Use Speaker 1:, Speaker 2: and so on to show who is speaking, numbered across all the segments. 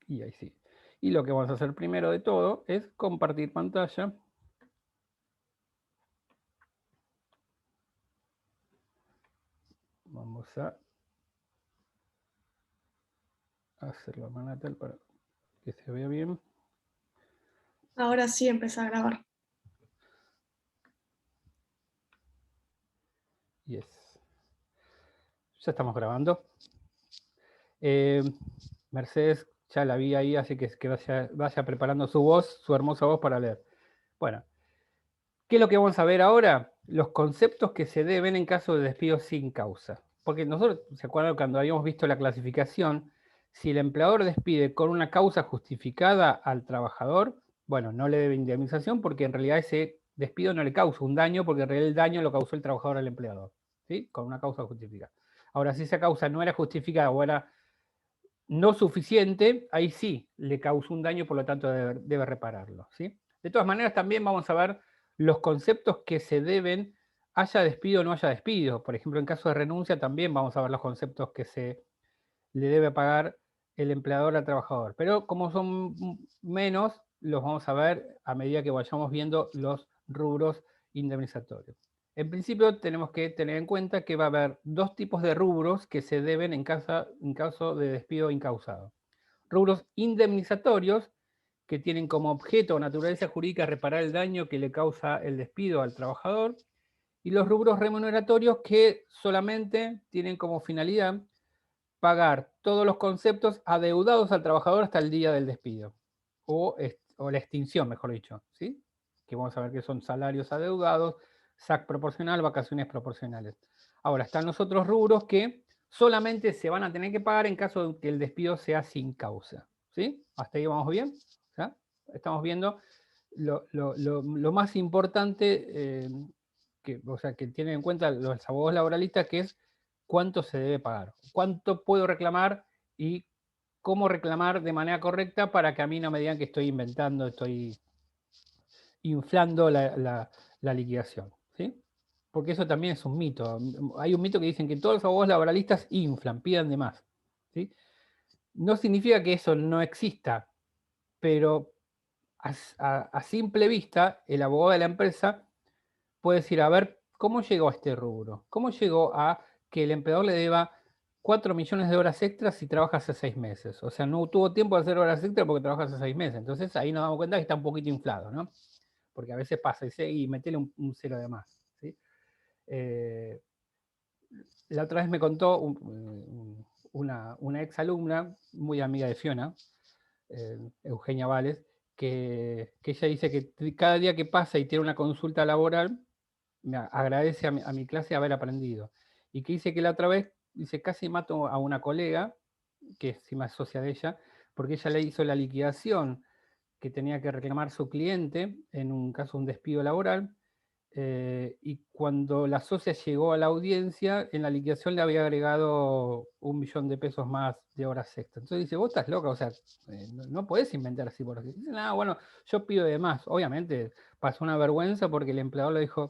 Speaker 1: Y ahí sí. Y lo que vamos a hacer primero de todo es compartir pantalla. Vamos a hacerlo manual para que se vea bien.
Speaker 2: Ahora sí empecé a grabar.
Speaker 1: Yes. Ya estamos grabando. Mercedes ya la vi ahí, así que vaya preparando su voz, su hermosa voz para leer. Bueno, ¿qué es lo que vamos a ver ahora? Los conceptos que se deben en caso de despido sin causa. Porque nosotros, ¿se acuerdan cuando habíamos visto la clasificación? Si el empleador despide con una causa justificada al trabajador, bueno, no le debe indemnización porque en realidad ese despido no le causa un daño porque en realidad el daño lo causó el trabajador al empleador, ¿sí? Con una causa justificada. Ahora, si esa causa no era justificada o era no suficiente, ahí sí le causó un daño, por lo tanto debe repararlo, ¿sí? De todas maneras, también vamos a ver los conceptos que se deben, haya despido o no haya despido. Por ejemplo, en caso de renuncia también vamos a ver los conceptos que se le debe pagar el empleador al trabajador. Pero como son menos, los vamos a ver a medida que vayamos viendo los rubros indemnizatorios. En principio tenemos que tener en cuenta que va a haber dos tipos de rubros que se deben en caso de despido incausado. Rubros indemnizatorios, que tienen como objeto o naturaleza jurídica reparar el daño que le causa el despido al trabajador, y los rubros remuneratorios que solamente tienen como finalidad pagar todos los conceptos adeudados al trabajador hasta el día del despido, o la extinción, mejor dicho, ¿sí? Que vamos a ver que son salarios adeudados, SAC proporcional, vacaciones proporcionales. Ahora, están los otros rubros que solamente se van a tener que pagar en caso de que el despido sea sin causa, ¿sí? ¿Hasta ahí vamos bien? ¿Ya? Estamos viendo lo más importante, o sea, que tienen en cuenta los abogados laboralistas, que es cuánto se debe pagar, cuánto puedo reclamar y cómo reclamar de manera correcta para que a mí no me digan que estoy inventando, estoy inflando la liquidación, ¿sí? Porque eso también es un mito. Hay un mito que dicen que todos los abogados laboralistas inflan, pidan de más, ¿sí? No significa que eso no exista, pero a simple vista, el abogado de la empresa puede decir, a ver, ¿cómo llegó a este rubro? ¿Cómo llegó a que el empleador le deba 4 millones de horas extras si trabaja hace 6 meses? O sea, no tuvo tiempo de hacer horas extras porque trabaja hace 6 meses. Entonces ahí nos damos cuenta que está un poquito inflado, ¿no? Porque a veces pasa y metele un cero de más, ¿sí? La otra vez me contó una ex alumna, muy amiga de Fiona, Eugenia Vales, que ella dice que cada día que pasa y tiene una consulta laboral, me agradece a mi clase haber aprendido. Y que dice que la otra vez, dice, casi mato a una colega, que encima es socia de ella, porque ella le hizo la liquidación que tenía que reclamar su cliente en un caso de un despido laboral, y cuando la socia llegó a la audiencia, en la liquidación le había agregado 1 millón de pesos más de horas extra. Entonces dice, vos estás loca, o sea, no podés inventar así por así. Dice, no, bueno, yo pido de más. Obviamente pasó una vergüenza porque el empleador le dijo,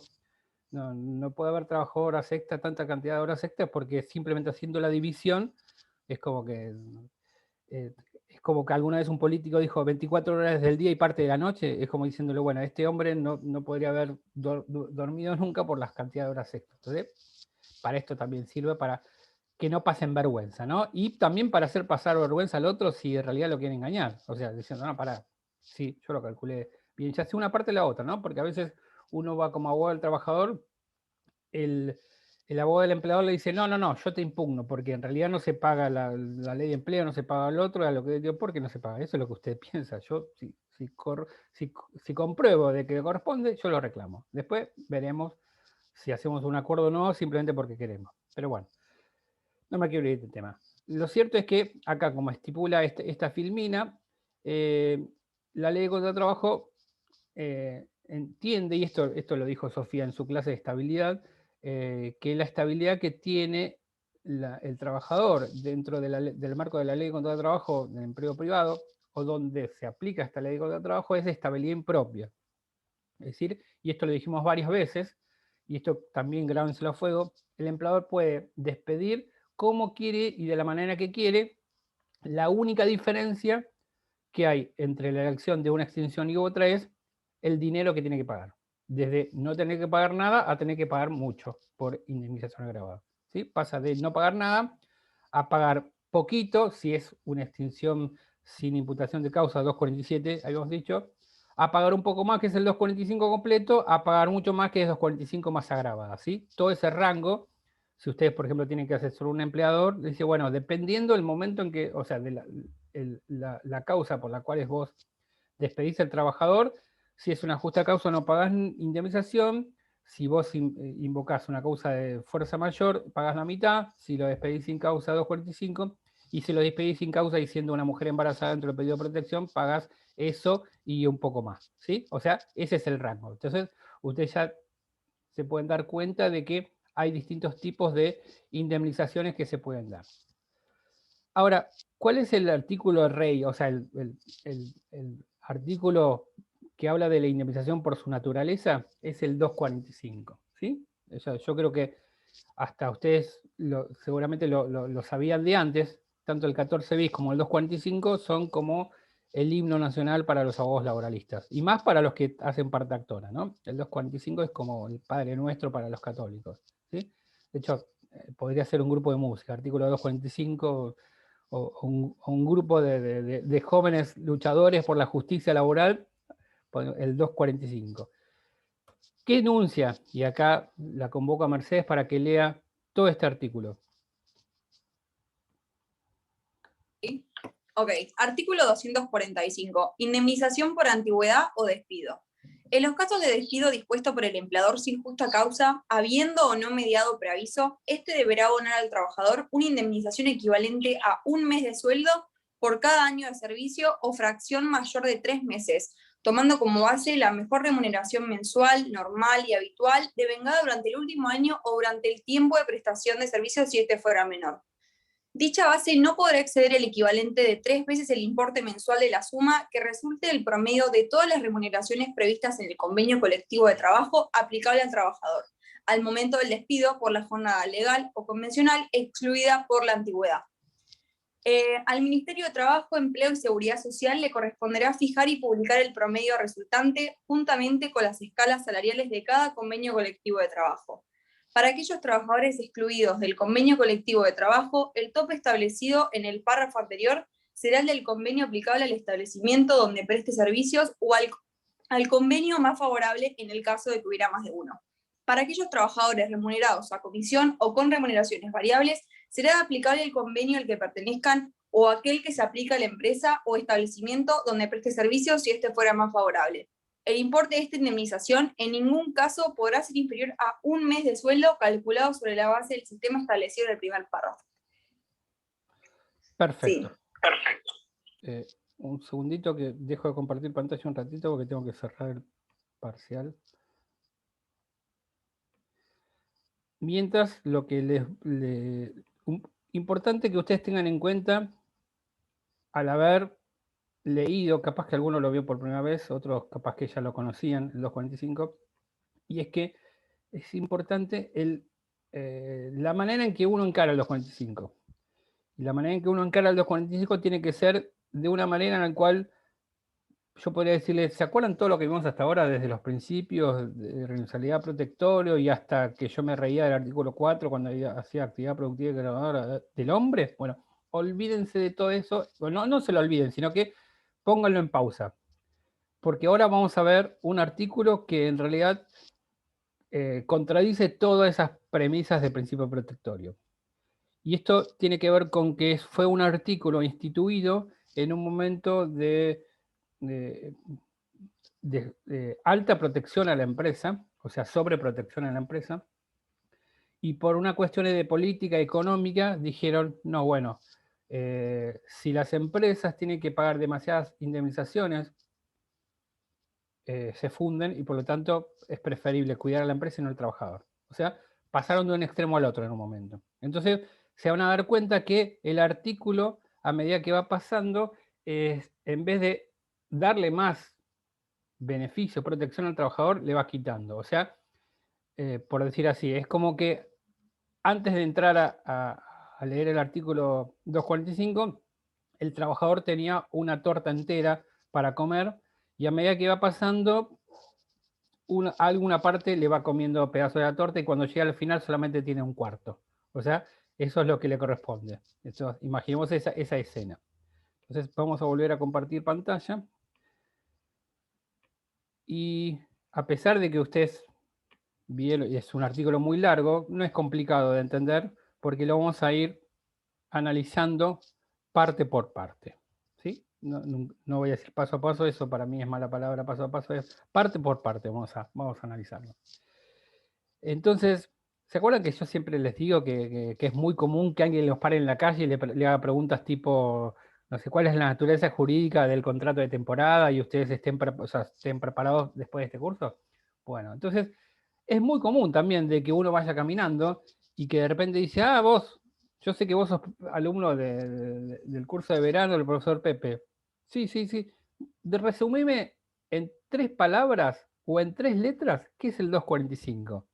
Speaker 1: no puede haber trabajado horas extra, tanta cantidad de horas extras, porque simplemente haciendo la división es como que es como que alguna vez un político dijo 24 horas del día y parte de la noche, es como diciéndole, bueno, este hombre no podría haber dormido nunca por las cantidades de horas extras. Entonces, para esto también sirve para que no pasen vergüenza, ¿no? Y también para hacer pasar vergüenza al otro si en realidad lo quieren engañar. O sea, diciendo, no, pará, sí, yo lo calculé bien, ya sea una parte o la otra, ¿no? Porque a veces uno va como abogado del trabajador, el, el abogado del empleador le dice, no, yo te impugno, porque en realidad no se paga la ley de empleo, no se paga el otro, a lo que dio porque no se paga. Eso es lo que usted piensa. Yo, si compruebo de que le corresponde, yo lo reclamo. Después veremos si hacemos un acuerdo o no, simplemente porque queremos. Pero bueno, no me quiero ir del tema. Lo cierto es que acá, como estipula esta filmina, la ley de contrato de trabajo entiende, y esto lo dijo Sofía en su clase de estabilidad, que la estabilidad que tiene el trabajador dentro del marco de la ley de contrato de trabajo del empleo privado, o donde se aplica esta ley de contrato de trabajo, es de estabilidad impropia. Es decir, y esto lo dijimos varias veces, y esto también grábenselo a fuego, el empleador puede despedir como quiere y de la manera que quiere. La única diferencia que hay entre la elección de una extinción y otra es el dinero que tiene que pagar. Desde no tener que pagar nada a tener que pagar mucho por indemnización agravada. ¿Sí? Pasa de no pagar nada a pagar poquito, si es una extinción sin imputación de causa, 247, habíamos dicho, a pagar un poco más, que es el 245 completo, a pagar mucho más, que es 245 más agravada. ¿Sí? Todo ese rango, si ustedes, por ejemplo, tienen que asesorar a un empleador, dice, bueno, dependiendo del momento en que, o sea, de la causa por la cual vos despedís al trabajador, si es una justa causa no pagás indemnización, si vos invocás una causa de fuerza mayor, pagás la mitad, si lo despedís sin causa 245, y si lo despedís sin causa y siendo una mujer embarazada dentro del pedido de protección, pagás eso y un poco más, ¿sí? O sea, ese es el rango. Entonces, ustedes ya se pueden dar cuenta de que hay distintos tipos de indemnizaciones que se pueden dar. Ahora, ¿cuál es el artículo rey? O sea, el artículo que habla de la indemnización por su naturaleza es el 245, ¿sí? Yo creo que hasta ustedes seguramente lo sabían de antes, tanto el 14 bis como el 245 son como el himno nacional para los abogados laboralistas, y más para los que hacen parte actora, ¿no? El 245 es como el Padre Nuestro para los católicos, ¿sí? De hecho, podría ser un grupo de música, artículo 245, o un grupo de jóvenes luchadores por la justicia laboral, el 245. ¿Qué enuncia? Y acá la convoco a Mercedes para que lea todo este artículo.
Speaker 3: Ok, artículo 245. Indemnización por antigüedad o despido. En los casos de despido dispuesto por el empleador sin justa causa, habiendo o no mediado preaviso, este deberá abonar al trabajador una indemnización equivalente a un mes de sueldo por cada año de servicio o fracción mayor de 3 meses, tomando como base la mejor remuneración mensual, normal y habitual, devengada durante el último año o durante el tiempo de prestación de servicios si este fuera menor. Dicha base no podrá exceder el equivalente de 3 veces el importe mensual de la suma que resulte del promedio de todas las remuneraciones previstas en el convenio colectivo de trabajo aplicable al trabajador, al momento del despido por la jornada legal o convencional excluida por la antigüedad. Al Ministerio de Trabajo, Empleo y Seguridad Social le corresponderá fijar y publicar el promedio resultante juntamente con las escalas salariales de cada convenio colectivo de trabajo. Para aquellos trabajadores excluidos del convenio colectivo de trabajo, el tope establecido en el párrafo anterior será el del convenio aplicable al establecimiento donde preste servicios o al convenio más favorable en el caso de que hubiera más de uno. Para aquellos trabajadores remunerados a comisión o con remuneraciones variables, será aplicable el convenio al que pertenezcan o aquel que se aplica a la empresa o establecimiento donde preste servicios si este fuera más favorable. El importe de esta indemnización en ningún caso podrá ser inferior a un mes de sueldo calculado sobre la base del sistema establecido en el primer párrafo.
Speaker 1: Perfecto.
Speaker 3: Sí. Perfecto.
Speaker 1: Un segundito que dejo de compartir pantalla un ratito porque tengo que cerrar el parcial. Mientras, lo que importante que ustedes tengan en cuenta al haber leído, capaz que alguno lo vio por primera vez, otros capaz que ya lo conocían, el 245, y es que es importante la manera en que uno encara el 245. Y la manera en que uno encara el 245 tiene que ser de una manera en la cual yo podría decirles, ¿se acuerdan todo lo que vimos hasta ahora, desde los principios de responsabilidad protectorio y hasta que yo me reía del artículo 4 cuando hacía actividad productiva y grabadora del hombre? Bueno, olvídense de todo eso, bueno, no se lo olviden, sino que pónganlo en pausa, porque ahora vamos a ver un artículo que en realidad contradice todas esas premisas de principio protectorio. Y esto tiene que ver con que fue un artículo instituido en un momento de alta protección a la empresa, o sea, sobreprotección a la empresa, y por una cuestión de política económica dijeron, no, bueno, si las empresas tienen que pagar demasiadas indemnizaciones, se funden y por lo tanto es preferible cuidar a la empresa y no al trabajador. O sea, pasaron de un extremo al otro en un momento. Entonces, se van a dar cuenta que el artículo, a medida que va pasando, en vez de darle más beneficio, protección al trabajador, le va quitando. O sea, por decir así, es como que antes de entrar a leer el artículo 245, el trabajador tenía una torta entera para comer y a medida que va pasando, alguna parte le va comiendo pedazos de la torta y cuando llega al final solamente tiene un cuarto. O sea, eso es lo que le corresponde. Eso, imaginemos esa escena. Entonces vamos a volver a compartir pantalla. Y a pesar de que ustedes vieron, y es un artículo muy largo, no es complicado de entender porque lo vamos a ir analizando parte por parte. ¿Sí? No voy a decir paso a paso, eso para mí es mala palabra, paso a paso, es parte por parte, vamos a analizarlo. Entonces, ¿se acuerdan que yo siempre les digo que es muy común que alguien los pare en la calle y le haga preguntas tipo, no sé, cuál es la naturaleza jurídica del contrato de temporada y ustedes estén preparados después de este curso? Bueno, entonces es muy común también de que uno vaya caminando y que de repente dice, vos, yo sé que vos sos alumno del curso de verano del profesor Pepe. Sí, sí, sí. Resumime en 3 palabras o en 3 letras, ¿qué es el 245?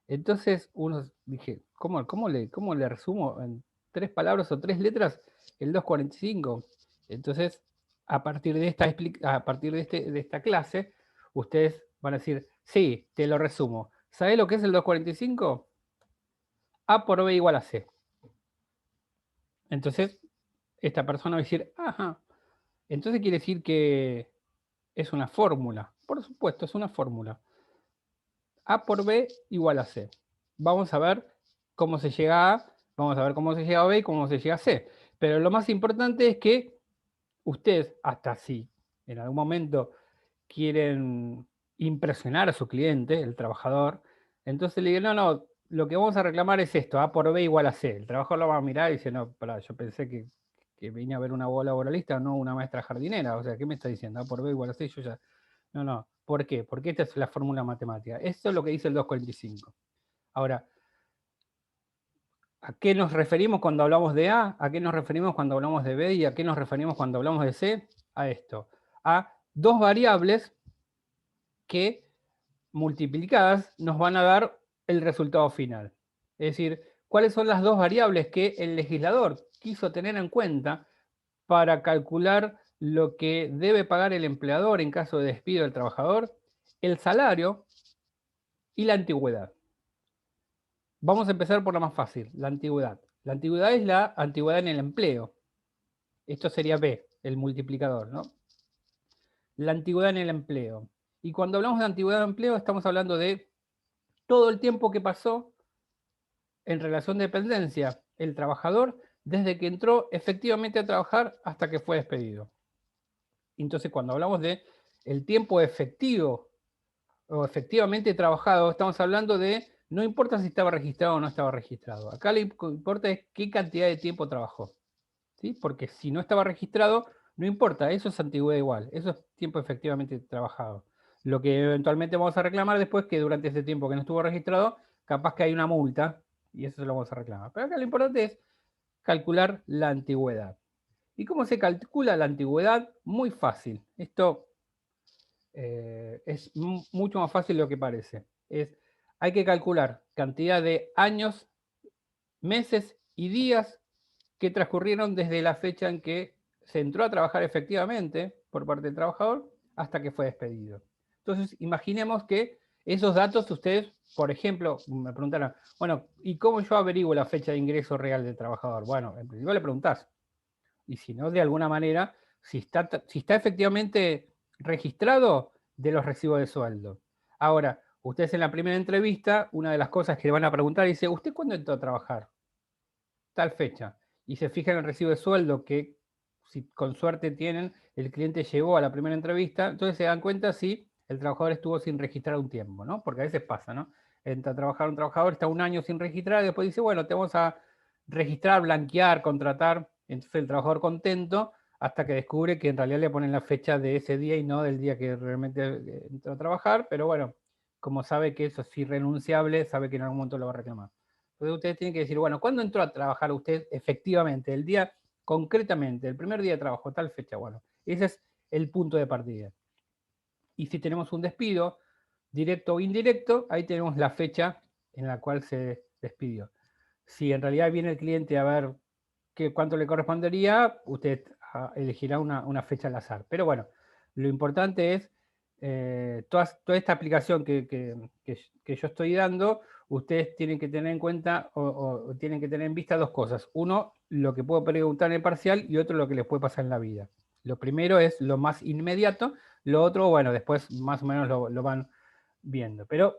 Speaker 1: Entonces uno dije, ¿cómo le resumo en 3 palabras o 3 letras el 245? Entonces, a partir de esta clase, ustedes van a decir, sí, te lo resumo. ¿Sabés lo que es el 245? A por B igual a C. Entonces, esta persona va a decir, ajá, entonces quiere decir que es una fórmula. Por supuesto, es una fórmula. A por B igual a C. Vamos a ver cómo se llega a A, vamos a ver cómo se llega a B y cómo se llega a C. Pero lo más importante es que ustedes, hasta si en algún momento quieren impresionar a su cliente, el trabajador, entonces le digo, no, lo que vamos a reclamar es esto, A por B igual a C. El trabajador lo va a mirar y dice, no, pará, yo pensé que vine a ver una bola laboralista, no una maestra jardinera. O sea, ¿qué me está diciendo? A por B igual a C, yo ya... No. ¿Por qué? Porque esta es la fórmula matemática. Esto es lo que dice el 245. Ahora, ¿a qué nos referimos cuando hablamos de A? ¿A qué nos referimos cuando hablamos de B? ¿Y a qué nos referimos cuando hablamos de C? A esto. A 2 variables que multiplicadas nos van a dar el resultado final. Es decir, ¿cuáles son las 2 variables que el legislador quiso tener en cuenta para calcular lo que debe pagar el empleador en caso de despido del trabajador? El salario y la antigüedad. Vamos a empezar por la más fácil, la antigüedad. La antigüedad es la antigüedad en el empleo. Esto sería B, el multiplicador, ¿no? La antigüedad en el empleo. Y cuando hablamos de antigüedad en el empleo, estamos hablando de todo el tiempo que pasó en relación de dependencia el trabajador desde que entró efectivamente a trabajar hasta que fue despedido. Entonces, cuando hablamos de el tiempo efectivo o efectivamente trabajado, estamos hablando de, no importa si estaba registrado o no estaba registrado. Acá lo que importa es qué cantidad de tiempo trabajó. ¿Sí? Porque si no estaba registrado, no importa, eso es antigüedad igual, eso es tiempo efectivamente trabajado. Lo que eventualmente vamos a reclamar después es que durante ese tiempo que no estuvo registrado, capaz que hay una multa, y eso se lo vamos a reclamar. Pero acá lo importante es calcular la antigüedad. ¿Y cómo se calcula la antigüedad? Muy fácil. Esto es mucho más fácil de lo que parece. Hay que calcular cantidad de años, meses y días que transcurrieron desde la fecha en que se entró a trabajar efectivamente por parte del trabajador hasta que fue despedido. Entonces, imaginemos que esos datos ustedes, por ejemplo, me preguntaron, bueno, ¿y cómo yo averiguo la fecha de ingreso real del trabajador? Bueno, en principio le preguntás. Y si no, de alguna manera, si está efectivamente registrado, de los recibos de sueldo. Ahora, ustedes en la primera entrevista, una de las cosas que le van a preguntar dice, ¿usted cuándo entró a trabajar? Tal fecha. Y se fijan en el recibo de sueldo que, si con suerte tienen, el cliente llegó a la primera entrevista, entonces se dan cuenta si el trabajador estuvo sin registrar un tiempo, ¿no? Porque a veces pasa, ¿no? Entra a trabajar un trabajador, está un año sin registrar, y después dice, bueno, te vamos a registrar, blanquear, contratar. Entonces el trabajador contento hasta que descubre que en realidad le ponen la fecha de ese día y no del día que realmente entró a trabajar, pero bueno, como sabe que eso es irrenunciable, sabe que en algún momento lo va a reclamar. Entonces ustedes tienen que decir, bueno, ¿cuándo entró a trabajar usted efectivamente? El día, concretamente, el primer día de trabajo, tal fecha. Bueno, ese es el punto de partida. Y si tenemos un despido, directo o indirecto, ahí tenemos la fecha en la cual se despidió. Si en realidad viene el cliente a ver cuánto le correspondería, usted elegirá una fecha al azar. Pero bueno, lo importante es, toda esta aplicación que yo estoy dando, ustedes tienen que tener en cuenta o tienen que tener en vista dos cosas. Uno, lo que puedo preguntar en el parcial, y otro, lo que les puede pasar en la vida. Lo primero es lo más inmediato, lo otro, bueno, después más o menos lo van viendo. Pero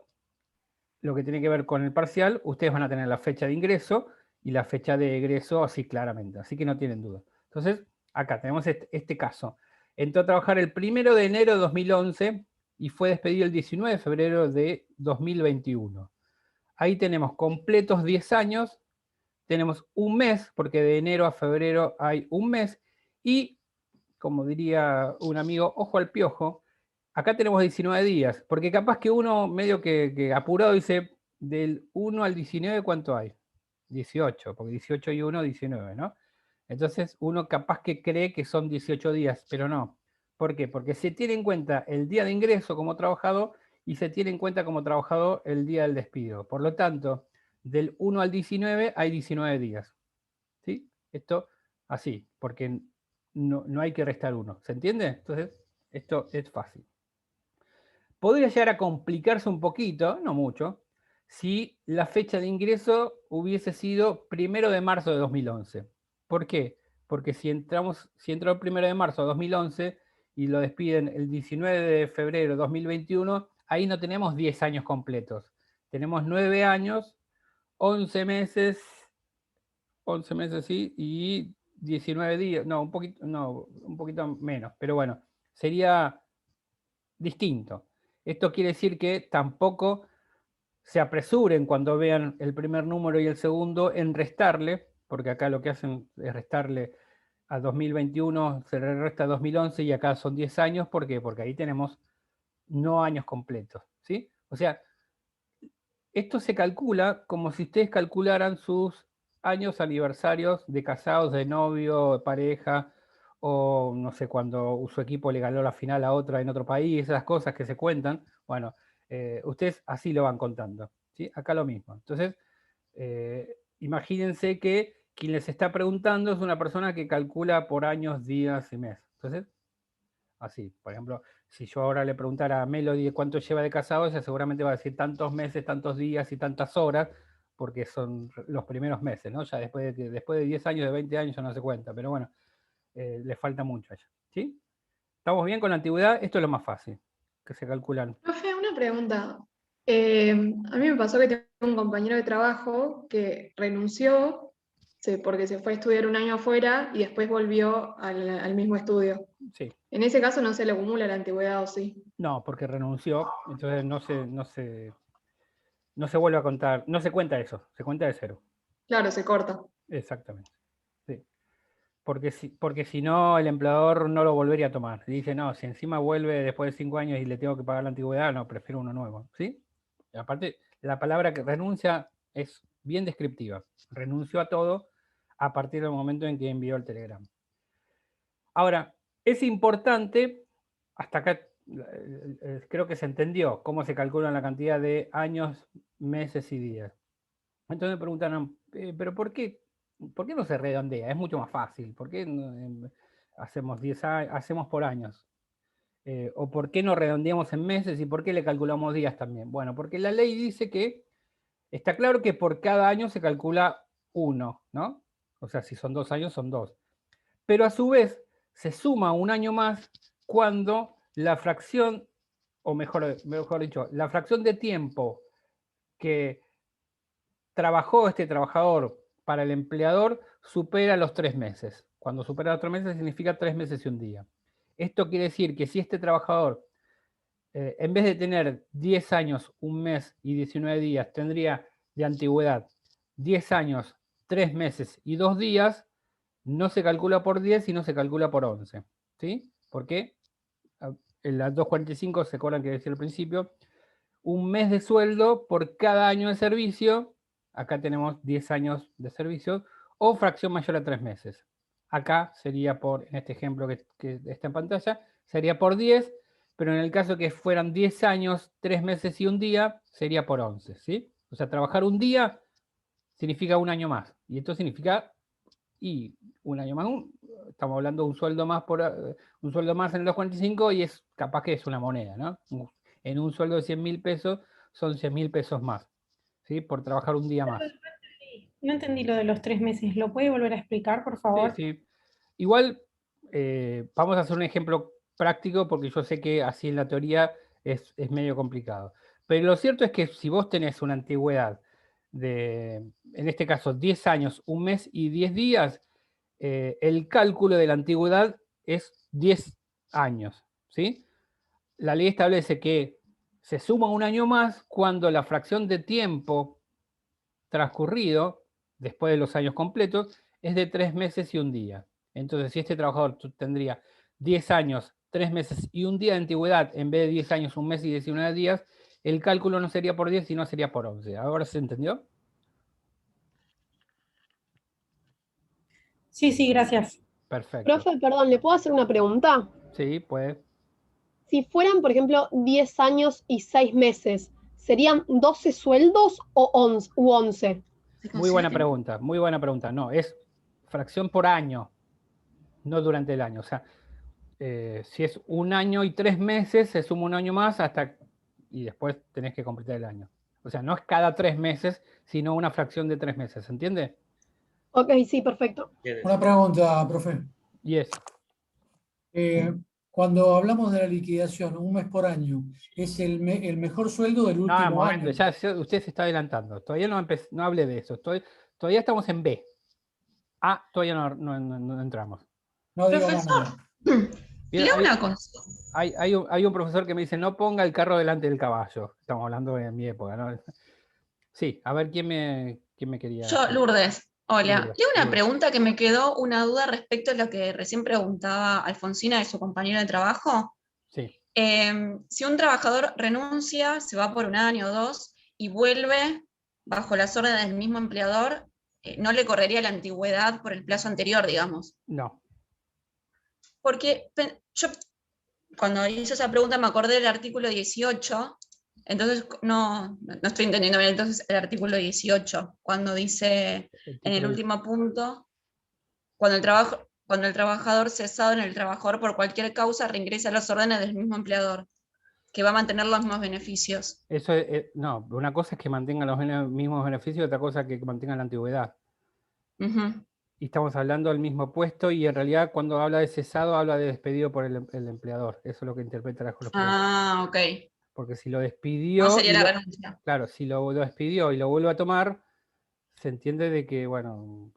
Speaker 1: lo que tiene que ver con el parcial, ustedes van a tener la fecha de ingreso y la fecha de egreso así claramente, así que no tienen duda. Entonces, acá tenemos este caso. Entró a trabajar el 1 de enero de 2011 y fue despedido el 19 de febrero de 2021. Ahí tenemos completos 10 años, tenemos un mes, porque de enero a febrero hay un mes, y, como diría un amigo, ojo al piojo, acá tenemos 19 días, porque capaz que uno medio que apurado dice, del 1 al 19, ¿cuánto hay? 18, porque 18 y 1, 19, ¿no? Entonces uno capaz que cree que son 18 días, pero no. ¿Por qué? Porque se tiene en cuenta el día de ingreso como trabajador y se tiene en cuenta como trabajador el día del despido. Por lo tanto, del 1 al 19 hay 19 días. ¿Sí? Esto así, porque no hay que restar uno. ¿Se entiende? Entonces, esto es fácil. Podría llegar a complicarse un poquito, no mucho, si la fecha de ingreso hubiese sido 1 de marzo de 2011. ¿Por qué? Porque si entró el 1 de marzo de 2011 y lo despiden el 19 de febrero de 2021, ahí no tenemos 10 años completos. Tenemos 9 años, 11 meses, 11 meses sí, y 19 días, no, un poquito menos, pero bueno, sería distinto. Esto quiere decir que tampoco se apresuren cuando vean el primer número y el segundo en restarle, porque acá lo que hacen es restarle a 2021, se le resta a 2011 y acá son 10 años. ¿Por qué? Porque ahí tenemos no años completos, ¿sí? O sea, esto se calcula como si ustedes calcularan sus años aniversarios de casados, de novio, de pareja, o no sé, cuando su equipo le ganó la final a otra en otro país, esas cosas que se cuentan. Bueno, ustedes así lo van contando, ¿sí? Acá lo mismo. Entonces, imagínense que quien les está preguntando es una persona que calcula por años, días y meses. Entonces, así, por ejemplo, si yo ahora le preguntara a Melody cuánto lleva de casado, ella seguramente va a decir tantos meses, tantos días y tantas horas, porque son los primeros meses, ¿no? Ya después de 10 años, de 20 años ya no se cuenta, pero bueno, le falta mucho a ella, ¿sí? ¿Estamos bien con la antigüedad? Esto es lo más fácil, que se calculan.
Speaker 2: Profe, una pregunta. A mí me pasó que tengo un compañero de trabajo que renunció porque se fue a estudiar un año afuera y después volvió al mismo estudio.
Speaker 1: Sí.
Speaker 2: En ese caso no se le acumula la antigüedad, ¿o sí?
Speaker 1: No, porque renunció, entonces no se vuelve a contar, no se cuenta eso, se cuenta de cero.
Speaker 2: Claro, se corta.
Speaker 1: Exactamente. Sí. Porque si no, el empleador no lo volvería a tomar. Dice, no, si encima vuelve después de 5 años y le tengo que pagar la antigüedad, no, prefiero uno nuevo. ¿Sí? Y aparte, la palabra que renuncia es bien descriptiva. Renunció a todo a partir del momento en que envió el telegrama. Ahora, es importante, hasta acá creo que se entendió cómo se calcula la cantidad de años, meses y días. Entonces me preguntaron, ¿pero por qué no se redondea? Es mucho más fácil. ¿Por qué hacemos 10 años, hacemos por años? ¿O por qué no redondeamos en meses y por qué le calculamos días también? Bueno, porque la ley dice que está claro que por cada año se calcula uno, ¿no? O sea, si son 2 años, son 2. Pero a su vez se suma un año más cuando la fracción, o mejor dicho, la fracción de tiempo que trabajó este trabajador para el empleador supera los 3 meses. Cuando supera los 3 meses significa 3 meses y un día. Esto quiere decir que si este trabajador, en vez de tener 10 años, un mes y 19 días, tendría de antigüedad 10 años, 3 meses y 2 días, no se calcula por 10, sino se calcula por 11. ¿Sí? Porque en las 2.45 se cobran, que decía al principio, un mes de sueldo por cada año de servicio. Acá tenemos 10 años de servicio, o fracción mayor a 3 meses. Acá sería en este ejemplo que está en pantalla, sería por 10, pero en el caso que fueran 10 años, 3 meses y un día, sería por 11, ¿sí? O sea, trabajar un día significa un año más, y esto significa y un año más, estamos hablando de un sueldo más un sueldo más en los 45 y es capaz que es una moneda, ¿no? En un sueldo de 100.000 pesos son 100.000 pesos más, ¿sí? Por trabajar un día más.
Speaker 4: No entendí lo de los 3 meses. ¿Lo puede volver a explicar, por
Speaker 1: Sí,
Speaker 4: favor?
Speaker 1: sí. Igual, vamos a hacer un ejemplo práctico porque yo sé que así en la teoría es medio complicado. Pero lo cierto es que si vos tenés una antigüedad de, en este caso, 10 años, un mes y 10 días, el cálculo de la antigüedad es 10 años, ¿sí? La ley establece que se suma un año más cuando la fracción de tiempo transcurrido, después de los años completos, es de 3 meses y un día. Entonces, si este trabajador tendría 10 años, 3 meses y un día de antigüedad, en vez de 10 años, un mes y 19 días, el cálculo no sería por 10, sino sería por 11. ¿Ahora se entendió?
Speaker 4: Sí, sí, gracias.
Speaker 1: Perfecto.
Speaker 5: Profe, perdón, ¿le puedo hacer una pregunta?
Speaker 1: Sí, pues.
Speaker 5: Si fueran, por ejemplo, 10 años y 6 meses, ¿serían 12 sueldos o 11?
Speaker 1: Muy buena pregunta, muy buena pregunta. No, es fracción por año, no durante el año. O sea, si es un año y 3 meses, se suma un año más y después tenés que completar el año. O sea, no es cada 3 meses, sino una fracción de 3 meses, ¿entiende?
Speaker 5: Ok, sí, perfecto.
Speaker 6: Una pregunta, profe.
Speaker 1: Yes.
Speaker 6: Cuando hablamos de la liquidación, un mes por año, ¿es el mejor sueldo del
Speaker 1: No,
Speaker 6: último
Speaker 1: momento,
Speaker 6: año?
Speaker 1: ya usted se está adelantando. Todavía no hablé de eso. Todavía estamos en B. A, todavía no entramos.
Speaker 6: No digo más
Speaker 7: Profesor,
Speaker 6: nada.
Speaker 1: Bien,
Speaker 7: le hago una cosa.
Speaker 1: hay un profesor que me dice, no ponga el carro delante del caballo. Estamos hablando de mi época, ¿no? Sí, a ver, ¿quién me quería?
Speaker 7: Yo, Lourdes, hola.
Speaker 1: Lourdes,
Speaker 7: Le hago una
Speaker 1: Lourdes.
Speaker 7: pregunta que me quedó una duda respecto a lo que recién preguntaba Alfonsina de su compañero de trabajo.
Speaker 1: Sí,
Speaker 7: Si un trabajador renuncia, se va por un año o dos y vuelve bajo las órdenes del mismo empleador, no le correría la antigüedad por el plazo anterior, digamos.
Speaker 1: no.
Speaker 7: Porque yo cuando hice esa pregunta me acordé del artículo 18, entonces no estoy entendiendo bien entonces el artículo 18, cuando dice en el último punto, cuando el trabajador cesado en el trabajador por cualquier causa reingresa a las órdenes del mismo empleador, que va a mantener los mismos beneficios.
Speaker 1: Eso no, una cosa es que mantengan los mismos beneficios, otra cosa es que mantengan la antigüedad.
Speaker 7: Ujú.
Speaker 1: Y estamos hablando del mismo puesto y en realidad cuando habla de cesado habla de despedido por el empleador. Eso es lo que interpreta la jurisprudencia.
Speaker 7: Ah, ok.
Speaker 1: Porque si lo
Speaker 7: No
Speaker 1: despidió,
Speaker 7: sería la renuncia.
Speaker 1: claro, si lo despidió y lo vuelve a tomar, se entiende de que, bueno,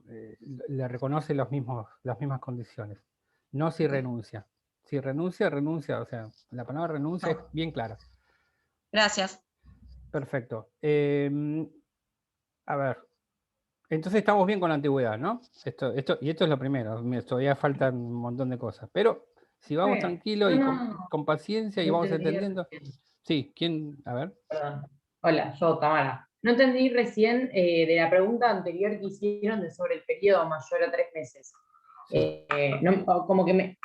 Speaker 1: le reconoce las mismas condiciones. No si
Speaker 7: Ok.
Speaker 1: renuncia. Si renuncia, renuncia. O sea, la palabra renuncia es bien clara.
Speaker 7: Gracias.
Speaker 1: Perfecto. A ver, entonces estamos bien con la antigüedad, ¿no? Y esto es lo primero. Todavía faltan un montón de cosas. Pero si vamos tranquilo y con paciencia y
Speaker 8: No
Speaker 1: vamos
Speaker 8: entendí
Speaker 1: entendiendo.
Speaker 8: recién.
Speaker 1: Sí, ¿quién? A ver.
Speaker 8: Perdón. Hola, yo, Tamara. No entendí recién de la pregunta anterior que hicieron sobre el periodo mayor a 3 meses.
Speaker 1: Sí.
Speaker 8: Como que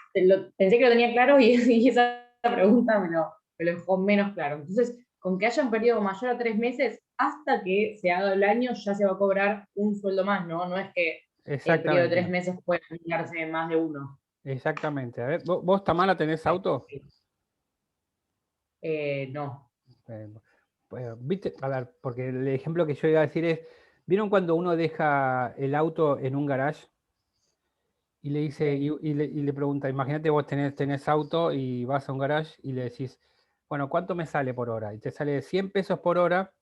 Speaker 8: pensé que lo tenía claro y esa pregunta me lo dejó menos claro. Entonces, con que haya un periodo mayor a 3 meses, hasta que se haga el año ya se va a cobrar un sueldo más, ¿no? No es que el periodo de 3
Speaker 1: Exactamente.
Speaker 8: meses puede aplicarse más de uno.
Speaker 1: Exactamente. A ver, ¿vos Tamara, tenés auto?
Speaker 8: No.
Speaker 1: Bueno, viste, a ver, porque el ejemplo que yo iba a decir es, ¿vieron cuando uno deja el auto en un garage? Y le dice, y le pregunta, imagínate vos tenés auto y vas a un garage y le decís, bueno, ¿cuánto me sale por hora? Y te sale 100 pesos por hora,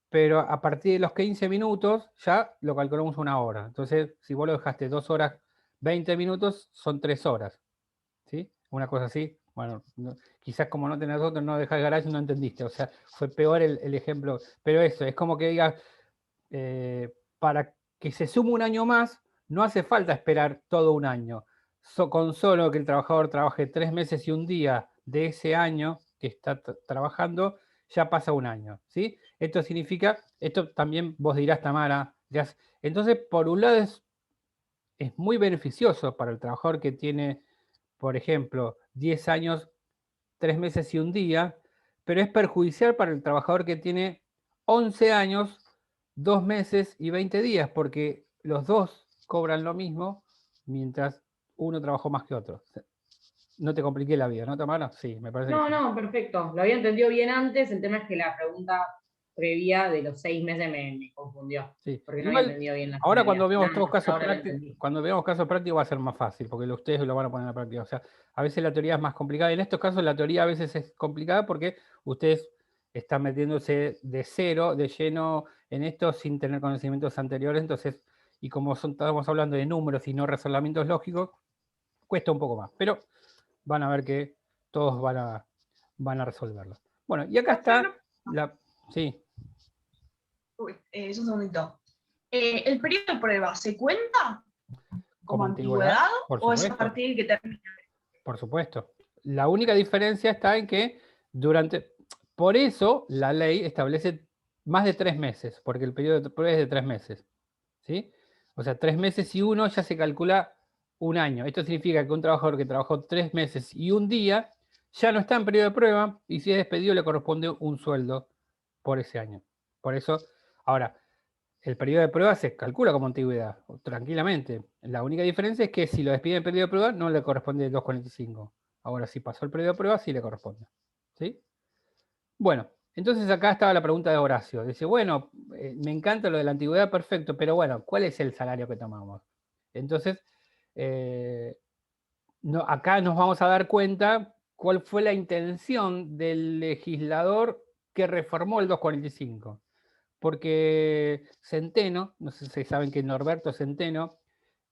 Speaker 1: pero a partir de los 15 minutos ya lo calculamos una hora. Entonces, si vos lo dejaste 2 horas, 20 minutos, son 3 horas. ¿Sí? Una cosa así. Bueno, quizás como no tenés auto, no dejas el garage, no entendiste. O sea, fue peor el ejemplo. Pero eso, es como que digas, para que se sume un año más, no hace falta esperar todo un año. Con solo que el trabajador trabaje 3 meses y un día de ese año que está trabajando, ya pasa un año. ¿Sí? Esto significa, esto también vos dirás, Tamara, entonces, por un lado es muy beneficioso para el trabajador que tiene, por ejemplo, 10 años, 3 meses y un día, pero es perjudicial para el trabajador que tiene 11 años, 2 meses y 20 días, porque los dos cobran lo mismo mientras uno trabajó más que otro. No te compliqué la vida, ¿no, Tamara? Sí, me parece que
Speaker 8: No,
Speaker 1: sí.
Speaker 8: no, perfecto. Lo había entendido bien antes. El tema es que la pregunta previa de los 6 meses me confundió.
Speaker 1: Sí.
Speaker 8: Porque no había
Speaker 1: Igual,
Speaker 8: entendido bien la
Speaker 1: ahora cuando
Speaker 8: finalidad.
Speaker 1: veamos todos casos
Speaker 8: Ahora lo
Speaker 1: prácticos,
Speaker 8: entendí.
Speaker 1: cuando veamos casos prácticos va a ser más fácil, porque ustedes lo van a poner en la práctica. O sea, a veces la teoría es más complicada. En estos casos la teoría a veces es complicada porque ustedes están metiéndose de cero, de lleno en esto sin tener conocimientos anteriores. Entonces, y como estamos hablando de números y no razonamientos lógicos, cuesta un poco más. Pero van a ver que todos van a resolverlo. Bueno, y acá está la... Sí.
Speaker 9: Uy, es un segundito. ¿El periodo de prueba se cuenta como antigüedad
Speaker 1: por
Speaker 9: o es a
Speaker 1: supuesto.
Speaker 9: partir de que termina?
Speaker 1: Por supuesto. La única diferencia está en que por eso la ley establece más de 3 meses, porque el periodo de prueba es de 3 meses. ¿Sí? O sea, 3 meses y uno ya se calcula un año. Esto significa que un trabajador que trabajó 3 meses y un día ya no está en periodo de prueba y si es despedido le corresponde un sueldo por ese año. Por eso, ahora, el periodo de prueba se calcula como antigüedad, tranquilamente. La única diferencia es que si lo despiden en periodo de prueba no le corresponde el 245. Ahora, si pasó el periodo de prueba, sí le corresponde. ¿Sí? Bueno, entonces acá estaba la pregunta de Horacio. Dice, bueno, me encanta lo de la antigüedad, perfecto, pero bueno, ¿cuál es el salario que tomamos? Entonces, acá nos vamos a dar cuenta cuál fue la intención del legislador que reformó el 245. Porque Centeno, no sé si saben que Norberto Centeno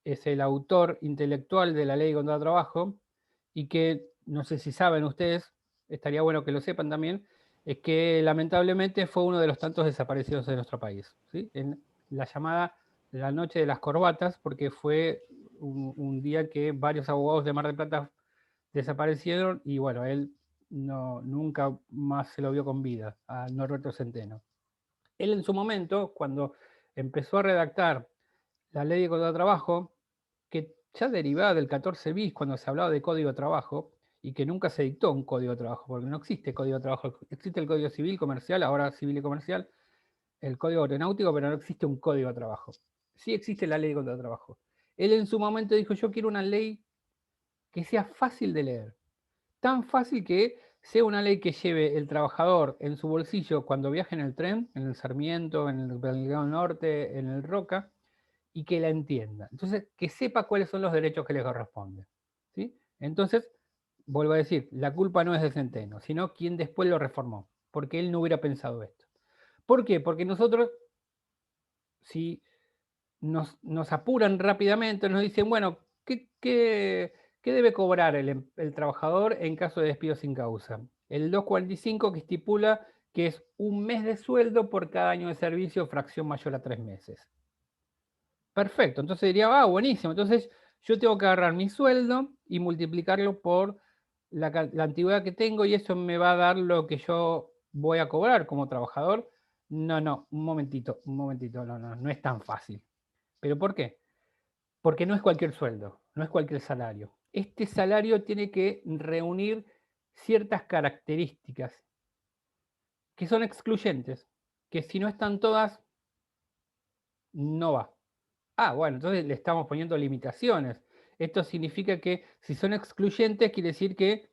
Speaker 1: es el autor intelectual de la Ley contra el Trabajo y que, no sé si saben ustedes, estaría bueno que lo sepan también, es que lamentablemente fue uno de los tantos desaparecidos de nuestro país, ¿sí? En la llamada la noche de las corbatas, porque fue un día que varios abogados de Mar del Plata desaparecieron y bueno, él nunca más se lo vio con vida, a Norberto Centeno. Él en su momento, cuando empezó a redactar la ley de código de trabajo, que ya derivaba del 14 bis cuando se hablaba de código de trabajo, y que nunca se dictó un código de trabajo, porque no existe código de trabajo, existe el código civil comercial, ahora civil y comercial, el código aeronáutico, pero no existe un código de trabajo. Sí existe la ley de código de trabajo. Él en su momento dijo, yo quiero una ley que sea fácil de leer, tan fácil que sea una ley que lleve el trabajador en su bolsillo cuando viaje en el tren, en el Sarmiento, en el Belgrano Norte, en el Roca, y que la entienda. Entonces, que sepa cuáles son los derechos que le corresponden. ¿Sí? Entonces, vuelvo a decir, la culpa no es de Centeno, sino quien después lo reformó, porque él no hubiera pensado esto. ¿Por qué? Porque nosotros, si nos apuran rápidamente, nos dicen, bueno, ¿qué debe cobrar el trabajador en caso de despido sin causa? El 245 que estipula que es un mes de sueldo por cada año de servicio, fracción mayor a 3 meses. Perfecto, entonces diría, buenísimo, entonces yo tengo que agarrar mi sueldo y multiplicarlo por la antigüedad que tengo y eso me va a dar lo que yo voy a cobrar como trabajador. No, un momentito, no es tan fácil. ¿Pero por qué? Porque no es cualquier sueldo, no es cualquier salario. Este salario tiene que reunir ciertas características que son excluyentes, que si no están todas, no va. Bueno, entonces le estamos poniendo limitaciones. Esto significa que si son excluyentes, quiere decir que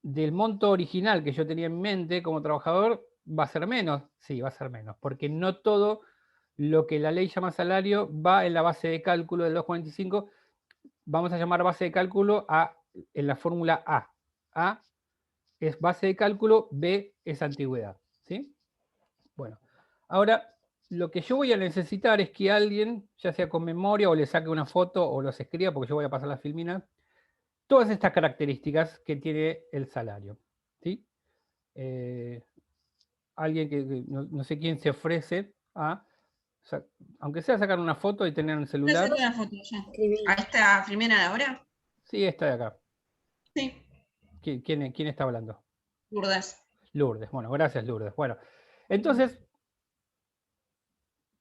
Speaker 1: del monto original que yo tenía en mente como trabajador, va a ser menos. Sí, va a ser menos, porque no todo lo que la ley llama salario va en la base de cálculo del 245. Vamos a llamar base de cálculo en la fórmula A. A es base de cálculo, B es antigüedad. ¿Sí? Bueno, ahora lo que yo voy a necesitar es que alguien, ya sea con memoria o le saque una foto o los escriba, porque yo voy a pasar la filmina, todas estas características que tiene el salario. ¿Sí? Alguien que no sé quién se ofrece aunque sea sacar una foto y tener un celular.
Speaker 7: Saco una foto ya. ¿A esta filmina de ahora?
Speaker 1: Sí, esta de acá.
Speaker 7: Sí.
Speaker 1: ¿Quién está hablando?
Speaker 7: Lourdes.
Speaker 1: Lourdes, bueno, gracias Lourdes. Bueno, entonces,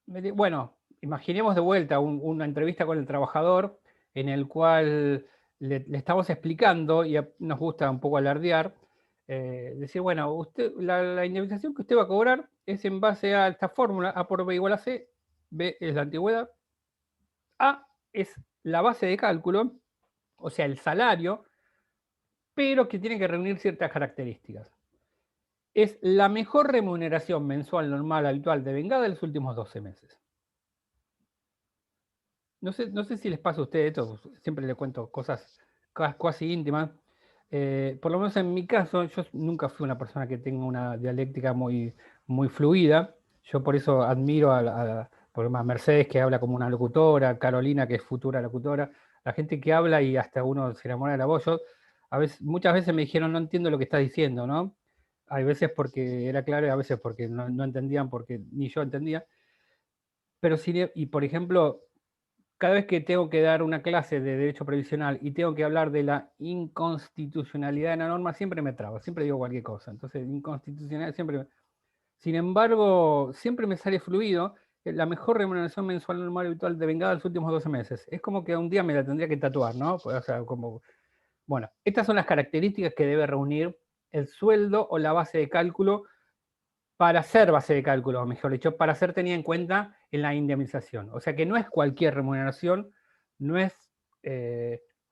Speaker 1: bueno, imaginemos de vuelta una entrevista con el trabajador en el cual le estamos explicando, y nos gusta un poco alardear, decir, bueno, la indemnización que usted va a cobrar es en base a esta fórmula, A por B igual a C, B es la antigüedad, A es la base de cálculo, o sea, el salario, pero que tiene que reunir ciertas características. Es la mejor remuneración mensual normal habitual devengada de los últimos 12 meses. No sé si les pasa a ustedes esto, siempre les cuento cosas casi íntimas. Por lo menos en mi caso, yo nunca fui una persona que tenga una dialéctica muy, muy fluida. Yo por eso admiro por ejemplo, a Mercedes, que habla como una locutora, Carolina, que es futura locutora, la gente que habla y hasta uno se enamora de la voz. Yo, muchas veces me dijeron, no entiendo lo que estás diciendo, ¿no? Hay veces porque era claro y a veces porque no entendían, porque ni yo entendía. Pero y por ejemplo, cada vez que tengo que dar una clase de derecho previsional y tengo que hablar de la inconstitucionalidad de la norma, siempre me trabo, siempre digo cualquier cosa. Entonces, inconstitucionalidad siempre... Sin embargo, siempre me sale fluido la mejor remuneración mensual normal habitual devengada de los últimos 12 meses. Es como que un día me la tendría que tatuar, ¿no? O sea, como... Bueno, estas son las características que debe reunir el sueldo o la base de cálculo para ser base de cálculo, o mejor dicho, para ser tenida en cuenta en la indemnización. O sea que no es cualquier remuneración, no es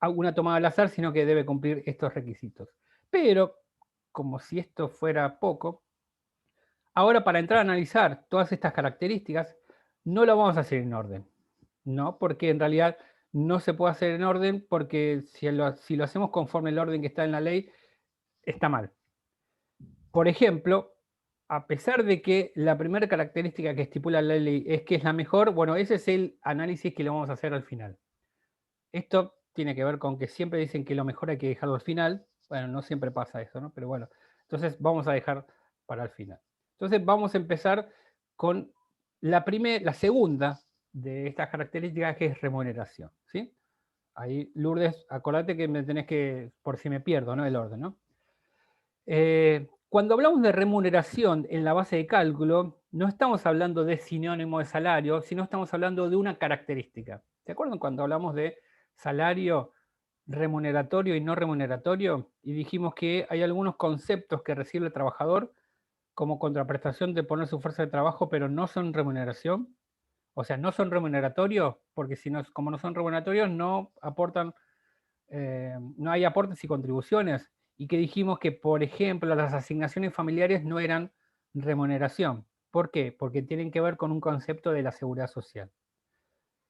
Speaker 1: una tomada al azar, sino que debe cumplir estos requisitos. Pero, como si esto fuera poco, ahora para entrar a analizar todas estas características, no lo vamos a hacer en orden, ¿no? Porque en realidad no se puede hacer en orden, porque si lo hacemos conforme el orden que está en la ley, está mal. Por ejemplo, a pesar de que la primera característica que estipula la ley es que es la mejor, bueno, ese es el análisis que le vamos a hacer al final. Esto tiene que ver con que siempre dicen que lo mejor hay que dejarlo al final. Bueno, no siempre pasa eso, ¿no? Pero bueno, entonces vamos a dejar para el final. Entonces vamos a empezar con la segunda de estas características, que es remuneración, ¿sí? Ahí, Lourdes, acordate que me tenés que, por si me pierdo, ¿no? El orden, ¿no? Cuando hablamos de remuneración en la base de cálculo, no estamos hablando de sinónimo de salario, sino estamos hablando de una característica. ¿Se acuerdan cuando hablamos de salario remuneratorio y no remuneratorio? Y dijimos que hay algunos conceptos que recibe el trabajador como contraprestación de poner su fuerza de trabajo, pero no son remuneración. O sea, no son remuneratorios, porque como no son remuneratorios, no aportan, no hay aportes y contribuciones. Y que dijimos que, por ejemplo, las asignaciones familiares no eran remuneración. ¿Por qué? Porque tienen que ver con un concepto de la seguridad social.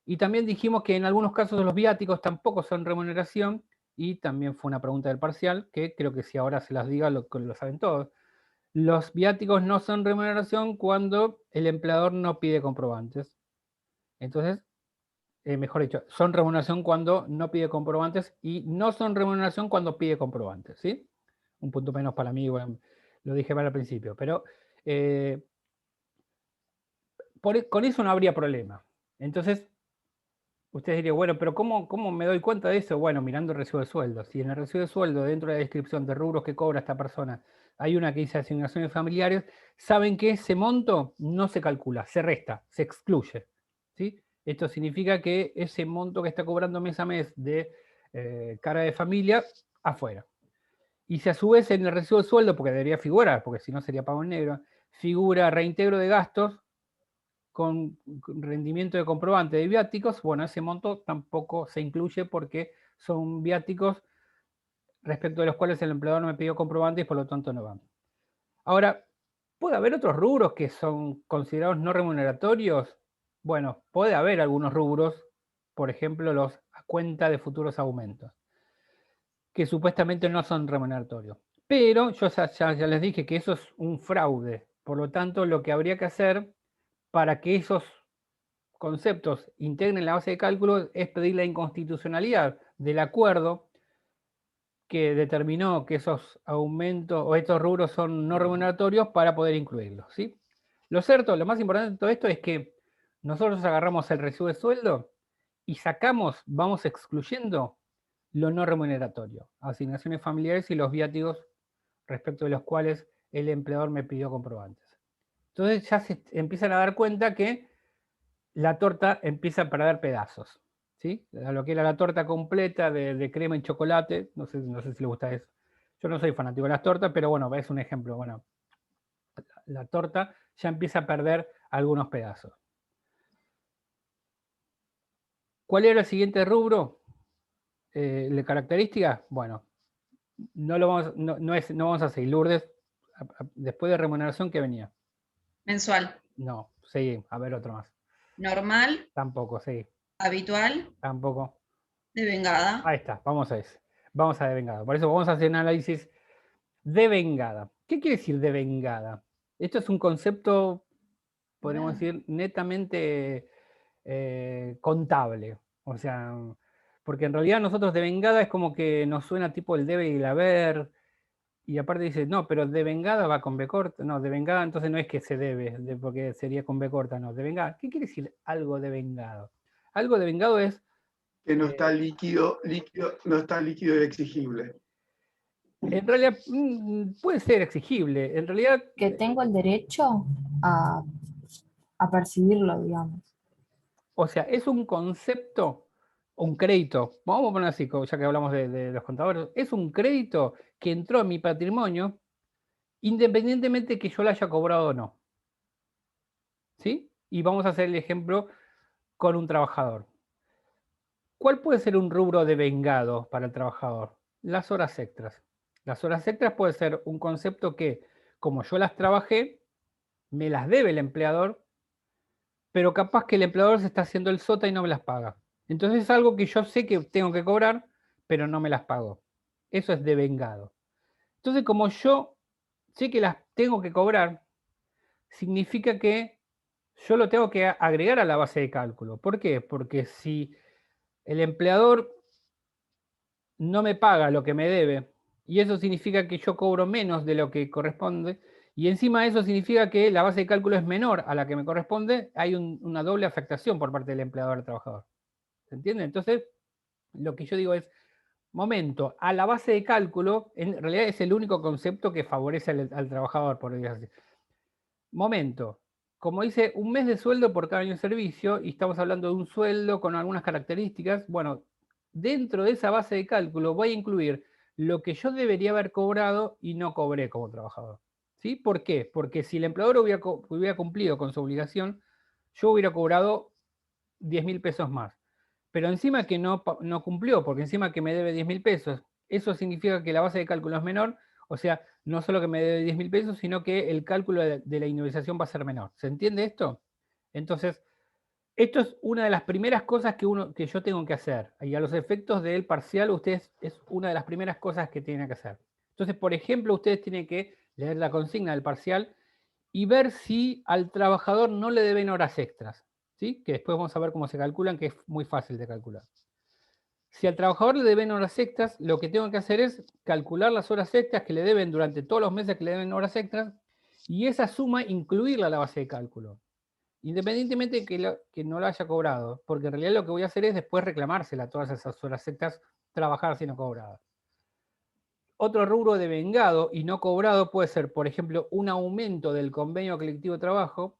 Speaker 1: Y también dijimos que en algunos casos los viáticos tampoco son remuneración, y también fue una pregunta del parcial, que creo que si ahora se las diga lo saben todos. Los viáticos no son remuneración cuando el empleador no pide comprobantes. Entonces, mejor dicho, son remuneración cuando no pide comprobantes y no son remuneración cuando pide comprobantes, ¿sí? Un punto menos para mí, bueno, lo dije mal al principio, pero con eso no habría problema. Entonces, ustedes dirían, bueno, pero ¿cómo me doy cuenta de eso? Bueno, mirando el recibo de sueldo. Si en el recibo de sueldo, dentro de la descripción de rubros que cobra esta persona, hay una que dice asignaciones familiares, saben que ese monto no se calcula, se resta, se excluye, ¿sí? Esto significa que ese monto que está cobrando mes a mes de cara de familia, afuera. Y si a su vez en el recibo de sueldo, porque debería figurar, porque si no sería pago en negro, figura reintegro de gastos con rendimiento de comprobante de viáticos, bueno, ese monto tampoco se incluye porque son viáticos respecto de los cuales el empleador no me pidió comprobante y por lo tanto no van. Ahora, ¿puede haber otros rubros que son considerados no remuneratorios? Bueno, puede haber algunos rubros, por ejemplo, los a cuenta de futuros aumentos, que supuestamente no son remuneratorios. Pero yo ya les dije que eso es un fraude. Por lo tanto, lo que habría que hacer para que esos conceptos integren la base de cálculo es pedir la inconstitucionalidad del acuerdo que determinó que esos aumentos o estos rubros son no remuneratorios para poder incluirlos, ¿sí? Lo cierto, lo más importante de todo esto es que nosotros agarramos el recibo de sueldo y vamos excluyendo lo no remuneratorio, asignaciones familiares y los viáticos respecto de los cuales el empleador me pidió comprobantes. Entonces ya se empiezan a dar cuenta que la torta empieza a perder pedazos, ¿sí? A lo que era la torta completa de crema y chocolate, no sé si les gusta eso. Yo no soy fanático de las tortas, pero bueno, es un ejemplo. Bueno, la torta ya empieza a perder algunos pedazos. ¿Cuál era el siguiente rubro? ¿La característica? Bueno, no vamos a seguir. Lourdes, después de remuneración, ¿qué venía?
Speaker 7: Mensual.
Speaker 1: No, seguí, a ver otro más.
Speaker 7: Normal,
Speaker 1: Tampoco, seguí.
Speaker 7: habitual,
Speaker 1: Tampoco.
Speaker 7: devengada.
Speaker 1: Ahí está, vamos a ese. Vamos a devengada. Por eso vamos a hacer un análisis devengada. ¿Qué quiere decir devengada? Esto es un concepto, podríamos decir, netamente contable. O sea, porque en realidad nosotros devengada es como que nos suena tipo el debe y el haber. Y aparte dice, no, pero devengada va con B corta. No, devengada entonces no es que se debe, porque sería con B corta, no. Devengada. ¿Qué quiere decir algo devengado? Algo devengado es
Speaker 10: Que no está líquido, no está líquido y exigible.
Speaker 1: en realidad puede ser exigible. En realidad,
Speaker 11: Que tengo el derecho a percibirlo, digamos.
Speaker 1: o sea, es un concepto, un crédito. Vamos a poner así, ya que hablamos de los contadores. Es un crédito que entró en mi patrimonio independientemente que yo lo haya cobrado o no. ¿Sí? Y vamos a hacer el ejemplo con un trabajador. ¿Cuál puede ser un rubro devengado para el trabajador? Las horas extras. Las horas extras puede ser un concepto que, como yo las trabajé, me las debe el empleador, pero capaz que el empleador se está haciendo el sota y no me las paga. Entonces es algo que yo sé que tengo que cobrar, pero no me las pago. Eso es devengado. Entonces, como yo sé que las tengo que cobrar, significa que yo lo tengo que agregar a la base de cálculo. ¿Por qué? Porque si el empleador no me paga lo que me debe, y eso significa que yo cobro menos de lo que corresponde, y encima eso significa que la base de cálculo es menor a la que me corresponde, hay una doble afectación por parte del empleador al trabajador. ¿Se entiende? Entonces, lo que yo digo es, momento, a la base de cálculo, en realidad es el único concepto que favorece al trabajador, por decirlo así. Momento, como dice, un mes de sueldo por cada año de servicio, y estamos hablando de un sueldo con algunas características, bueno, dentro de esa base de cálculo voy a incluir lo que yo debería haber cobrado y no cobré como trabajador. ¿Sí? ¿Por qué? Porque si el empleador hubiera cumplido con su obligación, yo hubiera cobrado 10.000 pesos más. Pero encima que no cumplió, porque encima que me debe 10.000 pesos, eso significa que la base de cálculo es menor, o sea, no solo que me debe 10.000 pesos, sino que el cálculo de la indemnización va a ser menor. ¿Se entiende esto? Entonces, esto es una de las primeras cosas que yo tengo que hacer. Y a los efectos del parcial, ustedes es una de las primeras cosas que tienen que hacer. Entonces, por ejemplo, ustedes tienen que leer la consigna del parcial y ver si al trabajador no le deben horas extras. ¿Sí? Que después vamos a ver cómo se calculan, que es muy fácil de calcular. Si al trabajador le deben horas extras, lo que tengo que hacer es calcular las horas extras que le deben durante todos los meses que le deben horas extras y esa suma incluirla a la base de cálculo. Independientemente de que no la haya cobrado, porque en realidad lo que voy a hacer es después reclamársela todas esas horas extras trabajadas y no cobradas. Otro rubro devengado y no cobrado puede ser, por ejemplo, un aumento del convenio colectivo de trabajo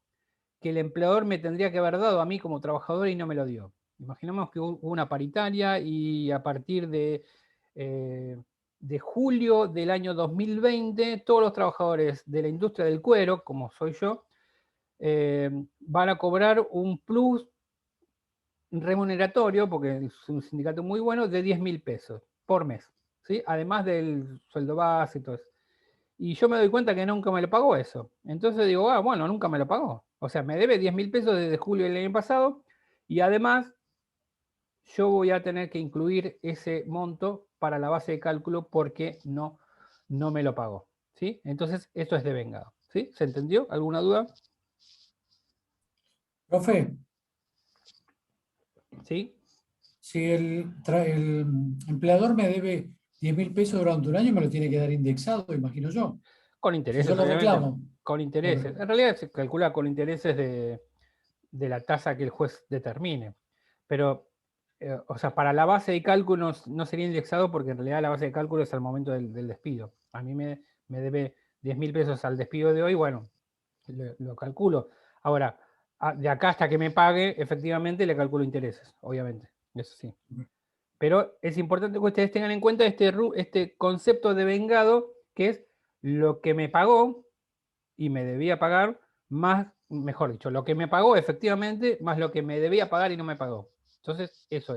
Speaker 1: que el empleador me tendría que haber dado a mí como trabajador y no me lo dio. Imaginemos que hubo una paritaria y a partir de julio del año 2020, todos los trabajadores de la industria del cuero, como soy yo, van a cobrar un plus remuneratorio, porque es un sindicato muy bueno, de 10.000 pesos por mes, ¿sí? Además del sueldo base y todo eso. Y yo me doy cuenta que nunca me lo pagó eso. Entonces digo, bueno, nunca me lo pagó. O sea, me debe 10.000 pesos desde julio del año pasado y además yo voy a tener que incluir ese monto para la base de cálculo porque no me lo pagó. ¿Sí? Entonces, esto es devengado. ¿Sí? ¿Se entendió? ¿Alguna duda?
Speaker 6: Profe,
Speaker 1: ¿Sí?
Speaker 6: si el empleador me debe 10.000 pesos durante un año, me lo tiene que dar indexado, imagino yo.
Speaker 1: Con intereses,
Speaker 6: Si yo lo
Speaker 1: obviamente.
Speaker 6: reclamo.
Speaker 1: Con intereses. En realidad se calcula con intereses de la tasa que el juez determine. Pero, o sea, para la base de cálculo no sería indexado porque en realidad la base de cálculo es al momento del despido. A mí me debe 10.000 pesos al despido de hoy, bueno, lo calculo. Ahora, de acá hasta que me pague, efectivamente le intereses, obviamente. Eso sí. Pero es importante que ustedes tengan en cuenta este concepto de vengado, que es lo que me pagó y me debía pagar, más, mejor dicho, lo que me pagó efectivamente, más lo que me debía pagar y no me pagó. Entonces, eso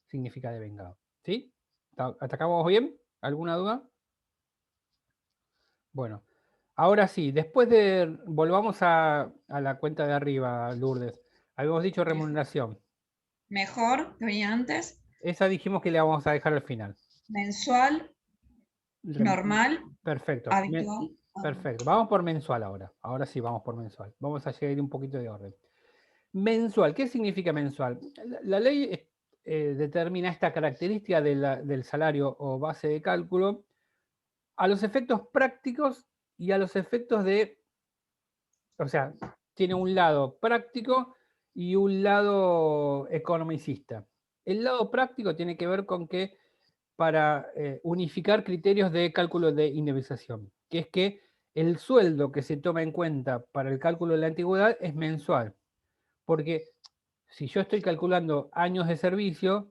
Speaker 1: significa devengado. ¿Sí? ¿Hasta acá vamos bien? ¿Alguna duda? Bueno, ahora sí, volvamos a la cuenta de arriba, Lourdes. Habíamos dicho remuneración.
Speaker 3: Mejor, que venía antes.
Speaker 1: Esa dijimos que le vamos a dejar al final.
Speaker 3: Mensual, normal,
Speaker 1: Perfecto.
Speaker 3: habitual.
Speaker 1: Perfecto. Vamos por mensual ahora. Ahora sí, vamos por mensual. Vamos a seguir un poquito de orden. Mensual, ¿qué significa mensual? La ley determina esta característica del salario o base de cálculo a los efectos prácticos y a los efectos o sea, tiene un lado práctico y un lado economicista. El lado práctico tiene que ver con que para unificar criterios de cálculo de indemnización, que es que el sueldo que se toma en cuenta para el cálculo de la antigüedad es mensual, porque si yo estoy calculando años de servicio,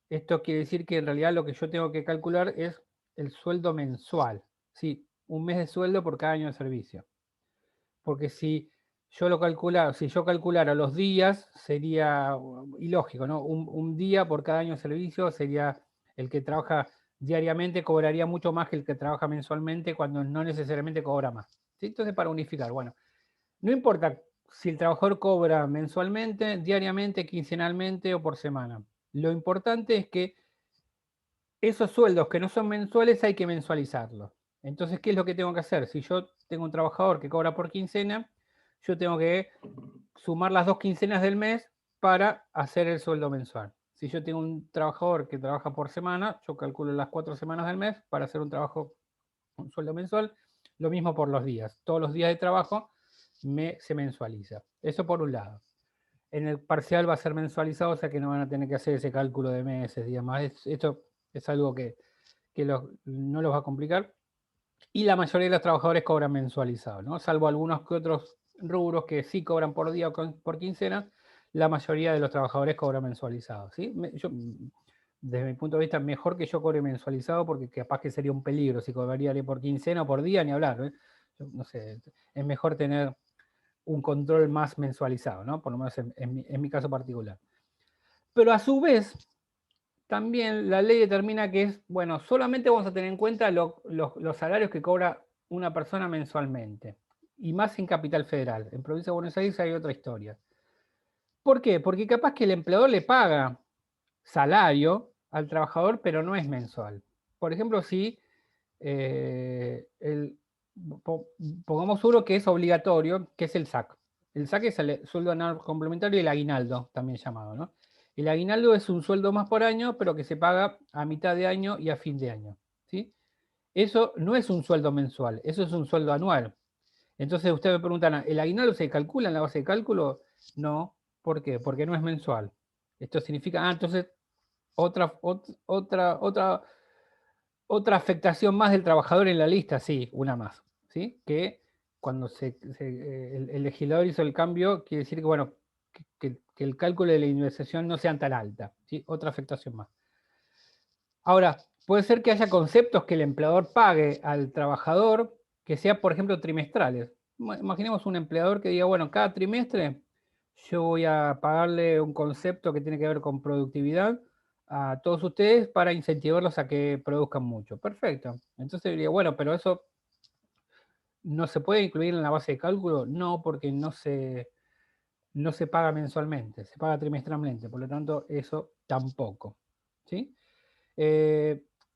Speaker 1: esto quiere decir que en realidad lo que yo tengo que calcular es el sueldo mensual, ¿sí? Un mes de sueldo por cada año de servicio. Porque si yo calculara los días, sería ilógico, ¿no? Un día por cada año de servicio sería el que trabaja diariamente, cobraría mucho más que el que trabaja mensualmente cuando no necesariamente cobra más. ¿Sí? Entonces, para unificar, bueno, no importa si el trabajador cobra mensualmente, diariamente, quincenalmente o por semana. Lo importante es que esos sueldos que no son mensuales hay que mensualizarlos. Entonces, ¿qué es lo que tengo que hacer? Si yo tengo un trabajador que cobra por quincena, yo tengo que sumar las 2 quincenas del mes para hacer el sueldo mensual. Si yo tengo un trabajador que trabaja por semana, yo calculo las 4 semanas del mes para hacer un sueldo mensual. Lo mismo por los días. Todos los días de trabajo se mensualiza. Eso por un lado. En el parcial va a ser mensualizado, o sea que no van a tener que hacer ese cálculo de meses, días más. Esto es algo que no los va a complicar. Y la mayoría de los trabajadores cobran mensualizado, ¿no? Salvo algunos que otros rubros que sí cobran por día o por quincena, la mayoría de los trabajadores cobran mensualizado, ¿sí? Desde mi punto de vista, mejor que yo cobre mensualizado, porque capaz que sería un peligro si cobraría por quincena o por día, ni hablar, ¿eh? No sé, es mejor tener un control más mensualizado, ¿no? Por lo menos en mi caso particular. Pero a su vez, también la ley determina que es, bueno, solamente vamos a tener en cuenta los salarios que cobra una persona mensualmente, y más en Capital Federal. En Provincia de Buenos Aires hay otra historia. ¿Por qué? Porque capaz que el empleador le paga salario al trabajador, pero no es mensual. Por ejemplo, si pongamos uno que es obligatorio, que es el SAC. El SAC es el sueldo anual complementario y el aguinaldo, también llamado, ¿no? El aguinaldo es un sueldo más por año, pero que se paga a mitad de año y a fin de año, ¿sí? Eso no es un sueldo mensual, eso es un sueldo anual. Entonces ustedes me preguntan, ¿el aguinaldo se calcula en la base de cálculo? No. ¿Por qué? Porque no es mensual. Esto significa, entonces, otra afectación más del trabajador en la lista, sí, una más, ¿sí? Que cuando el legislador hizo el cambio, quiere decir que, bueno, que el cálculo de la indemnización no sea tan alta, ¿sí? Otra afectación más. Ahora, puede ser que haya conceptos que el empleador pague al trabajador que sea, por ejemplo, trimestrales. Imaginemos un empleador que diga, bueno, cada trimestre yo voy a pagarle un concepto que tiene que ver con productividad a todos ustedes para incentivarlos a que produzcan mucho. Perfecto. Entonces diría, bueno, pero eso no se puede incluir en la base de cálculo. No, porque no se paga mensualmente, se paga trimestralmente. Por lo tanto, eso tampoco. ¿Sí?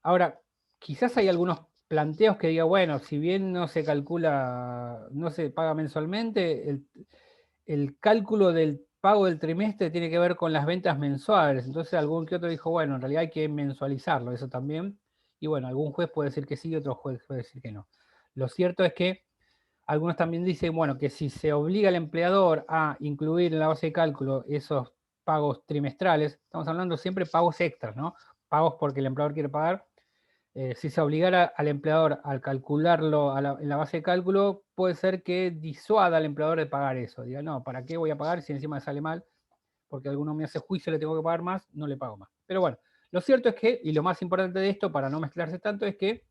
Speaker 1: Ahora, quizás hay algunos planteos que diga, bueno, si bien no se calcula, no se paga mensualmente, el cálculo del pago del trimestre tiene que ver con las ventas mensuales. Entonces algún que otro dijo, bueno, en realidad hay que mensualizarlo, eso también. Y bueno, algún juez puede decir que sí, otro juez puede decir que no. Lo cierto es que algunos también dicen, bueno, que si se obliga al empleador a incluir en la base de cálculo esos pagos trimestrales, estamos hablando siempre de pagos extras, ¿no? Pagos porque el empleador quiere pagar. Si se obligara al empleador al calcularlo en la base de cálculo, puede ser que disuada al empleador de pagar eso. Diga, no, ¿para qué voy a pagar si encima me sale mal? Porque alguno me hace juicio, le tengo que pagar más, no le pago más. Pero bueno, lo cierto es que, y lo más importante de esto, para no mezclarse tanto, es que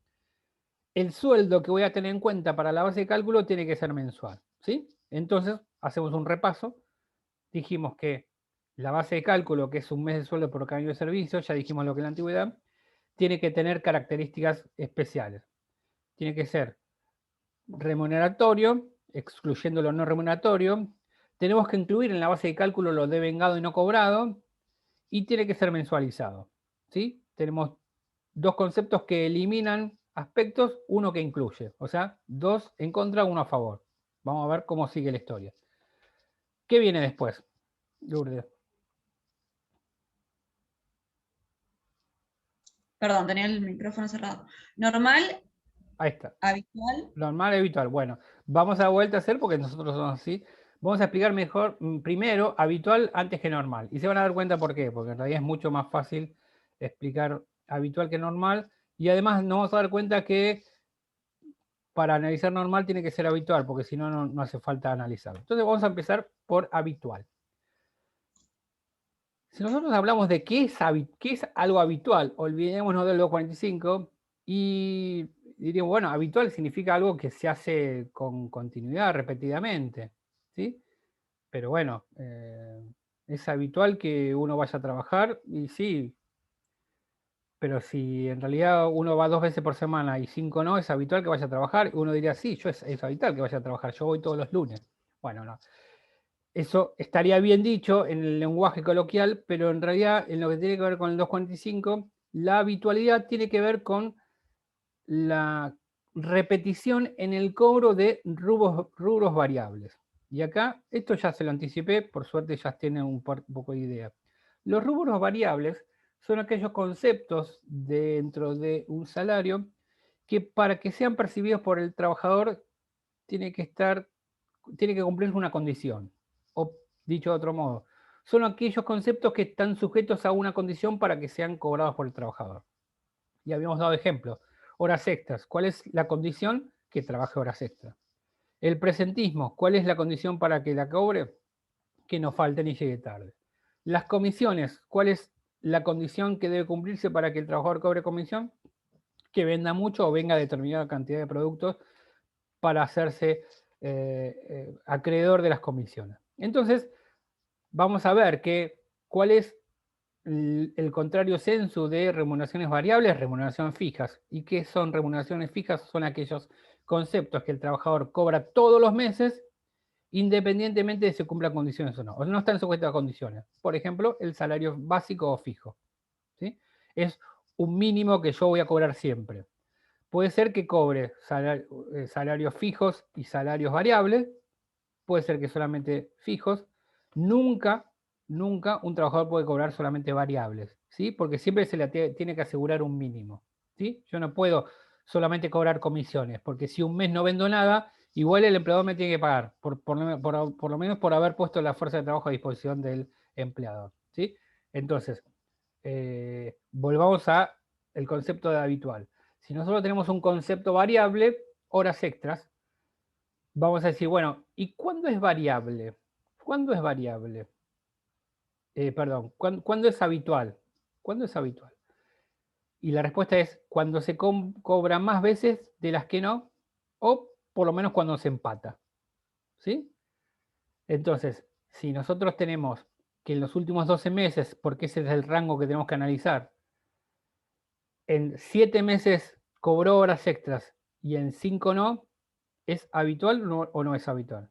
Speaker 1: el sueldo que voy a tener en cuenta para la base de cálculo tiene que ser mensual, ¿sí? Entonces, hacemos un repaso. Dijimos que la base de cálculo, que es un mes de sueldo por cada año de servicio, ya dijimos lo que es la antigüedad, tiene que tener características especiales. Tiene que ser remuneratorio, excluyendo lo no remuneratorio. Tenemos que incluir en la base de cálculo lo devengado y no cobrado, y tiene que ser mensualizado. ¿Sí? Tenemos dos conceptos que eliminan aspectos, uno que incluye. O sea, dos en contra, uno a favor. Vamos a ver cómo sigue la historia. ¿Qué viene después, Lourdes?
Speaker 7: Perdón, tenía el micrófono cerrado. Normal,
Speaker 1: Ahí está.
Speaker 7: habitual.
Speaker 1: Normal, habitual. Bueno, vamos a dar vuelta a hacer porque nosotros somos así. Vamos a explicar mejor, primero, habitual antes que normal. Y se van a dar cuenta por qué, porque en realidad es mucho más fácil explicar habitual que normal. Y además nos vamos a dar cuenta que para analizar normal tiene que ser habitual, porque si no, no hace falta analizarlo. Entonces vamos a empezar por habitual. Si nosotros hablamos de qué es algo habitual, olvidémonos del 245 y diríamos, bueno, habitual significa algo que se hace con continuidad, repetidamente, ¿sí? Pero bueno, es habitual que uno vaya a trabajar y sí, pero si en realidad uno va 2 veces por semana y 5 no, es habitual que vaya a trabajar, uno diría, sí, es habitual que vaya a trabajar, yo voy todos los lunes. Bueno, no. Eso estaría bien dicho en el lenguaje coloquial, pero en realidad en lo que tiene que ver con el 245, la habitualidad tiene que ver con la repetición en el cobro de rubros variables. Y acá, esto ya se lo anticipé, por suerte ya tienen un poco de idea. Los rubros variables son aquellos conceptos dentro de un salario que para que sean percibidos por el trabajador tiene que cumplir una condición. O dicho de otro modo, son aquellos conceptos que están sujetos a una condición para que sean cobrados por el trabajador. Y habíamos dado ejemplos. Horas extras. ¿Cuál es la condición? Que trabaje horas extras. El presentismo. ¿Cuál es la condición para que la cobre? Que no falte ni llegue tarde. Las comisiones. ¿Cuál es la condición que debe cumplirse para que el trabajador cobre comisión? Que venda mucho o venga determinada cantidad de productos para hacerse acreedor de las comisiones. Entonces, vamos a ver cuál es el contrario sensu de remuneraciones variables, remuneraciones fijas. ¿Y qué son remuneraciones fijas? Son aquellos conceptos que el trabajador cobra todos los meses, independientemente de si cumplan condiciones o no. O no están sujetos a condiciones. Por ejemplo, el salario básico o fijo. ¿Sí? Es un mínimo que yo voy a cobrar siempre. Puede ser que cobre salarios fijos y salarios variables. Puede ser que solamente fijos. Nunca un trabajador puede cobrar solamente variables, ¿sí? Porque siempre se le tiene que asegurar un mínimo, ¿sí? Yo no puedo solamente cobrar comisiones, porque si un mes no vendo nada, igual el empleador me tiene que pagar, por lo menos por haber puesto la fuerza de trabajo a disposición del empleador, ¿sí? Entonces, volvamos al concepto de habitual. Si nosotros tenemos un concepto variable, horas extras, vamos a decir, bueno, ¿y cuándo es variable? ¿Cuándo es variable? Perdón, ¿cuándo es habitual? ¿Cuándo es habitual? Y la respuesta es cuando se cobra más veces de las que no, o por lo menos cuando se empata. ¿Sí? Entonces, si nosotros tenemos que en los últimos 12 meses, porque ese es el rango que tenemos que analizar, en 7 meses cobró horas extras y en 5 no, ¿es habitual o no es habitual?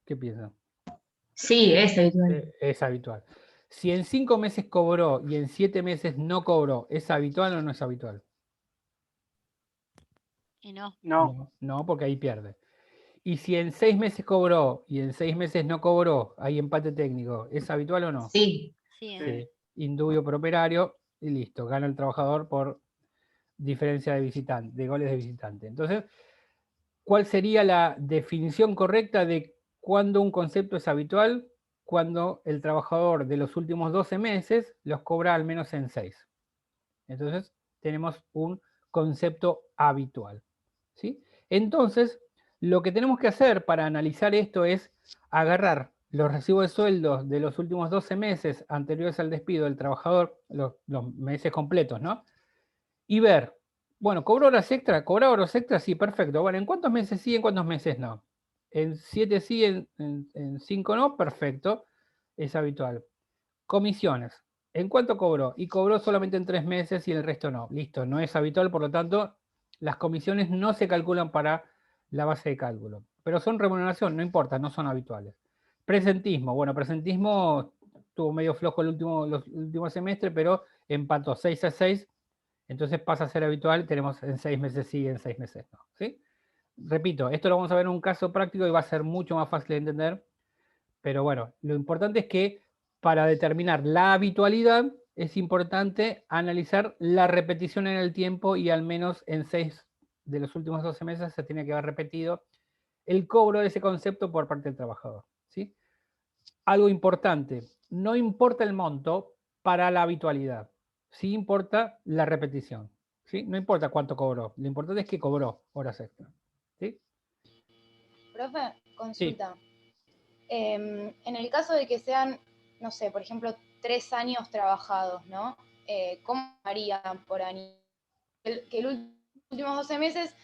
Speaker 1: ¿Qué piensan?
Speaker 11: Sí, es habitual.
Speaker 1: Es habitual. Si en 5 meses cobró y en 7 meses no cobró, ¿es habitual o no es habitual?
Speaker 12: Y no.
Speaker 1: No, porque ahí pierde. Y si en 6 meses cobró y en 6 meses no cobró, hay empate técnico, ¿es habitual o no?
Speaker 11: Sí.
Speaker 1: Sí. Indubio por operario y listo, gana el trabajador por diferencia de goles de visitante. Entonces, ¿cuál sería la definición correcta de cuándo un concepto es habitual? Cuando el trabajador de los últimos 12 meses los cobra al menos en 6. Entonces, tenemos un concepto habitual, ¿sí? Entonces, lo que tenemos que hacer para analizar esto es agarrar los recibos de sueldos de los últimos 12 meses anteriores al despido del trabajador, los meses completos, ¿no? Y ver, bueno, ¿cobró horas extra? ¿Cobró horas extra? Sí, perfecto. Bueno, ¿en cuántos meses sí, en cuántos meses no? En 7 sí, en 5 no, perfecto, es habitual. Comisiones. ¿En cuánto cobró? Y cobró solamente en 3 meses y el resto no. Listo, no es habitual, por lo tanto, las comisiones no se calculan para la base de cálculo. Pero son remuneración, no importa, no son habituales. Presentismo. Bueno, presentismo tuvo medio flojo los últimos semestres, pero empató 6-6, entonces pasa a ser habitual, tenemos en 6 meses sí, en 6 meses no. ¿Sí? Repito, esto lo vamos a ver en un caso práctico y va a ser mucho más fácil de entender, pero bueno, lo importante es que para determinar la habitualidad es importante analizar la repetición en el tiempo y al menos en 6 de los últimos 12 meses se tiene que haber repetido el cobro de ese concepto por parte del trabajador. ¿Sí? Algo importante, no importa el monto para la habitualidad, sí importa la repetición. ¿Sí? No importa cuánto cobró, lo importante es que cobró horas extra. ¿Sí?
Speaker 12: Profe,
Speaker 1: Sí.
Speaker 12: consulta. En el caso de que sean, no sé, por ejemplo, 3 años trabajados, ¿no? ¿Cómo harían por año? Que los últimos 12 meses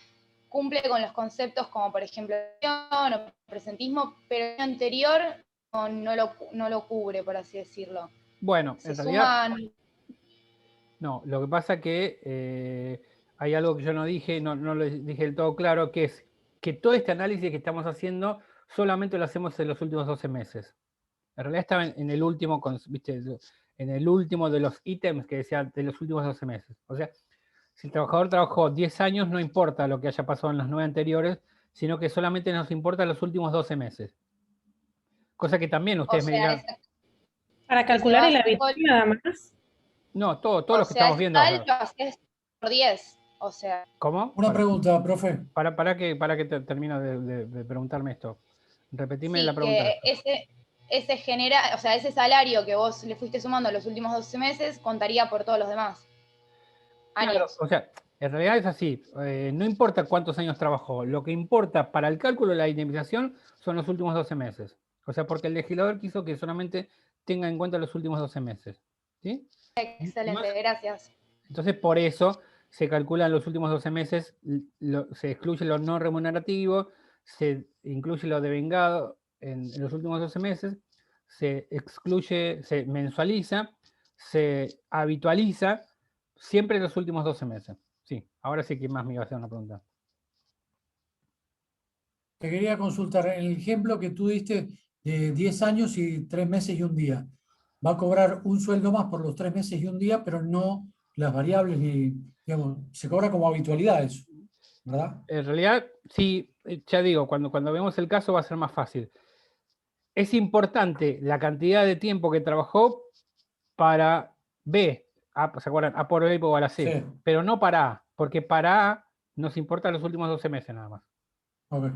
Speaker 12: cumple con los conceptos como, por ejemplo, o presentismo, pero el año anterior no lo cubre, por así decirlo.
Speaker 1: Bueno,
Speaker 12: Se
Speaker 1: en realidad,
Speaker 12: suman.
Speaker 1: no, lo que pasa que hay algo que yo no dije, no lo dije del todo claro, que es que todo este análisis que estamos haciendo solamente lo hacemos en los últimos 12 meses. En realidad estaba en el último, ¿viste? En el último de los ítems que decía de los últimos 12 meses. O sea, si el trabajador trabajó 10 años, no importa lo que haya pasado en los 9 anteriores, sino que solamente nos importa los últimos 12 meses. Cosa que también ustedes me dirán.
Speaker 4: Para calcular el habitual nada más.
Speaker 1: No, todo lo que estamos viendo.
Speaker 12: Lo haces por 10. O sea.
Speaker 1: ¿Cómo?
Speaker 6: Una pregunta, profe.
Speaker 1: Para que termino de preguntarme esto. Repetime la pregunta.
Speaker 12: Que ese genera, o sea, ese salario que vos le fuiste sumando los últimos 12 meses contaría por todos los demás años.
Speaker 1: Claro, o sea, en realidad es así. No importa cuántos años trabajó. Lo que importa para el cálculo de la indemnización son los últimos 12 meses. O sea, porque el legislador quiso que solamente tenga en cuenta los últimos 12 meses. ¿Sí?
Speaker 12: Excelente, gracias.
Speaker 1: Entonces, por eso se calculan los últimos 12 meses, se excluye lo no remunerativo, se incluye lo devengado en los últimos 12 meses, se excluye, se mensualiza, se habitualiza, siempre en los últimos 12 meses. Sí, ahora sí que más me iba a hacer una pregunta.
Speaker 6: Te quería consultar, en el ejemplo que tú diste de 10 años y 3 meses y un día, va a cobrar un sueldo más por los 3 meses y un día, pero no las variables ni, digamos, se cobra como habitualidad eso, ¿verdad?
Speaker 1: En realidad, sí, ya digo, cuando vemos el caso va a ser más fácil. Es importante la cantidad de tiempo que trabajó para B, ¿se acuerdan? A por B igual a C, sí. Pero no para A, porque para A nos importa los últimos 12 meses nada más.
Speaker 6: Okay.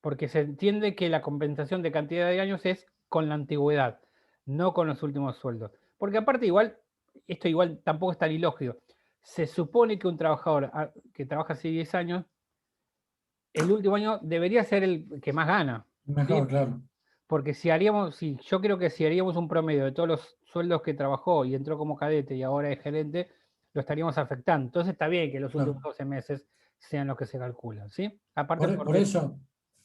Speaker 1: Porque se entiende que la compensación de cantidad de años es con la antigüedad, no con los últimos sueldos. Porque aparte esto igual tampoco es tan ilógico. Se supone que un trabajador que trabaja hace 10 años, el último año debería ser el que más gana.
Speaker 6: Mejor, ¿sí? Claro.
Speaker 1: Porque yo creo que si haríamos un promedio de todos los sueldos que trabajó y entró como cadete y ahora es gerente, lo estaríamos afectando. Entonces está bien que los últimos 12 meses sean los que se calculan, ¿sí? Aparte
Speaker 6: por eso,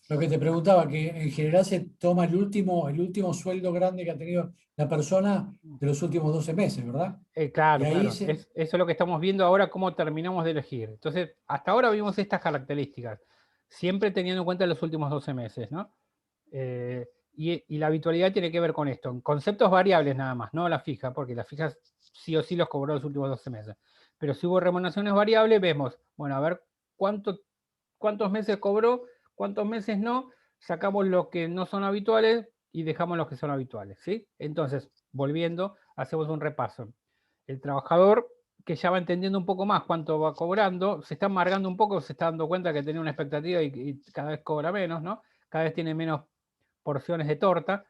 Speaker 6: lo que te preguntaba, que en general se toma el último sueldo grande que ha tenido la persona de los últimos 12 meses, ¿verdad?
Speaker 1: Claro. Eso es lo que estamos viendo ahora, cómo terminamos de elegir. Entonces, hasta ahora vimos estas características, siempre teniendo en cuenta los últimos 12 meses, ¿no? Y la habitualidad tiene que ver con esto, en conceptos variables nada más, no la fija, porque la fija sí o sí los cobró los últimos 12 meses. Pero si hubo remuneraciones variables, vemos, bueno, a ver cuántos meses cobró, cuántos meses no, sacamos los que no son habituales y dejamos los que son habituales, ¿sí? Entonces, volviendo, hacemos un repaso. El trabajador que ya va entendiendo un poco más cuánto va cobrando, se está amargando un poco, se está dando cuenta que tenía una expectativa y cada vez cobra menos, ¿no? Cada vez tiene menos porciones de torta.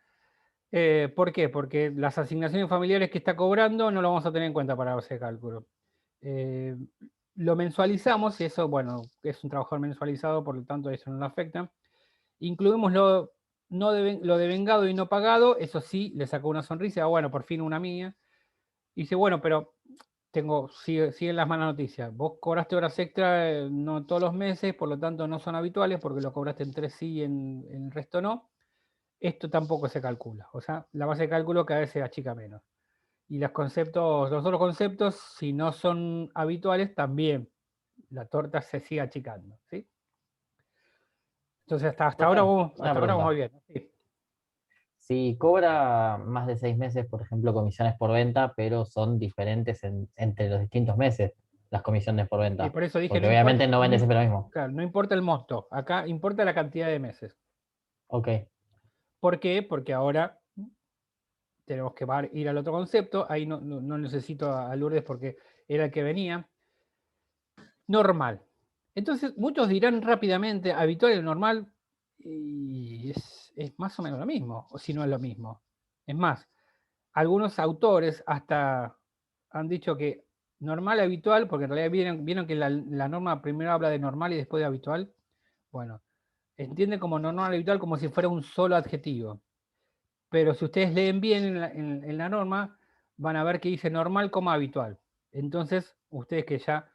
Speaker 1: ¿Por qué? Porque las asignaciones familiares que está cobrando no lo vamos a tener en cuenta para ese cálculo. Lo mensualizamos y eso, bueno, es un trabajador mensualizado, por lo tanto eso no lo afecta. Incluimos lo devengado y no pagado, eso sí, le sacó una sonrisa, bueno, por fin una mía. Y dice, bueno, pero siguen las malas noticias. Vos cobraste horas extra no todos los meses, por lo tanto no son habituales, porque lo cobraste en 3 sí y en el resto no. esto tampoco se calcula. O sea, la base de cálculo cada vez se achica menos. Y los otros conceptos, si no son habituales, también la torta se sigue achicando, ¿sí? Entonces, hasta ahora vamos bien. Sí.
Speaker 13: Si cobra más de 6 meses, por ejemplo, comisiones por venta, pero son diferentes entre los distintos meses, las comisiones por venta.
Speaker 1: Y por eso dije,
Speaker 13: porque obviamente no vende siempre lo mismo.
Speaker 1: Claro, no importa el monto, acá importa la cantidad de meses.
Speaker 13: Ok.
Speaker 1: ¿Por qué? Porque ahora tenemos que ir al otro concepto. Ahí no necesito a Lourdes porque era el que venía. Normal. Entonces, muchos dirán rápidamente, habitual y normal, y es más o menos lo mismo, o si no es lo mismo. Es más, algunos autores hasta han dicho que normal, habitual, porque en realidad vieron que la norma primero habla de normal y después de habitual. Bueno, entiende como normal, habitual como si fuera un solo adjetivo. Pero si ustedes leen bien en la norma, van a ver que dice normal como habitual. Entonces, ustedes que ya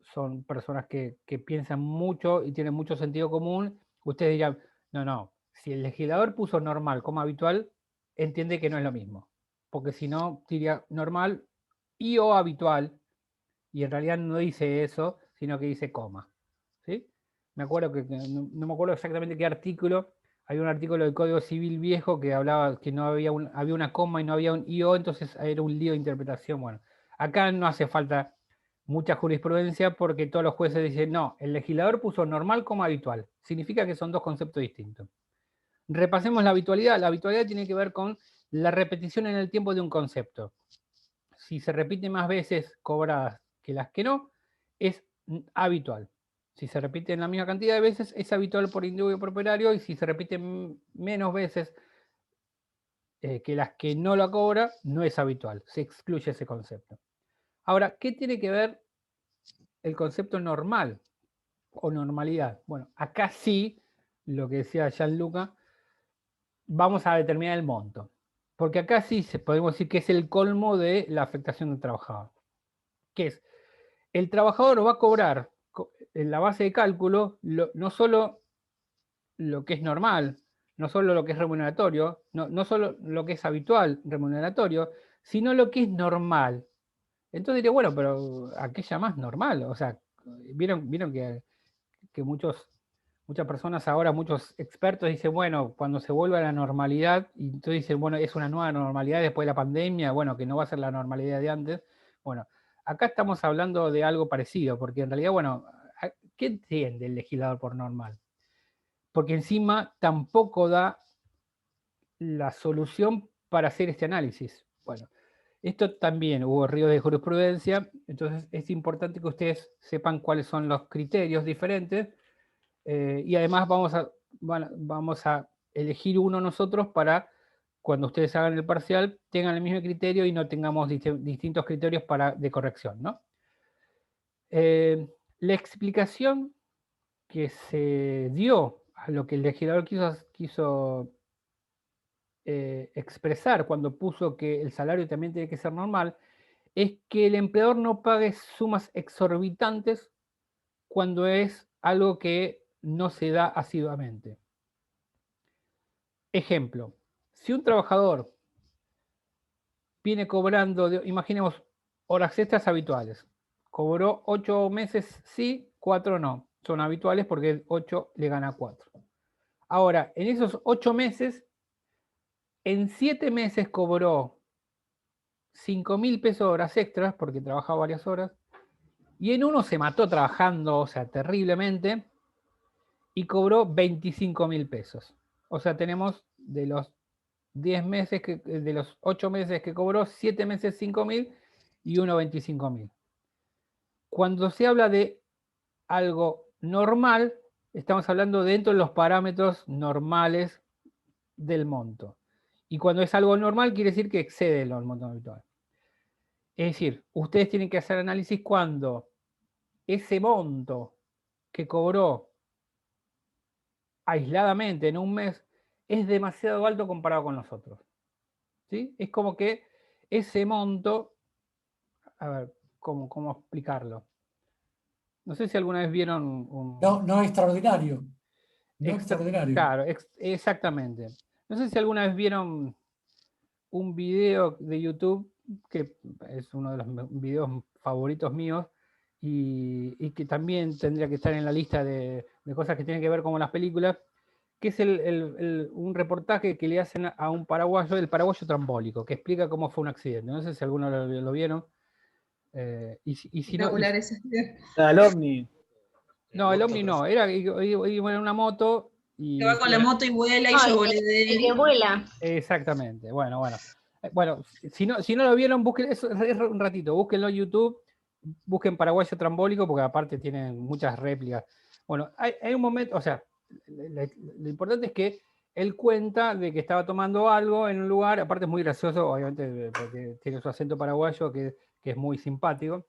Speaker 1: son personas que piensan mucho y tienen mucho sentido común, ustedes dirán, no, si el legislador puso normal como habitual, entiende que no es lo mismo. Porque si no, diría normal y o habitual, y en realidad no dice eso, sino que dice coma. ¿Sí? Me acuerdo no me acuerdo exactamente qué artículo, había un artículo del Código Civil viejo que hablaba que no había una coma y no había un IO, entonces era un lío de interpretación. Bueno, acá no hace falta mucha jurisprudencia porque todos los jueces dicen, no, el legislador puso normal como habitual. Significa que son dos conceptos distintos. Repasemos la habitualidad. La habitualidad tiene que ver con la repetición en el tiempo de un concepto. Si se repite más veces cobradas que las que no, es habitual. Si se repite en la misma cantidad de veces, es habitual por individuo y por operario, y si se repite menos veces que las que no la cobra, no es habitual. Se excluye ese concepto. Ahora, ¿qué tiene que ver el concepto normal o normalidad? Bueno, acá sí, lo que decía Gianluca, vamos a determinar el monto. Porque acá sí podemos decir que es el colmo de la afectación del trabajador. Que es, el trabajador va a cobrar en la base de cálculo no solo lo que es normal, no solo lo que es remuneratorio, no solo lo que es habitual remuneratorio, sino lo que es normal. Entonces diría, bueno, pero ¿a qué llamás normal? O sea, vieron que muchas personas ahora, muchos expertos dicen, bueno, cuando se vuelve a la normalidad, y entonces dicen, bueno, es una nueva normalidad después de la pandemia, bueno, que no va a ser la normalidad de antes. Bueno, acá estamos hablando de algo parecido, porque en realidad, bueno, ¿qué entiende el legislador por normal? Porque encima tampoco da la solución para hacer este análisis. Bueno, esto también hubo ríos de jurisprudencia, entonces es importante que ustedes sepan cuáles son los criterios diferentes, y además vamos a elegir uno nosotros para cuando ustedes hagan el parcial tengan el mismo criterio y no tengamos distintos criterios de corrección, ¿no? La explicación que se dio a lo que el legislador quiso expresar cuando puso que el salario también tiene que ser normal, es que el empleador no pague sumas exorbitantes cuando es algo que no se da asiduamente. Ejemplo, si un trabajador viene cobrando, imaginemos, horas extras habituales, cobró 8 meses sí, 4 no, son habituales porque 8 le gana 4. Ahora, en esos 8 meses, en 7 meses cobró 5.000 pesos horas extras porque trabajaba varias horas, y en uno se mató trabajando, o sea, terriblemente, y cobró 25.000 pesos. O sea, tenemos de los 10 meses, de los 8 meses que cobró, 7 meses 5.000 y uno 25.000. Cuando se habla de algo normal, estamos hablando dentro de los parámetros normales del monto. Y cuando es algo normal, quiere decir que excede el monto habitual. Es decir, ustedes tienen que hacer análisis cuando ese monto que cobró aisladamente en un mes es demasiado alto comparado con los otros. ¿Sí? Es como que ese monto, a ver, ¿cómo explicarlo? No sé si alguna vez vieron un...
Speaker 6: No extraordinario. No extraordinario.
Speaker 1: Claro, exactamente. No sé si alguna vez vieron un video de YouTube, que es uno de los videos favoritos míos, y que también tendría que estar en la lista de cosas que tienen que ver con las películas, que es un reportaje que le hacen a un paraguayo, el paraguayo trambólico, que explica cómo fue un accidente. No sé si alguno lo vieron. Y si no,
Speaker 9: Espectacular ese video.
Speaker 14: Al ovni.
Speaker 1: no, el ovni no, era iba en una moto y...
Speaker 7: Que va con la moto y vuela y
Speaker 15: Ah,
Speaker 7: yo volé de
Speaker 15: el que
Speaker 7: él.
Speaker 15: vuela.
Speaker 1: Exactamente, bueno. Bueno, si no lo vieron, busquen, es un ratito, búsquenlo en YouTube, busquen paraguayo trambólico, porque aparte tienen muchas réplicas. Bueno, hay un momento, o sea, lo importante es que él cuenta de que estaba tomando algo en un lugar, aparte es muy gracioso, obviamente, porque tiene su acento paraguayo que es muy simpático,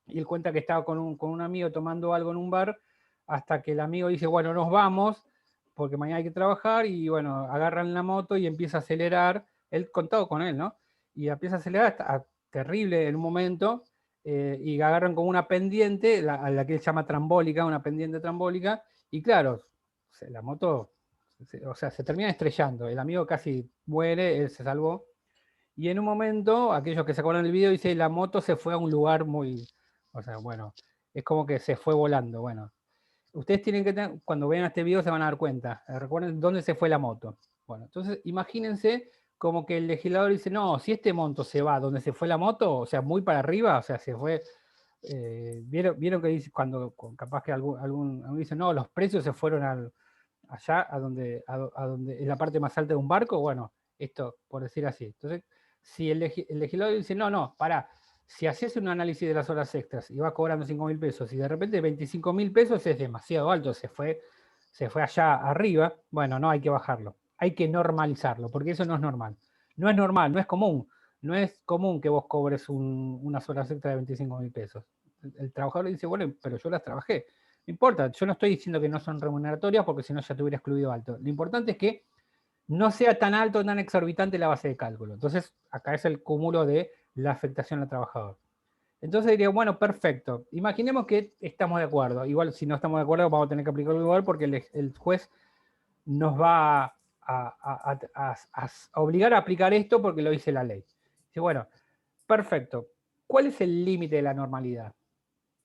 Speaker 1: y él cuenta que estaba con un amigo tomando algo en un bar, hasta que el amigo dice, bueno, nos vamos, porque mañana hay que trabajar, y bueno, agarran la moto y empieza a acelerar, él contado con él, ¿no? Y empieza a acelerar hasta terrible en un momento, y agarran como una pendiente, a la que él llama trambólica, una pendiente trambólica, y claro, la moto, o sea, se termina estrellando, el amigo casi muere, él se salvó, y en un momento, aquellos que se acuerdan del video, dice, la moto se fue a un lugar muy, o sea, bueno, es como que se fue volando, bueno. Ustedes tienen que tener, cuando vean este video se van a dar cuenta, recuerden dónde se fue la moto. Bueno, entonces imagínense como que el legislador dice, no, si este monto se va donde se fue la moto, o sea, muy para arriba, o sea, se fue, ¿vieron que dice, cuando capaz que algún dice, no, los precios se fueron allá, a donde, en la parte más alta de un barco? Bueno, esto, por decir así. Entonces, si el legislador dice, no, pará, si haces un análisis de las horas extras y vas cobrando 5.000 pesos y de repente 25.000 pesos es demasiado alto, se fue allá arriba, bueno, no hay que bajarlo, hay que normalizarlo, porque eso no es normal. No es normal, no es común. No es común que vos cobres unas horas extras de 25.000 pesos. El trabajador dice, bueno, pero yo las trabajé. No importa, yo no estoy diciendo que no son remuneratorias porque si no ya te hubiera excluido alto. Lo importante es que no sea tan alto, tan exorbitante la base de cálculo. Entonces, acá es el cúmulo de la afectación al trabajador. Entonces diría, bueno, perfecto. Imaginemos que estamos de acuerdo. Igual, si no estamos de acuerdo, vamos a tener que aplicarlo igual porque el juez nos va a obligar a aplicar esto porque lo dice la ley. Dice, bueno, perfecto. ¿Cuál es el límite de la normalidad?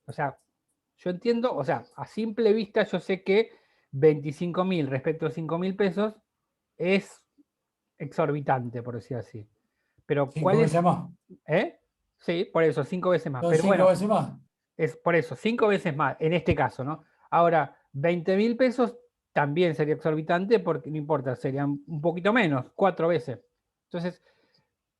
Speaker 1: O sea, yo entiendo, o sea, a simple vista yo sé que 25.000 respecto a 5.000 pesos es exorbitante, por decir así. Pero ¿cuál es?
Speaker 6: 5 veces más.
Speaker 1: ¿Eh? Sí, por eso, 5 veces más.
Speaker 6: Son
Speaker 1: Pero
Speaker 6: 5
Speaker 1: bueno,
Speaker 6: veces más.
Speaker 1: es por eso, 5 veces más, en este caso, ¿no? Ahora, 20.000 pesos también sería exorbitante porque no importa, serían un poquito menos, 4 veces. Entonces,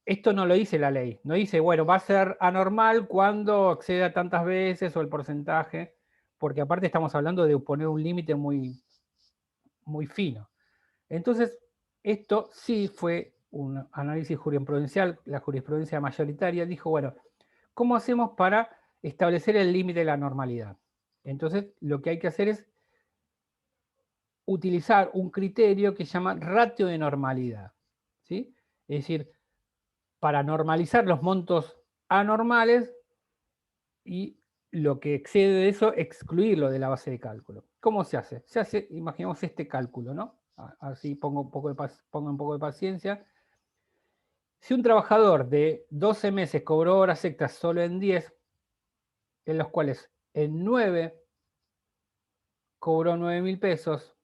Speaker 1: esto no lo dice la ley, no dice, bueno, va a ser anormal cuando exceda tantas veces o el porcentaje, porque aparte estamos hablando de poner un límite muy, muy fino. Entonces, esto sí fue un análisis jurisprudencial, la jurisprudencia mayoritaria dijo, bueno, ¿cómo hacemos para establecer el límite de la normalidad? Entonces, lo que hay que hacer es utilizar un criterio que se llama ratio de normalidad, ¿sí? Es decir, para normalizar los montos anormales y lo que excede de eso, excluirlo de la base de cálculo. ¿Cómo se hace? Se hace, imaginemos este cálculo, ¿no? Así pongo un poco de paciencia. Si un trabajador de 12 meses cobró horas extras solo en 10, en los cuales en 9 cobró 9.000 pesos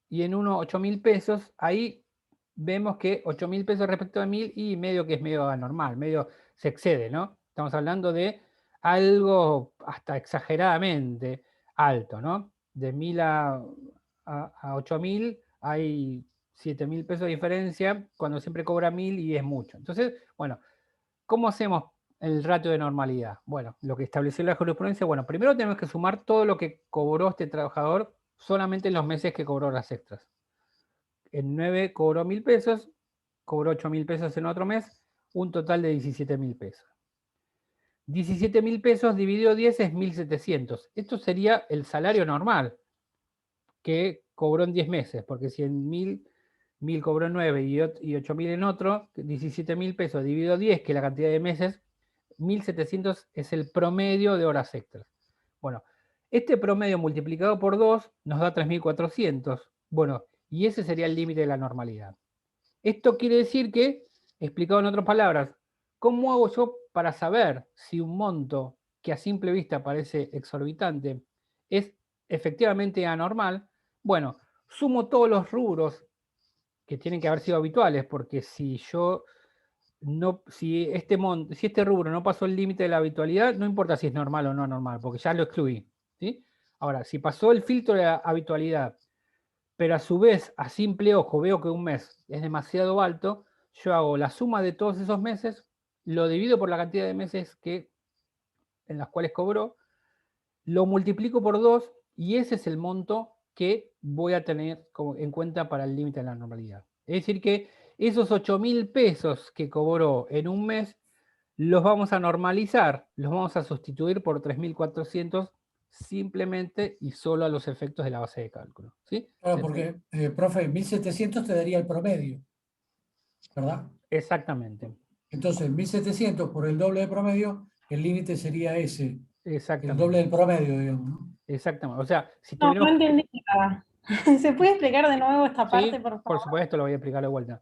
Speaker 1: y en uno 8.000 pesos, ahí vemos que 8.000 pesos respecto a 1.000 y medio que es medio anormal, medio se excede, ¿no? Estamos hablando de algo hasta exageradamente alto, ¿no? De 1.000 a 8.000 hay 7.000 pesos de diferencia cuando siempre cobra 1.000 y es mucho. Entonces, bueno, ¿cómo hacemos el ratio de normalidad? Bueno, lo que estableció la jurisprudencia, bueno, primero tenemos que sumar todo lo que cobró este trabajador solamente en los meses que cobró horas extras. En 9 cobró 1.000 pesos, cobró 8.000 pesos en otro mes, un total de 17.000 pesos. 17.000 pesos dividido 10 es 1.700. Esto sería el salario normal que cobró en 10 meses, porque si en 1.000 cobró en 9 y 8.000 en otro, 17.000 pesos dividido 10, que es la cantidad de meses, 1.700 es el promedio de horas extras. Bueno, este promedio multiplicado por 2 nos da 3.400. Bueno, y ese sería el límite de la normalidad. Esto quiere decir que, explicado en otras palabras, ¿cómo hago yo para saber si un monto que a simple vista parece exorbitante es efectivamente anormal? Bueno, sumo todos los rubros que tienen que haber sido habituales, porque si yo no, si este rubro no pasó el límite de la habitualidad, no importa si es normal o no normal, porque ya lo excluí, ¿sí? Ahora, si pasó el filtro de la habitualidad, pero a su vez, a simple ojo, veo que un mes es demasiado alto, yo hago la suma de todos esos meses, lo divido por la cantidad de meses en las cuales cobró, lo multiplico por 2 y ese es el monto que voy a tener en cuenta para el límite de la normalidad. Es decir que esos 8.000 pesos que cobró en un mes, los vamos a normalizar, los vamos a sustituir por 3.400 simplemente y solo a los efectos de la base de cálculo. ¿Sí?
Speaker 6: Claro, porque, profe, 1.700 te daría el promedio, ¿verdad?
Speaker 1: Exactamente.
Speaker 6: Entonces, 1.700 por el doble de promedio, el límite sería ese.
Speaker 1: Exactamente.
Speaker 6: El doble del promedio, digamos, ¿no?
Speaker 1: Exactamente. O sea, si
Speaker 4: No,
Speaker 1: tuviéramos...
Speaker 4: no entendí nada. ¿Se puede explicar de nuevo esta parte,
Speaker 1: Sí,
Speaker 4: por favor?
Speaker 1: por supuesto, lo voy a explicar de vuelta.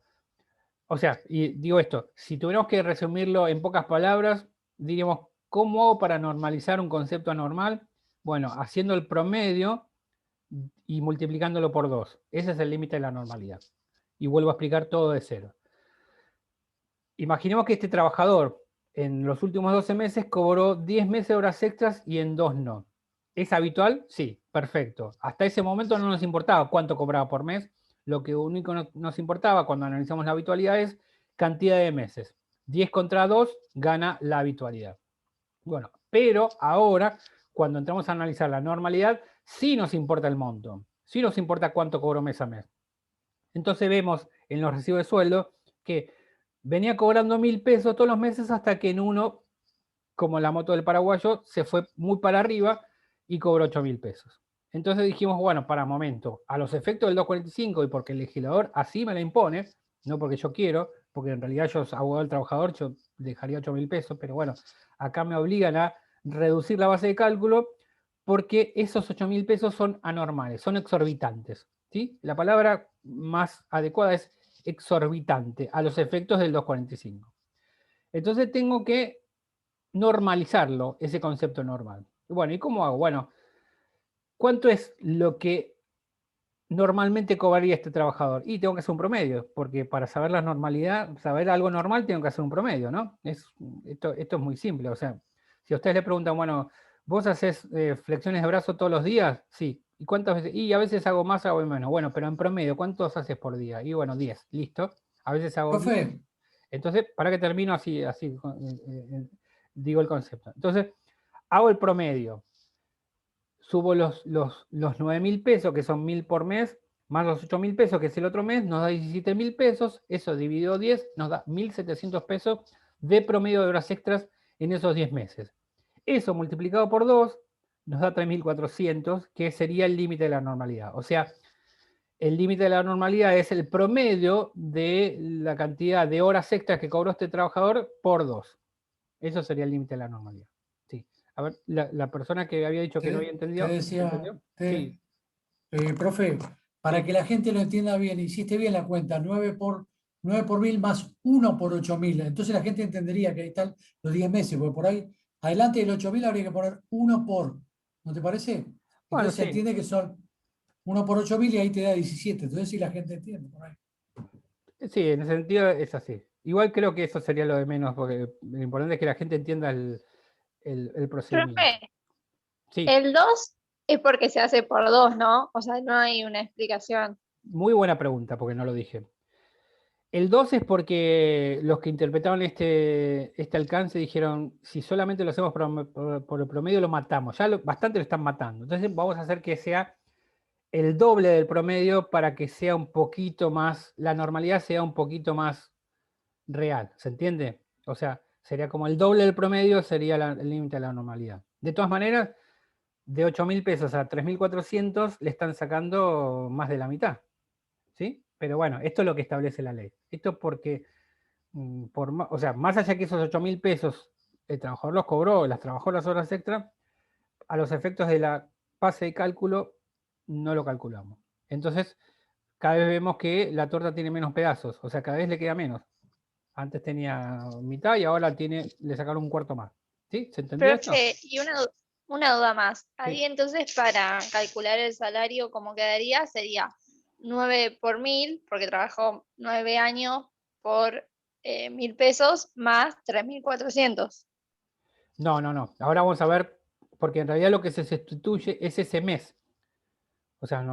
Speaker 1: O sea, y digo esto, si tuviéramos que resumirlo en pocas palabras, diríamos, ¿cómo hago para normalizar un concepto anormal? Bueno, haciendo el promedio y multiplicándolo por 2. Ese es el límite de la normalidad. Y vuelvo a explicar todo de cero. Imaginemos que este trabajador en los últimos 12 meses cobró 10 meses de horas extras y en 2 no. ¿Es habitual? Sí, perfecto. Hasta ese momento no nos importaba cuánto cobraba por mes. Lo que único nos importaba cuando analizamos la habitualidad es cantidad de meses. 10 contra 2 gana la habitualidad. Bueno, pero ahora, cuando entramos a analizar la normalidad, sí nos importa el monto. Sí nos importa cuánto cobró mes a mes. Entonces vemos en los recibos de sueldo que venía cobrando 1.000 pesos todos los meses hasta que en uno, como la moto del paraguayo, se fue muy para arriba y cobró 8.000 pesos. Entonces dijimos, bueno, para momento, a los efectos del 245 y porque el legislador así me la impone, no porque yo quiero, porque en realidad yo, abogado del trabajador, yo dejaría 8.000 pesos, pero bueno, acá me obligan a reducir la base de cálculo porque esos 8.000 pesos son anormales, son exorbitantes. ¿Sí? La palabra más adecuada es exorbitante a los efectos del 245. Entonces tengo que normalizarlo, ese concepto normal. Bueno, ¿y cómo hago? Bueno, ¿cuánto es lo que normalmente cobraría este trabajador? Y tengo que hacer un promedio, porque para saber la normalidad, saber algo normal, tengo que hacer un promedio, ¿no? Esto es muy simple. O sea, si a ustedes le preguntan, bueno, ¿vos haces flexiones de brazo todos los días? Sí. ¿Y cuántas veces? Y a veces hago más, hago menos. Bueno, pero en promedio, ¿cuántos haces por día? Y bueno, 10, listo. A veces hago...
Speaker 6: Profe.
Speaker 1: Entonces, para que termino así digo el concepto. Entonces, hago el promedio. Subo los 9.000 pesos, que son 1.000 por mes, más los 8.000 pesos, que es el otro mes, nos da 17.000 pesos. Eso dividido 10 nos da 1.700 pesos de promedio de horas extras en esos 10 meses. Eso multiplicado por 2 nos da 3.400, que sería el límite de la normalidad. O sea, el límite de la normalidad es el promedio de la cantidad de horas extras que cobró este trabajador por 2. Eso sería el límite de la normalidad. Sí. A ver, la persona que había dicho que no había entendido.
Speaker 6: Te decía,
Speaker 1: sí.
Speaker 6: Profe, para que la gente lo entienda bien, hiciste bien la cuenta, 9 por 1.000 más 1 por 8.000. Entonces la gente entendería que ahí están los 10 meses, porque por ahí, adelante del 8.000 habría que poner 1 por. ¿No te parece? Entonces
Speaker 1: Bueno,
Speaker 6: se entiende que son 1 por 8.000 y ahí te da 17. Entonces sí la gente entiende por ahí.
Speaker 1: Sí, en ese sentido es así. Igual creo que eso sería lo de menos, porque lo importante es que la gente entienda el procedimiento.
Speaker 14: Profe,
Speaker 1: Sí.
Speaker 14: el 2 es porque se hace por 2, ¿no? O sea, no hay una explicación.
Speaker 1: Muy buena pregunta, porque no lo dije. El 2 es porque los que interpretaron este alcance dijeron, si solamente lo hacemos por el promedio, lo matamos. Ya bastante lo están matando. Entonces vamos a hacer que sea el doble del promedio para que sea un poquito más, la normalidad sea un poquito más real. ¿Se entiende? O sea, sería como el doble del promedio sería el límite de la normalidad. De todas maneras, de 8.000 pesos a 3.400 le están sacando más de la mitad. ¿Sí? Pero bueno, esto es lo que establece la ley. Esto porque, o sea, más allá que esos 8.000 pesos el trabajador los cobró, las trabajó las horas extra, a los efectos de la base de cálculo no lo calculamos. Entonces, cada vez vemos que la torta tiene menos pedazos, o sea, cada vez le queda menos. Antes tenía mitad y ahora le sacaron un cuarto más. ¿Sí? ¿Se entendió esto?
Speaker 14: Profe, y una duda más. Ahí
Speaker 1: Sí.
Speaker 14: entonces para calcular el salario como quedaría sería 9 por 1000, porque trabajó 9 años por 1000 pesos más 3400.
Speaker 1: No. Ahora vamos a ver, porque en realidad lo que se sustituye es ese mes. O sea,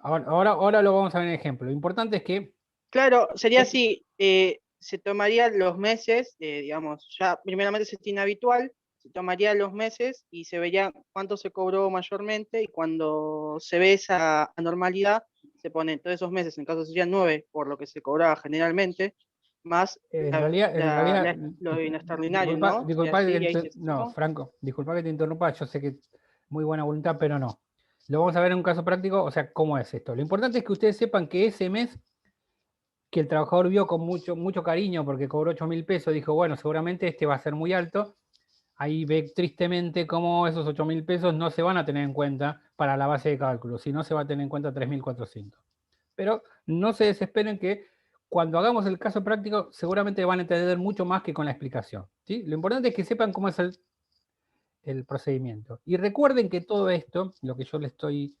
Speaker 1: ahora lo vamos a ver en ejemplo. Lo importante es que...
Speaker 15: Claro, sería así, se tomarían los meses, digamos, ya primeramente se tiene habitual, se tomarían los meses y se vería cuánto se cobró mayormente, y cuando se ve esa anormalidad, se ponen todos esos meses, en caso serían 9, por lo que se cobraba generalmente, más
Speaker 1: En realidad,
Speaker 15: lo extraordinario, ¿no?
Speaker 1: disculpa
Speaker 15: Sería
Speaker 1: que
Speaker 15: así, ahí se
Speaker 1: no,
Speaker 15: sumó.
Speaker 1: Franco, disculpa que te interrumpa, yo sé que muy buena voluntad, pero no. Lo vamos a ver en un caso práctico, o sea, cómo es esto. Lo importante es que ustedes sepan que ese mes que el trabajador vio con mucho cariño porque cobró 8.000 pesos, dijo, bueno, seguramente este va a ser muy alto. Ahí ve tristemente cómo esos 8.000 pesos no se van a tener en cuenta para la base de cálculo, sino se va a tener en cuenta 3.400. Pero no se desesperen que cuando hagamos el caso práctico seguramente van a entender mucho más que con la explicación. ¿Sí? Lo importante es que sepan cómo es el procedimiento. Y recuerden que todo esto, lo que yo les estoy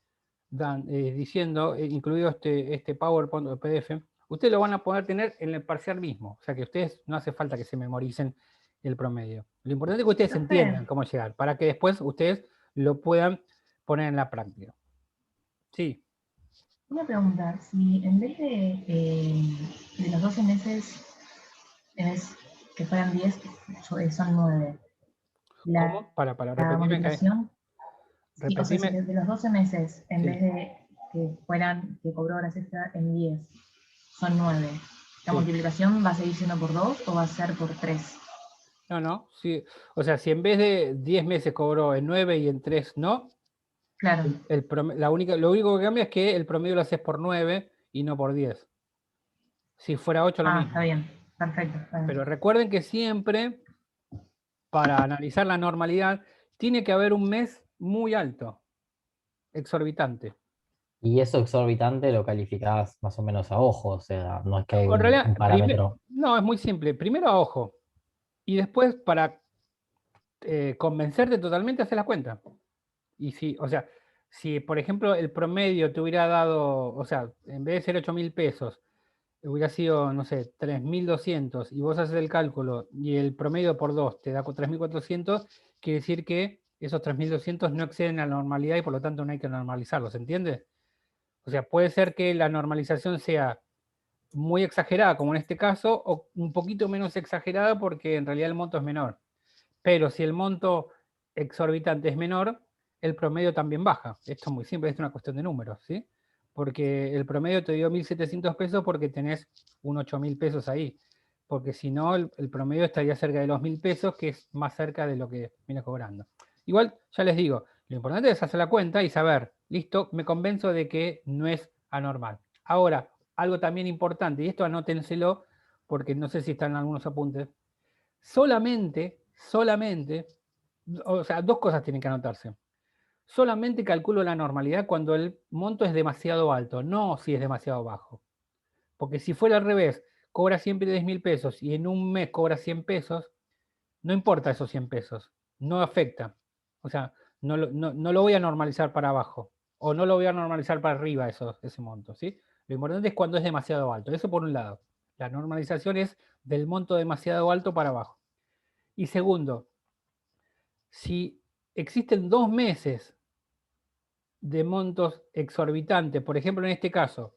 Speaker 1: diciendo, incluido este PowerPoint o PDF, ustedes lo van a poder tener en el parcial mismo. O sea que ustedes no hace falta que se memoricen el promedio. Lo importante es que ustedes entiendan cómo llegar, para que después ustedes lo puedan poner en la práctica. Sí.
Speaker 11: Una pregunta, si en vez de los 12 meses, que fueran 10, son 9.
Speaker 1: ¿Cómo? Para
Speaker 11: La
Speaker 1: repetirme.
Speaker 11: multiplicación, o sea, si
Speaker 1: Repetime.
Speaker 11: de los 12 meses, en
Speaker 1: Sí.
Speaker 11: vez de que cobró horas extra en 10, son 9, ¿la
Speaker 1: Sí.
Speaker 11: multiplicación va a seguir siendo por 2 o va a ser por 3?
Speaker 1: No. Sí. O sea, si en vez de 10 meses cobró en 9 y en 3 no,
Speaker 11: claro.
Speaker 1: Lo único que cambia es que el promedio lo haces por 9 y no por 10. Si fuera 8 lo mismo.
Speaker 11: Está bien, perfecto.
Speaker 1: Pero recuerden que siempre, para analizar la normalidad, tiene que haber un mes muy alto, exorbitante.
Speaker 13: Y eso exorbitante lo calificás más o menos a ojo, o sea, no es que hay
Speaker 1: En
Speaker 13: un
Speaker 1: realidad,
Speaker 13: parámetro.
Speaker 1: no, es muy simple. Primero a ojo. Y después, para convencerte totalmente, haces la cuenta. Y si, por ejemplo, el promedio te hubiera dado, o sea, en vez de ser 8.000 pesos, hubiera sido, no sé, 3.200, y vos haces el cálculo y el promedio por 2 te da 3.400, quiere decir que esos 3.200 no exceden la normalidad y por lo tanto no hay que normalizarlos, ¿entiendes? O sea, puede ser que la normalización sea muy exagerada, como en este caso, o un poquito menos exagerada porque en realidad el monto es menor. Pero si el monto exorbitante es menor, el promedio también baja. Esto es muy simple, es una cuestión de números, ¿sí? Porque el promedio te dio 1.700 pesos porque tenés un 8.000 pesos ahí. Porque si no, el promedio estaría cerca de los 1.000 pesos, que es más cerca de lo que viene cobrando. Igual, ya les digo, lo importante es hacer la cuenta y saber, listo, me convenzo de que no es anormal. Ahora, algo también importante, y esto anótenselo, porque no sé si están en algunos apuntes, solamente, o sea, dos cosas tienen que anotarse. Solamente calculo la normalidad cuando el monto es demasiado alto, no si es demasiado bajo. Porque si fuera al revés, cobra siempre 10.000 pesos y en un mes cobra 100 pesos, no importa esos 100 pesos, no afecta. O sea, no lo voy a normalizar para abajo o no lo voy a normalizar para arriba ese monto, ¿sí? Lo importante es cuando es demasiado alto. Eso por un lado. La normalización es del monto demasiado alto para abajo. Y segundo, si existen 2 meses de montos exorbitantes, por ejemplo en este caso,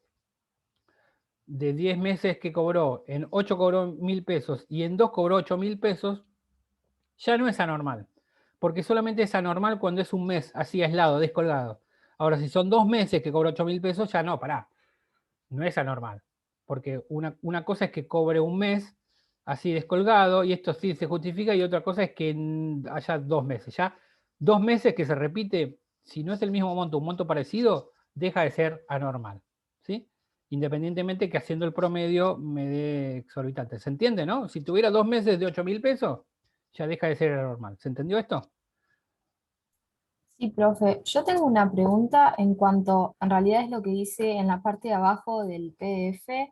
Speaker 1: de 10 meses que cobró, en 8 cobró 1.000 pesos y en 2 cobró 8.000 pesos, ya no es anormal, porque solamente es anormal cuando es un mes así aislado, descolgado. Ahora, si son 2 meses que cobró 8.000 pesos, ya no, pará, no es anormal, porque una cosa es que cobre un mes así descolgado, y esto sí se justifica, y otra cosa es que haya 2 meses. Ya 2 meses que se repite, si no es el mismo monto, un monto parecido, deja de ser anormal, ¿sí? Independientemente que haciendo el promedio me dé exorbitante. ¿Se entiende, no? Si tuviera 2 meses de 8.000 pesos, ya deja de ser anormal. ¿Se entendió esto?
Speaker 16: Sí, profe, yo tengo una pregunta en cuanto, en realidad es lo que dice en la parte de abajo del PDF.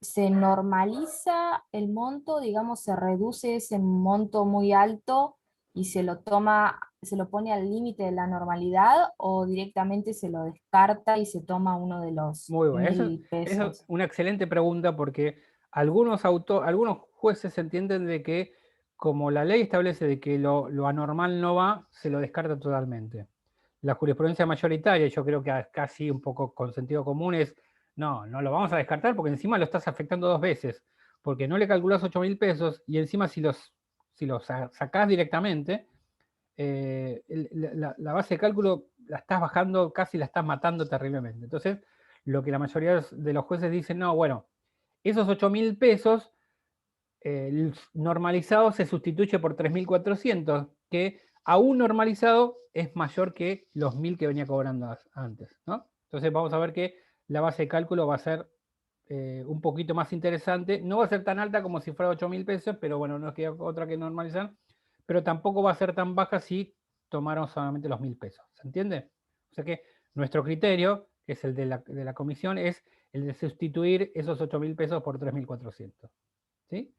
Speaker 16: ¿Se normaliza el monto, digamos, se reduce ese monto muy alto y se lo toma, se lo pone al límite de la normalidad o directamente se lo descarta y se toma uno de los
Speaker 1: Muy bueno.
Speaker 16: 1.000
Speaker 1: Eso es
Speaker 16: pesos?
Speaker 1: una excelente pregunta porque algunos jueces entienden de que como la ley establece de que lo anormal no va, se lo descarta totalmente. La jurisprudencia mayoritaria, yo creo que casi un poco con sentido común es, no lo vamos a descartar porque encima lo estás afectando 2 veces, porque no le calculás 8.000 pesos y encima si los sacás directamente, la base de cálculo la estás bajando, casi la estás matando terriblemente. Entonces, lo que la mayoría de los jueces dicen, no, bueno, esos 8.000 pesos normalizado se sustituye por 3.400, que aún normalizado es mayor que los 1.000 que venía cobrando antes, ¿no? Entonces vamos a ver que la base de cálculo va a ser un poquito más interesante. No va a ser tan alta como si fuera 8.000 pesos, pero bueno, no queda otra que normalizar. Pero tampoco va a ser tan baja si tomaron solamente los 1.000 pesos. ¿Se entiende? O sea que nuestro criterio, que es el de la comisión, es el de sustituir esos 8.000 pesos por 3.400. ¿Sí?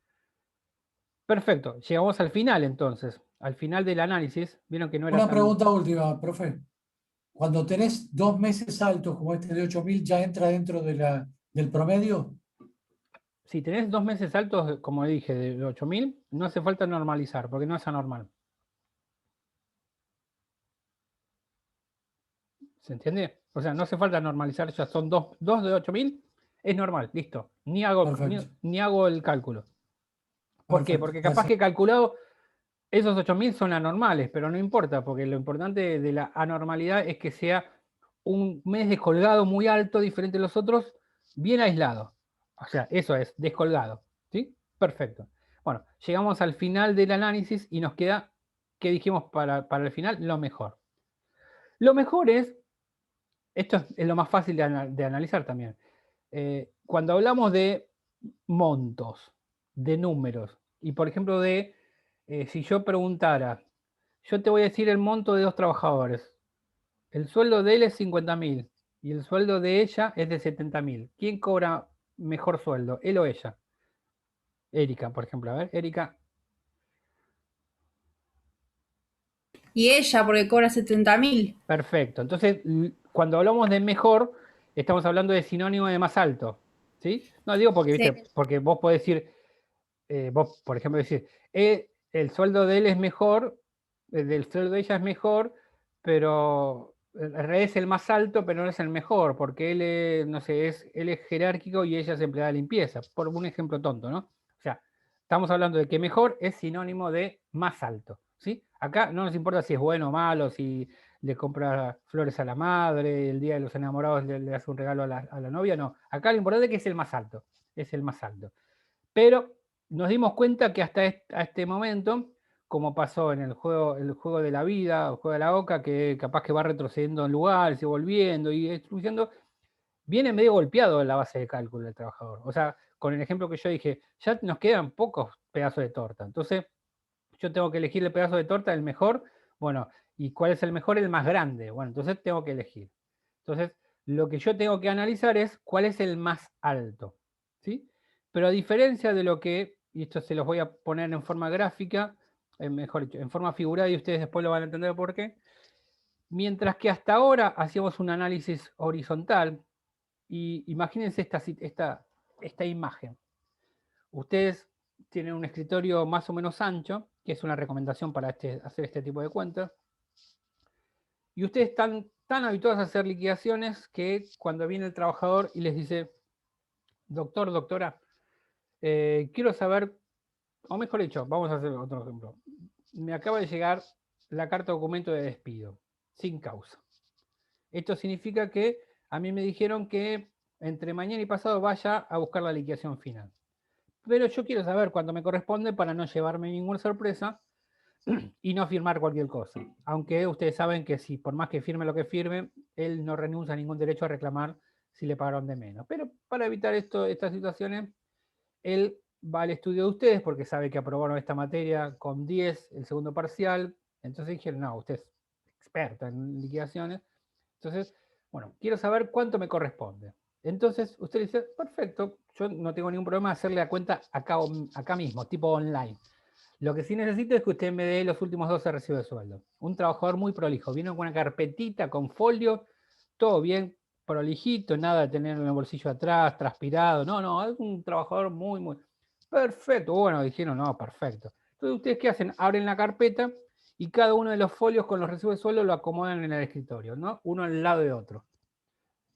Speaker 1: Perfecto. Llegamos al final entonces. Al final del análisis. Vieron que no era
Speaker 6: Una
Speaker 1: tan...
Speaker 6: pregunta última, profe. Cuando tenés 2 meses altos como este de 8.000, ¿ya entra dentro de del promedio?
Speaker 1: Si tenés 2 meses altos, como dije, de 8.000, no hace falta normalizar, porque no es anormal. ¿Se entiende? O sea, no hace falta normalizar, ya son 2 de 8.000, es normal, listo. Ni hago el cálculo. ¿Por qué?
Speaker 6: Perfecto,
Speaker 1: Porque capaz
Speaker 6: gracias.
Speaker 1: que calculado, esos 8.000 son anormales, pero no importa, porque lo importante de la anormalidad es que sea un mes descolgado muy alto, diferente de los otros, bien aislado. O sea, eso es, descolgado. ¿Sí? Perfecto. Bueno, llegamos al final del análisis y nos queda, ¿qué dijimos para el final? Lo mejor. Lo mejor es, esto es lo más fácil de analizar también. Cuando hablamos de montos, de números, y por ejemplo si yo preguntara, yo te voy a decir el monto de 2 trabajadores, el sueldo de él es 50.000 y el sueldo de ella es de 70.000. ¿Quién cobra mejor sueldo, él o ella? Erika, por ejemplo. A ver, Erika.
Speaker 3: Y ella, porque cobra 70.000.
Speaker 1: Perfecto. Entonces, cuando hablamos de mejor, estamos hablando de sinónimo de más alto. ¿Sí? No digo porque,
Speaker 3: Sí.
Speaker 1: ¿viste? Porque vos podés decir, vos, por ejemplo, decir, el sueldo de él es mejor, el del sueldo de ella es mejor, pero en realidad es el más alto, pero no es el mejor, porque él es, no sé, él es jerárquico y ella es empleada de limpieza, por un ejemplo tonto, ¿no? O sea, estamos hablando de que mejor es sinónimo de más alto, ¿sí? Acá no nos importa si es bueno o malo, si le compra flores a la madre, el día de los enamorados le hace un regalo a la novia, no. Acá lo importante es que es el más alto, es el más alto. Pero nos dimos cuenta que hasta este momento, como pasó en el juego de la vida, el juego de la oca, que capaz que va retrocediendo en lugares y volviendo y destruyendo, viene medio golpeado en la base de cálculo del trabajador. O sea, con el ejemplo que yo dije, ya nos quedan pocos pedazos de torta. Entonces, yo tengo que elegir el pedazo de torta, el mejor. Bueno, ¿y cuál es el mejor? El más grande. Bueno, entonces tengo que elegir. Entonces, lo que yo tengo que analizar es cuál es el más alto. ¿Sí? Pero a diferencia de lo que, y esto se los voy a poner en forma gráfica, mejor dicho, en forma figurada, y ustedes después lo van a entender por qué. Mientras que hasta ahora hacíamos un análisis horizontal, y imagínense esta imagen. Ustedes tienen un escritorio más o menos ancho, que es una recomendación para hacer este tipo de cuentas, y ustedes están tan habituados a hacer liquidaciones que cuando viene el trabajador y les dice, doctor, doctora, quiero saber, o mejor dicho, vamos a hacer otro ejemplo. Me acaba de llegar la carta de documento de despido, sin causa. Esto significa que a mí me dijeron que entre mañana y pasado vaya a buscar la liquidación final. Pero yo quiero saber cuándo me corresponde para no llevarme ninguna sorpresa y no firmar cualquier cosa. Aunque ustedes saben que si por más que firme lo que firme, él no renuncia a ningún derecho a reclamar si le pagaron de menos. Pero para evitar estas situaciones, él va al estudio de ustedes porque sabe que aprobaron esta materia con 10, el segundo parcial. Entonces dijeron, no, ustedes experta en liquidaciones. Entonces, bueno, quiero saber cuánto me corresponde. Entonces, usted dice, perfecto, yo no tengo ningún problema de hacerle la cuenta acá mismo, tipo online. Lo que sí necesito es que usted me dé los últimos 12 recibos de sueldo. Un trabajador muy prolijo, viene con una carpetita, con folio, todo bien prolijito, nada de tener en el bolsillo atrás, transpirado. No, es un trabajador muy... Perfecto, bueno, dijeron, no, perfecto. Entonces, ¿ustedes qué hacen? Abren la carpeta y cada uno de los folios con los recibos de sueldo lo acomodan en el escritorio, ¿no? Uno al lado de otro.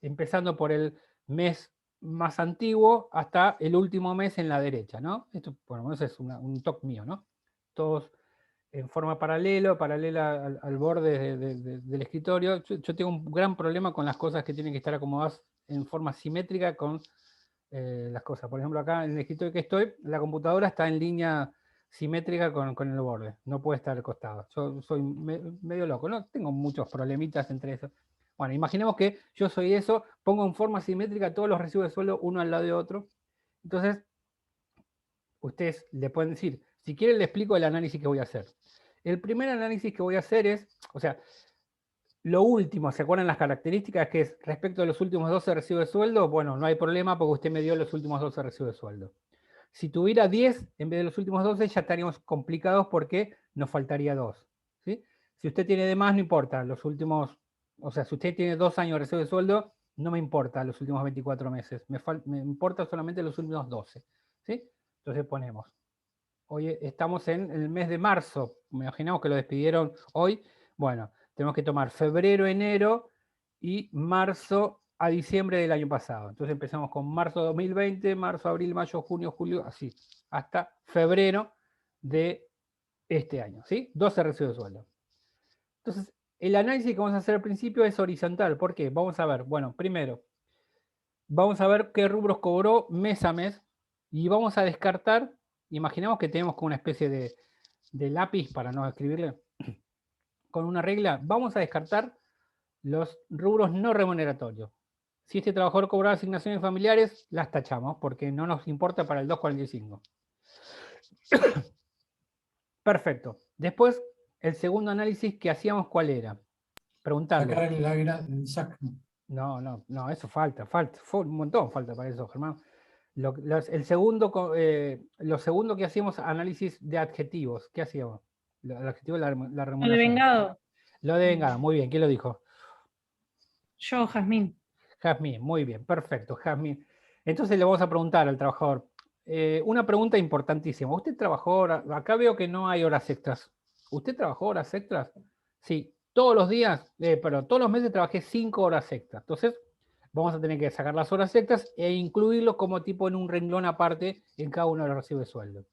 Speaker 1: Empezando por el mes más antiguo hasta el último mes en la derecha, ¿no? Esto, bueno, eso es un toque mío, ¿no? Todos en forma paralela al borde del escritorio. Yo tengo un gran problema con las cosas que tienen que estar acomodadas en forma simétrica con las cosas. Por ejemplo, acá en el escritorio que estoy, la computadora está en línea simétrica con el borde, no puede estar al costado. Yo soy medio loco, ¿no? Tengo muchos problemitas entre eso. Bueno, imaginemos que yo soy eso, pongo en forma simétrica todos los recibos de sueldo uno al lado de otro. Entonces, ustedes le pueden decir, si quieren le explico el análisis que voy a hacer. El primer análisis que voy a hacer es, o sea, lo último, ¿se acuerdan las características? Que es respecto a los últimos 12 recibos de sueldo, bueno, no hay problema porque usted me dio los últimos 12 recibos de sueldo. Si tuviera 10 en vez de los últimos 12, ya estaríamos complicados porque nos faltaría 2. ¿Sí? Si usted tiene de más, no importa, los últimos, o sea, si usted tiene 2 años de recibo de sueldo, no me importa los últimos 24 meses, me importa solamente los últimos 12. ¿Sí? Entonces ponemos, hoy estamos en el mes de marzo, me imaginamos que lo despidieron hoy, bueno, tenemos que tomar febrero, enero y marzo a diciembre del año pasado. Entonces empezamos con marzo 2020, marzo, abril, mayo, junio, julio, así, hasta febrero de este año, ¿sí? 12 recibos de sueldo. Entonces, el análisis que vamos a hacer al principio es horizontal. ¿Por qué? Vamos a ver, bueno, primero, vamos a ver qué rubros cobró mes a mes y vamos a descartar, imaginemos que tenemos como una especie de lápiz para no escribirle, con una regla, vamos a descartar los rubros no remuneratorios. Si este trabajador cobraba asignaciones familiares, las tachamos porque no nos importa para el 245. Perfecto. Después, el segundo análisis que hacíamos, ¿cuál era? Preguntarle. No, eso falta, un montón falta para eso, Germán. Lo segundo que hacíamos, análisis de adjetivos. ¿Qué hacíamos? El adjetivo de la remuneración.
Speaker 4: Lo de vengado.
Speaker 1: Lo de vengado, muy bien. ¿Quién lo dijo?
Speaker 4: Yo, Jazmín.
Speaker 1: Jazmín, muy bien, perfecto, Jazmín. Entonces le vamos a preguntar al trabajador, una pregunta importantísima. ¿Usted trabajó acá veo que no hay horas extras. ¿Usted trabajó horas extras? Sí, todos los días, todos los meses trabajé 5 horas extras. Entonces, vamos a tener que sacar las horas extras e incluirlo como tipo en un renglón aparte en cada uno de los recibos de sueldo.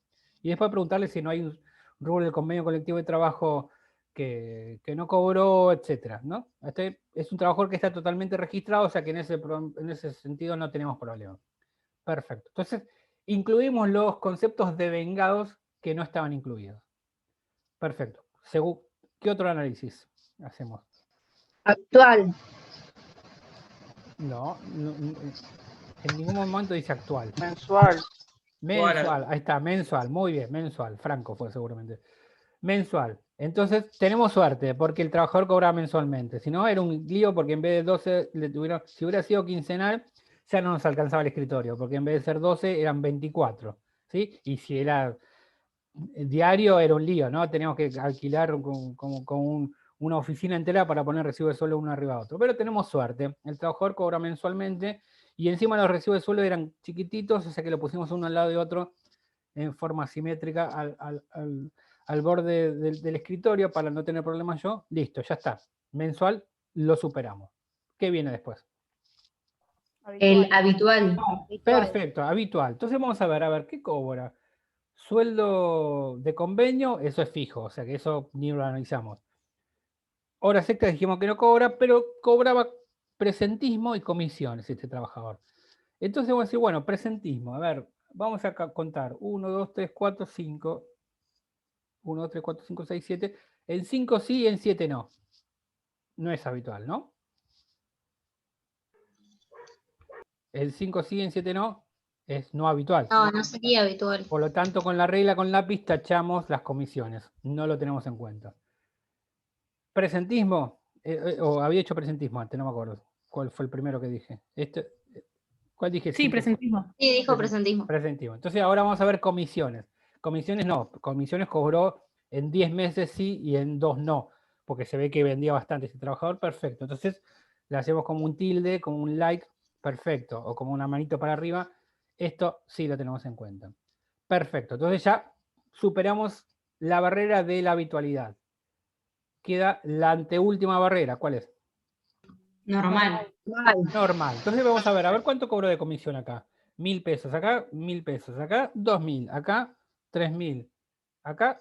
Speaker 1: Y después preguntarle si no hay un rubro del convenio colectivo de trabajo que no cobró, etcétera, ¿no? Este es un trabajador que está totalmente registrado, o sea que en ese sentido no tenemos problema. Perfecto. Entonces, incluimos los conceptos de vengados que no estaban incluidos. Perfecto. ¿Qué otro análisis hacemos?
Speaker 17: Actual.
Speaker 1: No, en ningún momento dice actual.
Speaker 15: Mensual.
Speaker 1: Mensual, ahí está, mensual, muy bien, mensual. Franco fue seguramente. Mensual. Entonces, tenemos suerte, porque el trabajador cobraba mensualmente. Si no, era un lío, porque en vez de 12, si hubiera sido quincenal, ya no nos alcanzaba el escritorio, porque en vez de ser 12, eran 24. ¿Sí? Y si era diario, era un lío, ¿no? Teníamos que alquilar con una oficina entera para poner recibos de sueldo uno arriba de otro. Pero tenemos suerte. El trabajador cobra mensualmente y encima los recibos de sueldo eran chiquititos, o sea que lo pusimos uno al lado de otro en forma simétrica al borde del escritorio para no tener problemas yo. Listo, ya está. Mensual lo superamos. ¿Qué viene después?
Speaker 17: El habitual.
Speaker 1: Perfecto, habitual. Entonces vamos a ver qué cobra. Sueldo de convenio, eso es fijo, o sea que eso ni lo analizamos. Horas extras dijimos que no cobra, pero cobraba presentismo y comisiones este trabajador. Entonces vamos a decir, bueno, presentismo, a ver, vamos a contar 1, 2, 3, 4, 5. 1, 2, 3, 4, 5, 6, 7. En 5 sí y en 7 no. No es habitual, ¿no? El 5 sí y en 7 no es no habitual.
Speaker 17: No, no sería habitual.
Speaker 1: Por lo tanto, con la regla con lápiz tachamos las comisiones. No lo tenemos en cuenta. Presentismo, o había hecho presentismo antes, no me acuerdo. ¿Cuál fue el primero que dije? ¿Cuál dije?
Speaker 4: Sí, presentismo.
Speaker 17: Sí, dijo presentismo.
Speaker 1: Presentismo. Entonces ahora vamos a ver comisiones. Comisiones no, comisiones cobró en 10 meses sí y en 2 no, porque se ve que vendía bastante ese trabajador, perfecto. Entonces le hacemos como un tilde, como un like, perfecto, o como una manito para arriba. Esto sí lo tenemos en cuenta. Perfecto, entonces ya superamos la barrera de la habitualidad. Queda la anteúltima barrera, ¿cuál es?
Speaker 17: Normal.
Speaker 1: Normal. Entonces vamos a ver cuánto cobro de comisión acá. 1.000 pesos, acá 1.000 pesos, acá 2.000, acá 3.000, acá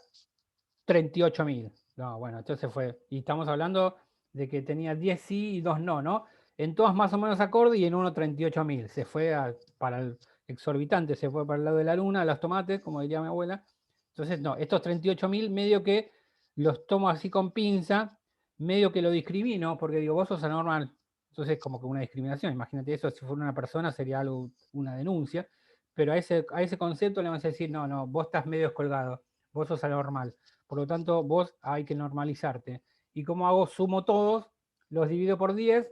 Speaker 1: 38.000. No, bueno, entonces fue. Y estamos hablando de que tenía 10 sí y 2 no, ¿no? En todas más o menos acorde y en uno 38.000. Se fue para el exorbitante, se fue para el lado de la luna, los tomates, como diría mi abuela. Entonces, no, estos 38.000 medio que los tomo así con pinza, medio que lo discrimino, porque digo, vos sos anormal. Entonces, como que una discriminación. Imagínate eso, si fuera una persona sería algo, una denuncia. Pero a ese concepto le vamos a decir, no, no, vos estás medio descolgado, vos sos anormal. Por lo tanto, vos hay que normalizarte. ¿Y cómo hago? Sumo todos, los divido por 10,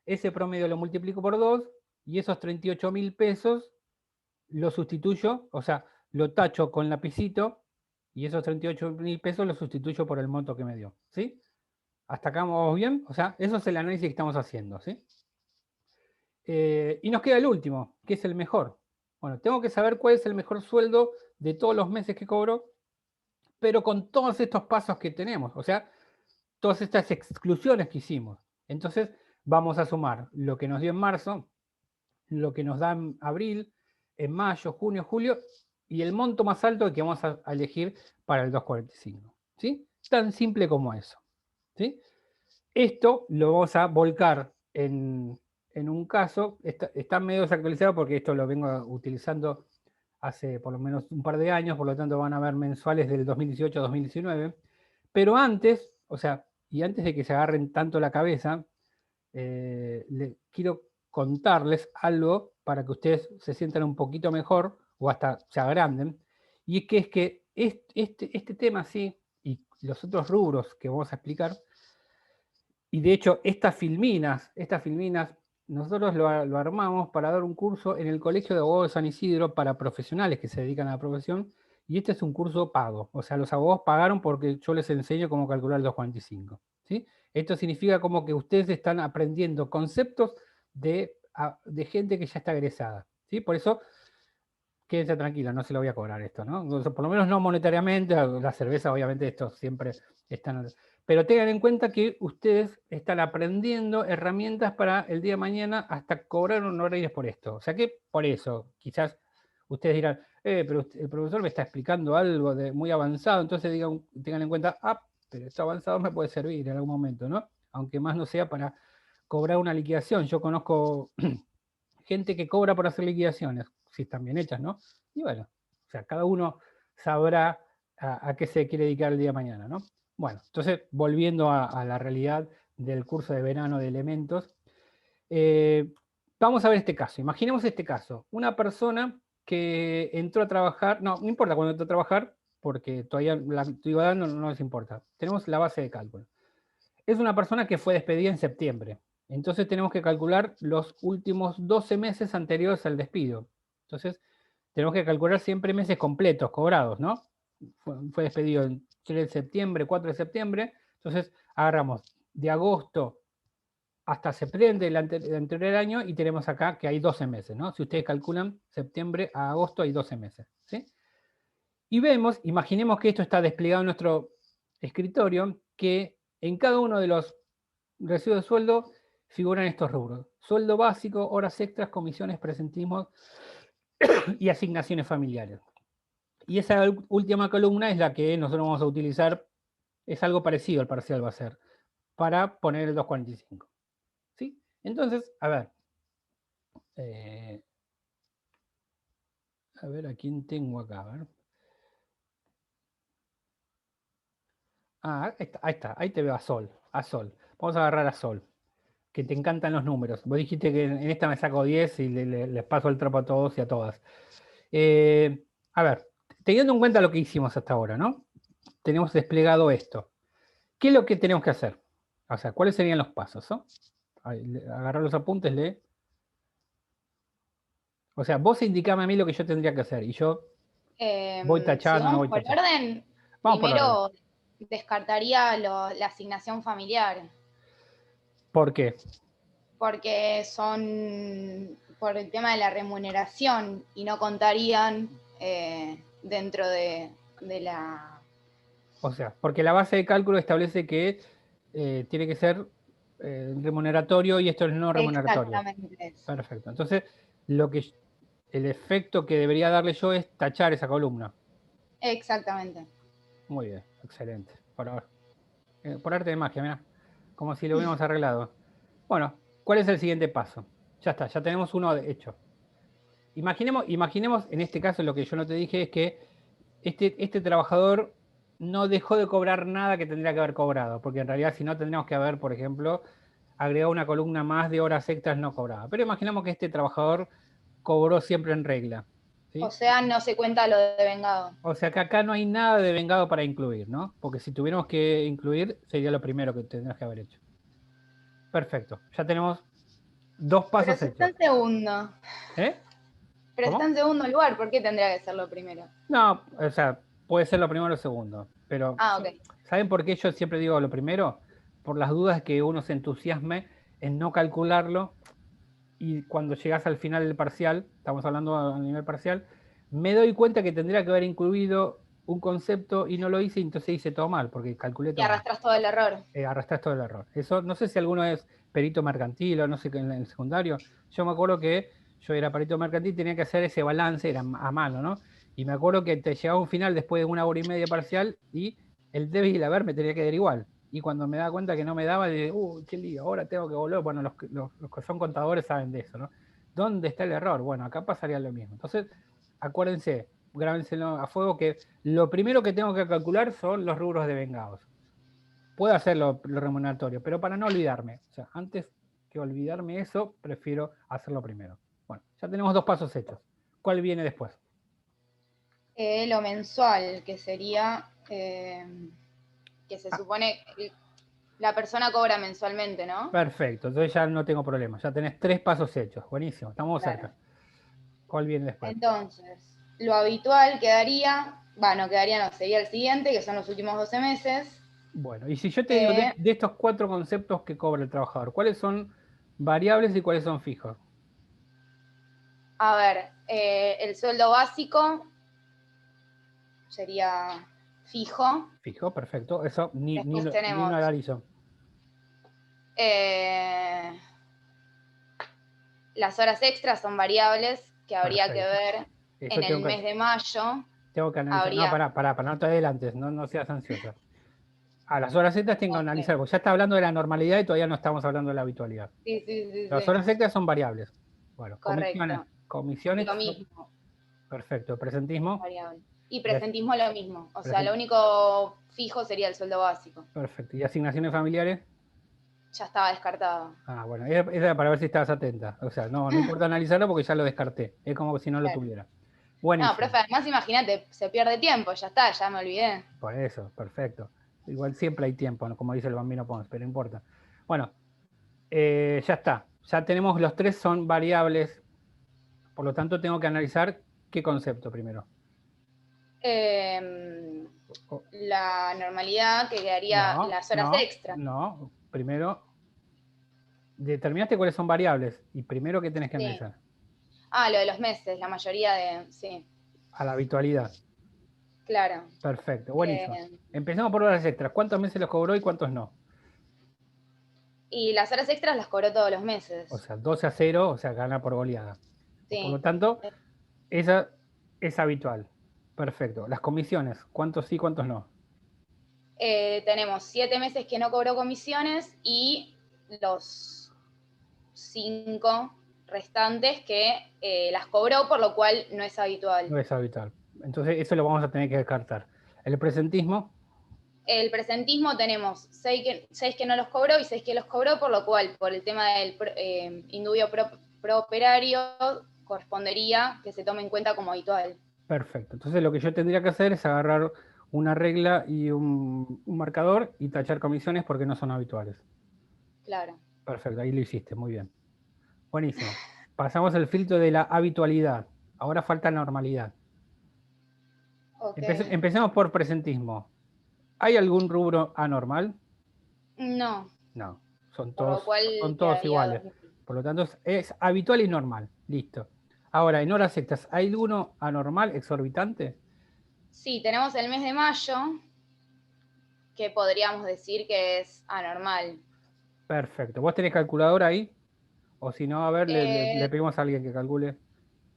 Speaker 1: ese promedio lo multiplico por 2, y esos 38.000 pesos los sustituyo, o sea, lo tacho con lapicito, y esos 38.000 pesos los sustituyo por el monto que me dio. ¿Sí? ¿Hasta acá vamos bien? O sea, eso es el análisis que estamos haciendo. ¿Sí? Y nos queda el último, que es el mejor. Bueno, tengo que saber cuál es el mejor sueldo de todos los meses que cobro, pero con todos estos pasos que tenemos, o sea, todas estas exclusiones que hicimos. Entonces, vamos a sumar lo que nos dio en marzo, lo que nos da en abril, en mayo, junio, julio, y el monto más alto que vamos a elegir para el 245. ¿Sí? Tan simple como eso. ¿Sí? Esto lo vamos a volcar en un caso, está medio desactualizado porque esto lo vengo utilizando hace por lo menos un par de años, por lo tanto van a ver mensuales del 2018 a 2019, pero antes, o sea, y antes de que se agarren tanto la cabeza, quiero contarles algo para que ustedes se sientan un poquito mejor o hasta se agranden, y es que este tema sí, y los otros rubros que vamos a explicar, y de hecho estas filminas, nosotros lo armamos para dar un curso en el Colegio de Abogados de San Isidro para profesionales que se dedican a la profesión, y este es un curso pago, o sea, los abogados pagaron porque yo les enseño cómo calcular el 245. ¿Sí? Esto significa como que ustedes están aprendiendo conceptos de gente que ya está egresada. ¿Sí? Por eso, quédense tranquilos, no se lo voy a cobrar esto, ¿no? Por lo menos no monetariamente, la cerveza obviamente esto siempre están... Pero tengan en cuenta que ustedes están aprendiendo herramientas para el día de mañana hasta cobrar honorarios por esto. O sea que por eso, quizás ustedes dirán, pero el profesor me está explicando algo de muy avanzado, entonces tengan en cuenta, pero esto avanzado me puede servir en algún momento, ¿no? Aunque más no sea para cobrar una liquidación. Yo conozco gente que cobra por hacer liquidaciones, si están bien hechas, ¿no? Y bueno, o sea, cada uno sabrá a qué se quiere dedicar el día de mañana, ¿no? Bueno, entonces, volviendo a la realidad del curso de verano de elementos, vamos a ver este caso. Imaginemos este caso. Una persona que entró a trabajar, no importa cuándo entró a trabajar, porque todavía la antigüedad no nos importa. Tenemos la base de cálculo. Es una persona que fue despedida en septiembre. Entonces tenemos que calcular los últimos 12 meses anteriores al despido. Entonces, tenemos que calcular siempre meses completos, cobrados, ¿no? Fue despedido en 3 de septiembre, 4 de septiembre, entonces agarramos de agosto hasta septiembre del anterior año y tenemos acá que hay 12 meses, ¿no? Si ustedes calculan septiembre a agosto hay 12 meses, ¿sí? Y vemos, imaginemos que esto está desplegado en nuestro escritorio, que en cada uno de los recibos de sueldo figuran estos rubros: sueldo básico, horas extras, comisiones, presentismos y asignaciones familiares. Y esa última columna es la que nosotros vamos a utilizar, es algo parecido al parcial va a ser, para poner el 245. ¿Sí? Entonces, a ver, ¿a quién tengo acá? A ver. Ahí está, ahí te veo a Sol, Vamos a agarrar a Sol, que te encantan los números. Vos dijiste que en esta me saco 10 y les paso el trapo a todos y a todas. A ver, teniendo en cuenta lo que hicimos hasta ahora, ¿no? Tenemos desplegado esto. ¿Qué es lo que tenemos que hacer? O sea, ¿cuáles serían los pasos? Agarrar los apuntes, lee. O sea, vos indicame a mí lo que yo tendría que hacer y yo voy
Speaker 12: Si
Speaker 1: tachando, no
Speaker 12: vamos
Speaker 1: voy
Speaker 12: por
Speaker 1: tachando.
Speaker 12: orden,
Speaker 1: Vamos por orden.
Speaker 12: primero descartaría la asignación familiar,
Speaker 1: ¿Por qué?
Speaker 12: porque son por el tema de la remuneración y no contarían dentro de la...
Speaker 1: O sea, porque la base de cálculo establece que tiene que ser remuneratorio y esto es no remuneratorio.
Speaker 12: Exactamente.
Speaker 1: Perfecto. Entonces, el efecto que debería darle yo es tachar esa columna.
Speaker 12: Exactamente.
Speaker 1: Muy bien, excelente. Por arte de magia, mira, como si lo hubiéramos arreglado. Bueno, ¿cuál es el siguiente paso? Ya está, ya tenemos uno hecho. Imaginemos en este caso lo que yo no te dije es que este trabajador no dejó de cobrar nada que tendría que haber cobrado, porque en realidad si no tendríamos que haber, por ejemplo, agregado una columna más de horas extras no cobradas. Pero imaginemos que este trabajador cobró siempre en regla. ¿Sí?
Speaker 12: O sea, no se cuenta lo de vengado.
Speaker 1: O sea que acá no hay nada de vengado para incluir, ¿no? Porque si tuviéramos que incluir, sería lo primero que tendríamos que haber hecho. Perfecto. Ya tenemos 2 pasos
Speaker 12: Pero está
Speaker 1: hechos.
Speaker 12: en segundo.
Speaker 1: ¿Eh?
Speaker 12: Pero
Speaker 1: ¿Cómo?
Speaker 12: está en segundo lugar, ¿por qué tendría que ser lo primero?
Speaker 1: No, o sea, puede ser lo primero o lo segundo. Pero,
Speaker 12: Ah, ok.
Speaker 1: ¿saben por qué yo siempre digo lo primero? Por las dudas que uno se entusiasme en no calcularlo y cuando llegas al final del parcial, estamos hablando a nivel parcial, me doy cuenta que tendría que haber incluido un concepto y no lo hice y entonces hice todo mal, porque calculé
Speaker 12: Y
Speaker 1: todo mal.
Speaker 12: arrastras todo el error.
Speaker 1: Arrastras todo el error. Eso, no sé si alguno es perito mercantil o no sé, en el secundario. Yo me acuerdo que yo era perito mercantil y tenía que hacer ese balance, era a mano, ¿no? Y me acuerdo que te llegaba un final después de 1 hora y media parcial y el debe y el haber me tenía que dar igual. Y cuando me daba cuenta que no me daba, dije, qué lío, ahora tengo que volver. Bueno, los que son contadores saben de eso, ¿no? ¿Dónde está el error? Bueno, acá pasaría lo mismo. Entonces, acuérdense, grábenselo a fuego que lo primero que tengo que calcular son los rubros de vengados. Puedo hacerlo lo remuneratorio, pero para no olvidarme. O sea, antes que olvidarme eso, prefiero hacerlo primero. Bueno, ya tenemos 2 pasos hechos. ¿Cuál viene después?
Speaker 12: Lo mensual, que sería que se supone que la persona cobra mensualmente, ¿no?
Speaker 1: Perfecto, entonces ya no tengo problema. Ya tenés 3 pasos hechos. Buenísimo, estamos
Speaker 12: Claro.
Speaker 1: cerca. ¿Cuál viene después?
Speaker 12: Entonces, lo habitual quedaría, no quedaría, no, sería el siguiente, que son los últimos 12 meses.
Speaker 1: Bueno, y si yo te digo de estos 4 conceptos que cobra el trabajador, ¿cuáles son variables y cuáles son fijos?
Speaker 12: A ver, el sueldo básico sería fijo.
Speaker 1: Fijo, perfecto. Eso ni
Speaker 12: Después
Speaker 1: lo
Speaker 12: tenemos
Speaker 1: analizo.
Speaker 12: las horas extras son variables que habría que
Speaker 1: Perfecto.
Speaker 12: ver
Speaker 1: Eso
Speaker 12: en el mes de mayo.
Speaker 1: Tengo que analizar.
Speaker 12: Habría...
Speaker 1: No, pará, no te adelantes, no seas ansiosa. A las horas extras tengo que analizar, porque ya está hablando de la normalidad y todavía no estamos hablando de la habitualidad.
Speaker 12: Sí.
Speaker 1: Las horas extras son variables. Bueno,
Speaker 12: Correcto.
Speaker 1: comisiones.
Speaker 12: Lo mismo.
Speaker 1: Perfecto, presentismo.
Speaker 12: Variable. Y presentismo lo mismo. O sea, lo
Speaker 1: Presentismo.
Speaker 12: único fijo sería el sueldo básico.
Speaker 1: Perfecto. ¿Y asignaciones familiares?
Speaker 12: Ya estaba descartado.
Speaker 1: Ah, bueno, era para ver si estabas atenta. O sea, no importa analizarlo porque ya lo descarté. Es como si no lo tuviera. Buenísimo.
Speaker 12: No, profe, además imagínate, se pierde tiempo, ya está, ya me olvidé.
Speaker 1: Por eso, perfecto. Igual siempre hay tiempo, ¿no? Como dice el Bambino Pons, pero no importa. Bueno, ya está. Ya tenemos los 3 son variables. Por lo tanto, tengo que analizar qué concepto primero.
Speaker 12: La normalidad, que quedaría las horas extras.
Speaker 1: No, primero determinaste cuáles son variables y primero qué tenés que analizar.
Speaker 12: Lo de los meses, la mayoría de... Sí,
Speaker 1: A la habitualidad.
Speaker 12: claro.
Speaker 1: Perfecto, buenísimo. Empezamos por horas extras. ¿Cuántos meses los cobró y cuántos no?
Speaker 12: Y las horas extras las cobró todos los meses.
Speaker 1: O sea, 12-0, o sea, gana por goleada.
Speaker 12: Sí.
Speaker 1: Por lo tanto, esa es habitual. Perfecto. Las comisiones, ¿cuántos sí, cuántos no?
Speaker 12: Tenemos 7 meses que no cobró comisiones y los 5 restantes que las cobró, por lo cual no es habitual.
Speaker 1: No es habitual. Entonces, eso lo vamos a tener que descartar. El presentismo.
Speaker 12: El presentismo tenemos 6 que no los cobró y 6 que los cobró, por lo cual, por el tema del indubio prooperario, correspondería que se tome en cuenta como habitual.
Speaker 1: Perfecto. Entonces, lo que yo tendría que hacer es agarrar una regla y un marcador y tachar comisiones porque no son habituales.
Speaker 12: Claro.
Speaker 1: Perfecto, ahí lo hiciste, muy bien. Buenísimo. Pasamos el filtro de la habitualidad. Ahora falta normalidad.
Speaker 12: Ok.
Speaker 1: Empecemos por presentismo. ¿Hay algún rubro anormal?
Speaker 12: No,
Speaker 1: No, son
Speaker 12: por lo
Speaker 1: todos,
Speaker 12: cual
Speaker 1: son todos
Speaker 12: quedaría
Speaker 1: iguales.
Speaker 12: 2000.
Speaker 1: Por lo tanto, es habitual y normal. Listo. Ahora, en horas extras, ¿hay alguno anormal, exorbitante?
Speaker 12: Sí, tenemos el mes de mayo, que podríamos decir que es anormal.
Speaker 1: Perfecto. ¿Vos tenés calculadora ahí? O si no, a ver, le
Speaker 12: Eh,
Speaker 1: pedimos a alguien que calcule.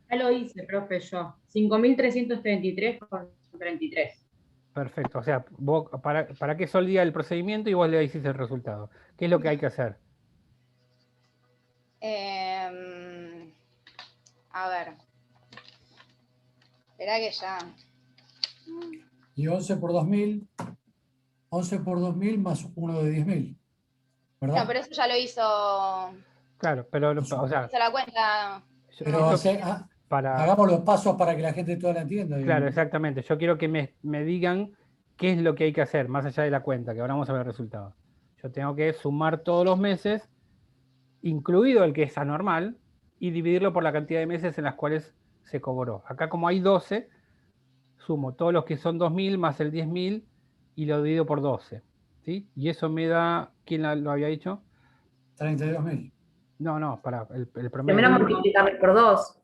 Speaker 8: Ya lo hice, profe, yo. 5.333,33.
Speaker 1: Perfecto. O sea, vos, para qué solía el procedimiento y vos le decís el resultado. ¿Qué es lo que hay que hacer?
Speaker 12: A ver. Espera que ya.
Speaker 6: Y 11 por 2.000, 11 por 2.000 más uno de 10.000,
Speaker 12: No,
Speaker 6: ¿verdad?
Speaker 12: pero eso ya lo hizo.
Speaker 1: Claro, pero, o sea,
Speaker 12: Hizo la cuenta.
Speaker 6: Pero
Speaker 1: esto para...
Speaker 6: hagamos los pasos para que la gente toda la entienda.
Speaker 1: Claro, exactamente. Yo quiero que me digan qué es lo que hay que hacer, más allá de la cuenta, que ahora vamos a ver el resultado. Yo tengo que sumar todos los meses, incluido el que es anormal, y dividirlo por la cantidad de meses en las cuales se cobró. Acá como hay 12, sumo todos los que son 2.000 más el 10.000 y lo divido por 12. ¿Sí? Y eso me da, ¿quién lo había dicho?
Speaker 6: 32.000.
Speaker 1: No, para el promedio.
Speaker 8: Primero multiplicarlo por 2.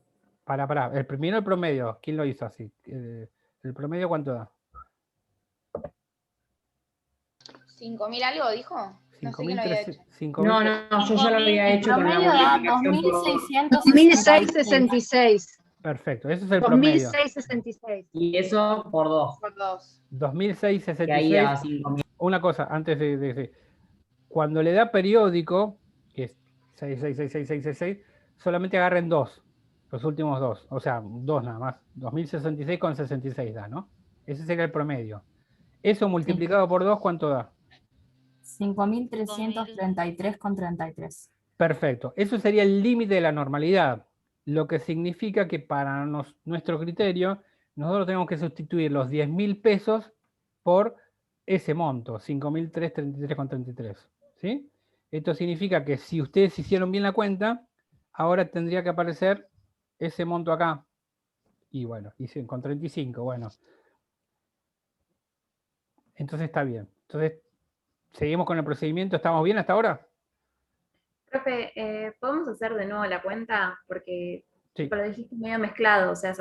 Speaker 1: Para, el promedio, ¿quién lo hizo así? ¿El promedio cuánto da?
Speaker 12: 5.000 algo, dijo. No sé quién lo había hecho.
Speaker 1: 5.000.
Speaker 8: No, yo ya lo había hecho con la
Speaker 16: Promedio da
Speaker 8: multiplicación por 2.
Speaker 16: 2.666.
Speaker 1: Perfecto, ese es el promedio.
Speaker 16: 2.666.
Speaker 8: Y eso por 2.
Speaker 12: Por 2.
Speaker 1: 2.666.
Speaker 8: Y ahí da 5.000.
Speaker 1: Una cosa, antes de cuando le da periódico, que es 6666666, solamente agarren 2, los últimos 2, o sea, 2 nada más, 2066,66 da, ¿no? Ese sería el promedio. Eso multiplicado por 2, ¿cuánto da?
Speaker 16: 5.333,33.
Speaker 1: Perfecto, eso sería el límite de la normalidad, lo que significa que para nuestro criterio, nosotros tenemos que sustituir los 10.000 pesos por ese monto, 5.333,33. ¿Sí? Esto significa que si ustedes hicieron bien la cuenta, ahora tendría que aparecer ese monto acá. Y bueno, con 35, bueno. Entonces está bien. Entonces, seguimos con el procedimiento. ¿Estamos bien hasta ahora?
Speaker 18: Profe, ¿podemos hacer de nuevo la cuenta? Porque
Speaker 1: Sí.
Speaker 18: lo dijiste medio mezclado, o sea,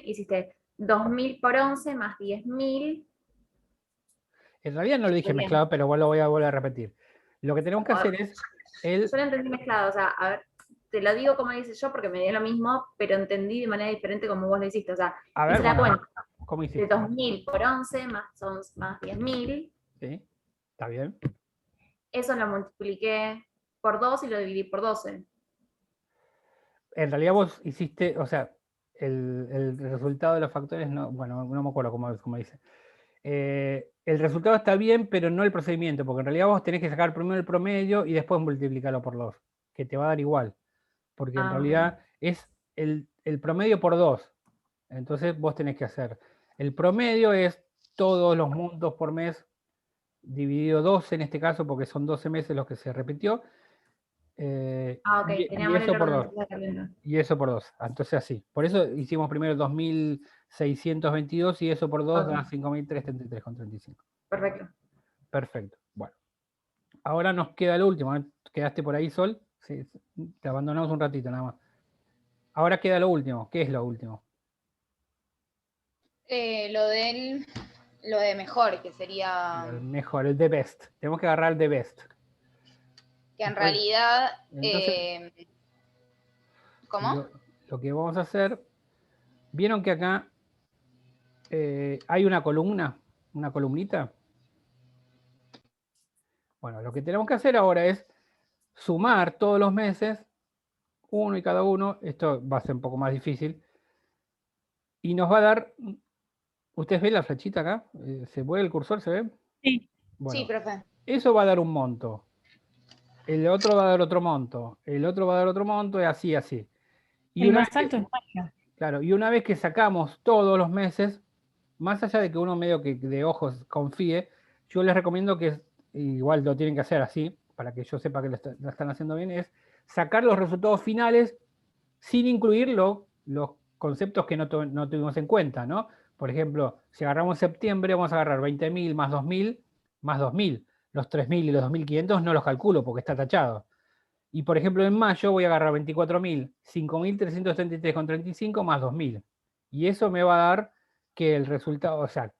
Speaker 18: hiciste 2.000 por 11 más 10.000.
Speaker 1: En realidad no lo dije
Speaker 18: Muy bien.
Speaker 1: mezclado, pero lo voy a volver a repetir. Lo que tenemos que hacer es
Speaker 18: Yo lo entendí mezclado, o sea, a ver, te lo digo como dice yo porque me dio lo mismo, pero entendí de manera diferente como vos lo hiciste, o sea,
Speaker 1: A ver,
Speaker 18: hice la
Speaker 1: bueno,
Speaker 18: cuenta
Speaker 1: ¿cómo
Speaker 18: de
Speaker 1: hiciste?
Speaker 18: 2.000 por 11 más 10.000,
Speaker 1: ¿Sí? ¿Está bien?
Speaker 18: eso lo multipliqué por 2 y lo dividí por 12.
Speaker 1: En realidad vos hiciste, o sea, el resultado de los factores, no, bueno, no me acuerdo cómo dice. El resultado está bien, pero no el procedimiento, porque en realidad vos tenés que sacar primero el promedio y después multiplicarlo por 2, que te va a dar igual, porque en realidad es el promedio por 2. Entonces vos tenés que hacer, el promedio es todos los montos por mes dividido 12 en este caso, porque son 12 meses los que se repitió.
Speaker 18: Ok, tenía
Speaker 1: Y
Speaker 18: mal el
Speaker 1: eso por
Speaker 18: orden
Speaker 1: 2.
Speaker 18: de la calenda.
Speaker 1: Y eso por 2. Entonces así. Por eso hicimos primero 2.622 y eso por 2
Speaker 18: Ok.
Speaker 1: da 5.333,35.
Speaker 18: Perfecto.
Speaker 1: Perfecto. Bueno. Ahora nos queda el último. ¿Quedaste por ahí, Sol? Sí, te abandonamos un ratito nada más. Ahora queda lo último. ¿Qué es lo último?
Speaker 12: Lo de mejor, que sería.
Speaker 1: El mejor, el the best. Tenemos que agarrar el the best.
Speaker 12: Que en
Speaker 1: Entonces,
Speaker 12: realidad. ¿Cómo?
Speaker 1: Lo que vamos a hacer. ¿Vieron que acá hay una columna? ¿Una columnita? Bueno, lo que tenemos que hacer ahora es sumar todos los meses, uno y cada uno. Esto va a ser un poco más difícil. Y nos va a dar. ¿Ustedes ven la flechita acá? ¿Se mueve el cursor? ¿Se ve?
Speaker 4: Sí.
Speaker 1: Bueno,
Speaker 12: Sí, profe.
Speaker 1: eso va a dar un monto. El otro va a dar otro monto. El otro va a dar otro monto y así, así. Y
Speaker 4: El
Speaker 1: una
Speaker 4: más
Speaker 1: vez
Speaker 4: alto es mayo.
Speaker 1: Claro, y una vez que sacamos todos los meses, más allá de que uno medio que de ojos confíe, yo les recomiendo que igual lo tienen que hacer así, para que yo sepa que lo están haciendo bien, es sacar los resultados finales sin incluir los conceptos que no tuvimos en cuenta, ¿no? Por ejemplo, si agarramos septiembre, vamos a agarrar 20.000 más 2.000 más 2.000. Los 3.000 y los 2.500 no los calculo porque está tachado. Y por ejemplo, en mayo voy a agarrar 24.000, 5.333,35 más 2.000. Y eso me va a dar que el resultado, o sea,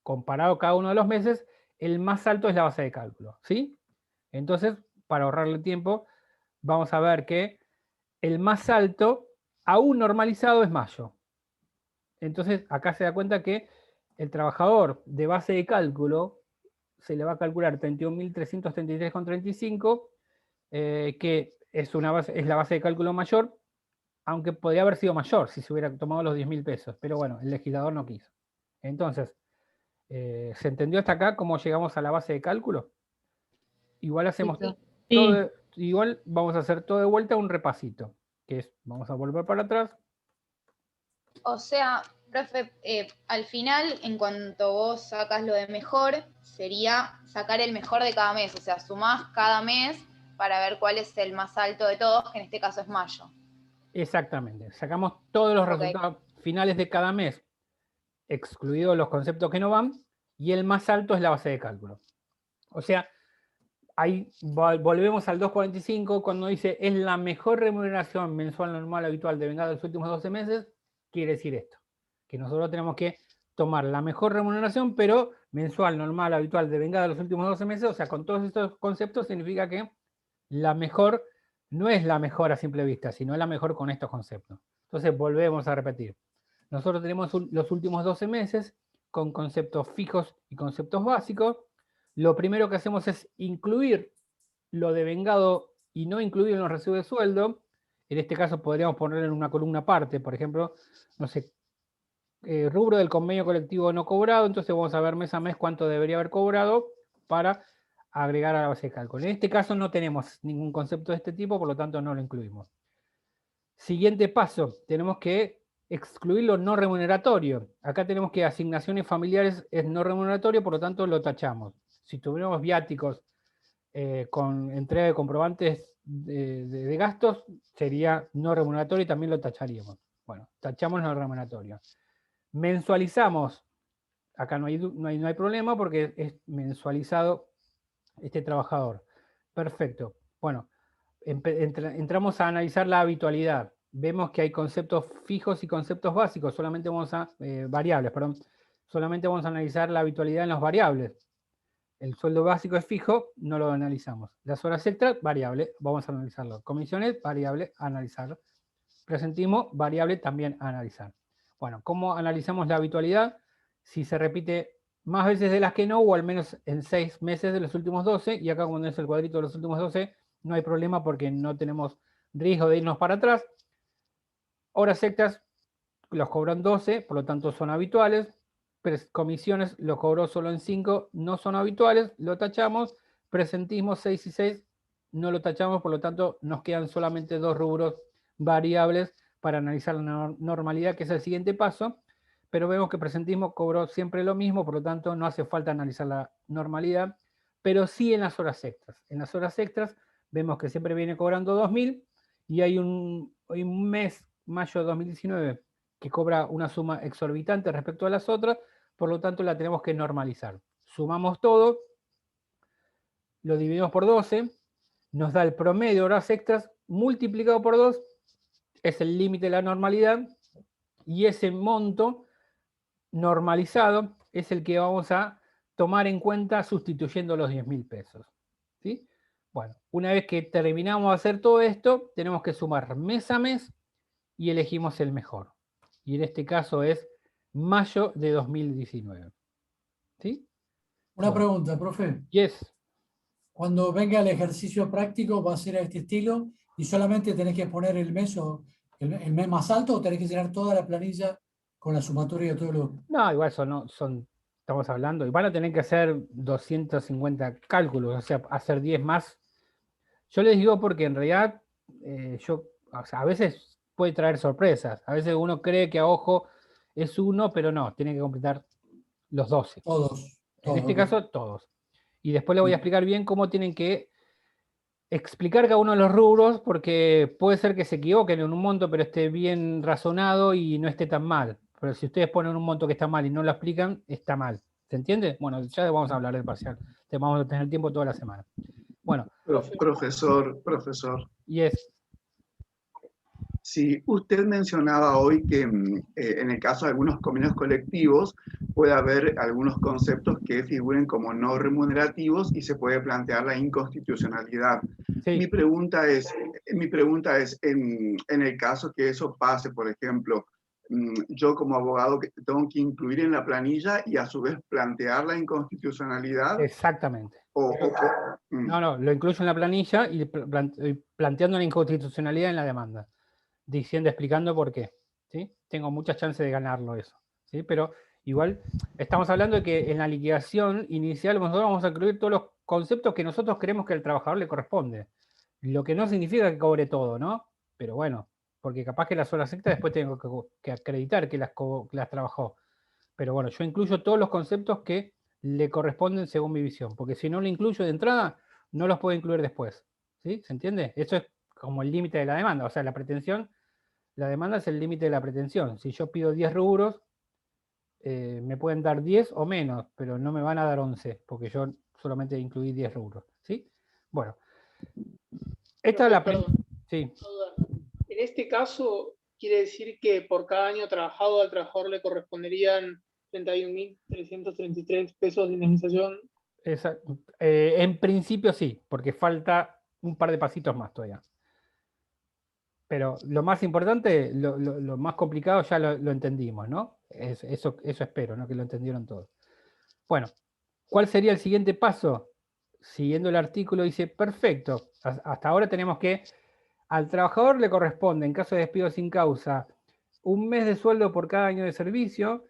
Speaker 1: comparado cada uno de los meses, el más alto es la base de cálculo, ¿sí? Entonces, para ahorrarle tiempo, vamos a ver que el más alto, aún normalizado, es mayo. Entonces, acá se da cuenta que el trabajador de base de cálculo se le va a calcular 31.333,35, que es la base de cálculo mayor, aunque podría haber sido mayor si se hubiera tomado los 10.000 pesos, pero bueno, el legislador no quiso. Entonces, ¿se entendió hasta acá cómo llegamos a la base de cálculo? Igual hacemos igual vamos a hacer todo de vuelta un repasito, que es, vamos a volver para atrás.
Speaker 12: O sea, profe, al final, en cuanto vos sacas lo de mejor, sería sacar el mejor de cada mes. O sea, sumás cada mes para ver cuál es el más alto de todos, que en este caso es mayo.
Speaker 1: Exactamente. Sacamos todos los resultados finales de cada mes, excluidos los conceptos que no van, y el más alto es la base de cálculo. O sea, ahí volvemos al 245, cuando dice es la mejor remuneración mensual normal habitual devengada de los últimos 12 meses, quiere decir esto, que nosotros tenemos que tomar la mejor remuneración, pero mensual normal habitual devengada de los últimos 12 meses, o sea, con todos estos conceptos significa que la mejor no es la mejor a simple vista, sino la mejor con estos conceptos. Entonces volvemos a repetir. Nosotros tenemos los últimos 12 meses con conceptos fijos y conceptos básicos. Lo primero que hacemos es incluir lo devengado y no incluir en los recibos de sueldo. En este caso podríamos ponerlo en una columna aparte, por ejemplo, no sé, rubro del convenio colectivo no cobrado, entonces vamos a ver mes a mes cuánto debería haber cobrado para agregar a la base de cálculo. En este caso no tenemos ningún concepto de este tipo, por lo tanto no lo incluimos. Siguiente paso, tenemos que excluir lo no remuneratorio. Acá tenemos que asignaciones familiares es no remuneratorio, por lo tanto lo tachamos. Si tuviéramos viáticos con entrega de comprobantes de gastos, sería no remuneratorio y también lo tacharíamos. Bueno, tachamos no remuneratorio. Mensualizamos, acá no hay problema porque es mensualizado este trabajador. Perfecto. Bueno, entramos a analizar la habitualidad. Vemos que hay conceptos fijos y conceptos básicos, solamente vamos a solamente vamos a analizar la habitualidad en los variables. El sueldo básico es fijo, no lo analizamos. Las horas extras, variable, vamos a analizarlo. Comisiones, variable, analizar. Presentismo, variable, también analizar. Bueno, ¿cómo analizamos la habitualidad? Si se repite más veces de las que no, o al menos en 6 meses de los últimos 12, y acá cuando es el cuadrito de los últimos 12, no hay problema porque no tenemos riesgo de irnos para atrás. Horas extras los cobró en 12, por lo tanto son habituales. Comisiones los cobró solo en 5, no son habituales, lo tachamos. Presentismo 6 y 6 no lo tachamos, por lo tanto nos quedan solamente 2 rubros variables para analizar la normalidad, que es el siguiente paso. Pero vemos que presentismo cobró siempre lo mismo, por lo tanto no hace falta analizar la normalidad, pero sí en las horas extras. En las horas extras vemos que siempre viene cobrando 2.000 y hay un mes, mayo de 2019, que cobra una suma exorbitante respecto a las otras, por lo tanto la tenemos que normalizar. Sumamos todo, lo dividimos por 12, nos da el promedio de horas extras multiplicado por 2, es el límite de la normalidad, y ese monto normalizado es el que vamos a tomar en cuenta sustituyendo los 10.000 pesos. ¿Sí? Bueno, una vez que terminamos de hacer todo esto, tenemos que sumar mes a mes y elegimos el mejor. Y en este caso es mayo de 2019. ¿Sí?
Speaker 6: Una pregunta, profe.
Speaker 1: Yes.
Speaker 6: Cuando venga el ejercicio práctico, ¿va a ser a este estilo y solamente tenés que poner el mes o el mes más alto o tenés que llenar toda la planilla con la sumatoria de todo lo...
Speaker 1: No, igual estamos hablando, y van a tener que hacer 250 cálculos, o sea, hacer 10 más. Yo les digo porque en realidad a veces puede traer sorpresas. A veces uno cree que a ojo es 1, pero no, tiene que completar los 12.
Speaker 6: Todos.
Speaker 1: En este caso, todos. Y después les voy a explicar bien cómo tienen que explicar cada uno de los rubros, porque puede ser que se equivoquen en un monto, pero esté bien razonado y no esté tan mal. Pero si ustedes ponen un monto que está mal y no lo explican, está mal. ¿Se entiende? Bueno, ya vamos a hablar del parcial. Vamos a tener tiempo toda la semana. Bueno.
Speaker 10: Profesor.
Speaker 1: Yes.
Speaker 10: Sí, usted mencionaba hoy que en el caso de algunos convenios colectivos puede haber algunos conceptos que figuren como no remunerativos y se puede plantear la inconstitucionalidad.
Speaker 1: Sí.
Speaker 10: Mi pregunta es, en el caso que eso pase, por ejemplo, yo como abogado tengo que incluir en la planilla y a su vez plantear la inconstitucionalidad.
Speaker 1: Exactamente. No, lo incluyo en la planilla y planteando la inconstitucionalidad en la demanda. Diciendo, explicando por qué, ¿sí? Tengo muchas chances de ganarlo eso, ¿sí? Pero igual estamos hablando de que en la liquidación inicial nosotros vamos a incluir todos los conceptos que nosotros creemos que al trabajador le corresponde. Lo que no significa que cobre todo, ¿no? Pero bueno, porque capaz que las horas extras después tengo que acreditar que las trabajó. Pero bueno, yo incluyo todos los conceptos que le corresponden según mi visión, porque si no lo incluyo de entrada, no los puedo incluir después, ¿sí? ¿Se entiende? Eso es como el límite de la demanda, o sea, la pretensión. La demanda es el límite de la pretensión. Si yo pido 10 rubros, me pueden dar 10 o menos, pero no me van a dar 11, porque yo solamente incluí 10 rubros. ¿Sí? Bueno. Esta es la... Sí.
Speaker 19: En este caso, quiere decir que por cada año trabajado al trabajador le corresponderían 31.333 pesos de indemnización.
Speaker 1: En principio sí, porque falta un par de pasitos más todavía. Pero lo más importante, lo más complicado ya lo entendimos, ¿no? Eso espero, ¿no? Que lo entendieron todos. Bueno, ¿cuál sería el siguiente paso? Siguiendo el artículo dice, perfecto, hasta ahora tenemos que al trabajador le corresponde, en caso de despido sin causa, un mes de sueldo por cada año de servicio,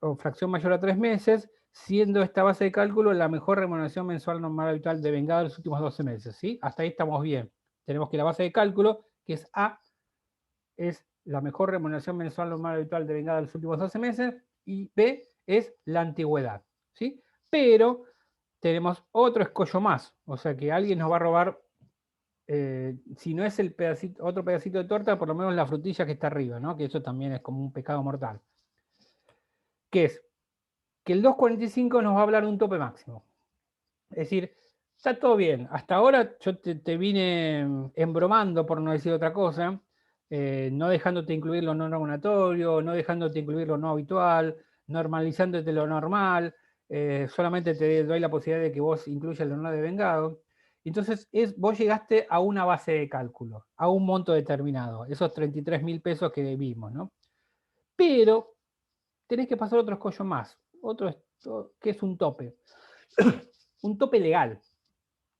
Speaker 1: o fracción mayor a 3 meses, siendo esta base de cálculo la mejor remuneración mensual normal habitual devengada de los últimos 12 meses, ¿sí? Hasta ahí estamos bien. Tenemos que la base de cálculo, que es A, es la mejor remuneración mensual normal habitual devengada de los últimos 12 meses, y B es la antigüedad, ¿sí? Pero tenemos otro escollo más, o sea que alguien nos va a robar, si no es el otro pedacito de torta, por lo menos la frutilla que está arriba, ¿no? Que eso también es como un pecado mortal. Que es que el 245 nos va a hablar de un tope máximo. Es decir, está todo bien. Hasta ahora yo te vine embromando, por no decir otra cosa, no dejándote incluir lo no remunerario, no dejándote incluir lo no habitual, normalizándote lo normal, solamente te doy la posibilidad de que vos incluyas lo no devengado. Entonces, vos llegaste a una base de cálculo, a un monto determinado, esos 33.000 pesos que vimos, ¿no? Pero tenés que pasar otro escollo más, que es un tope. Un tope legal.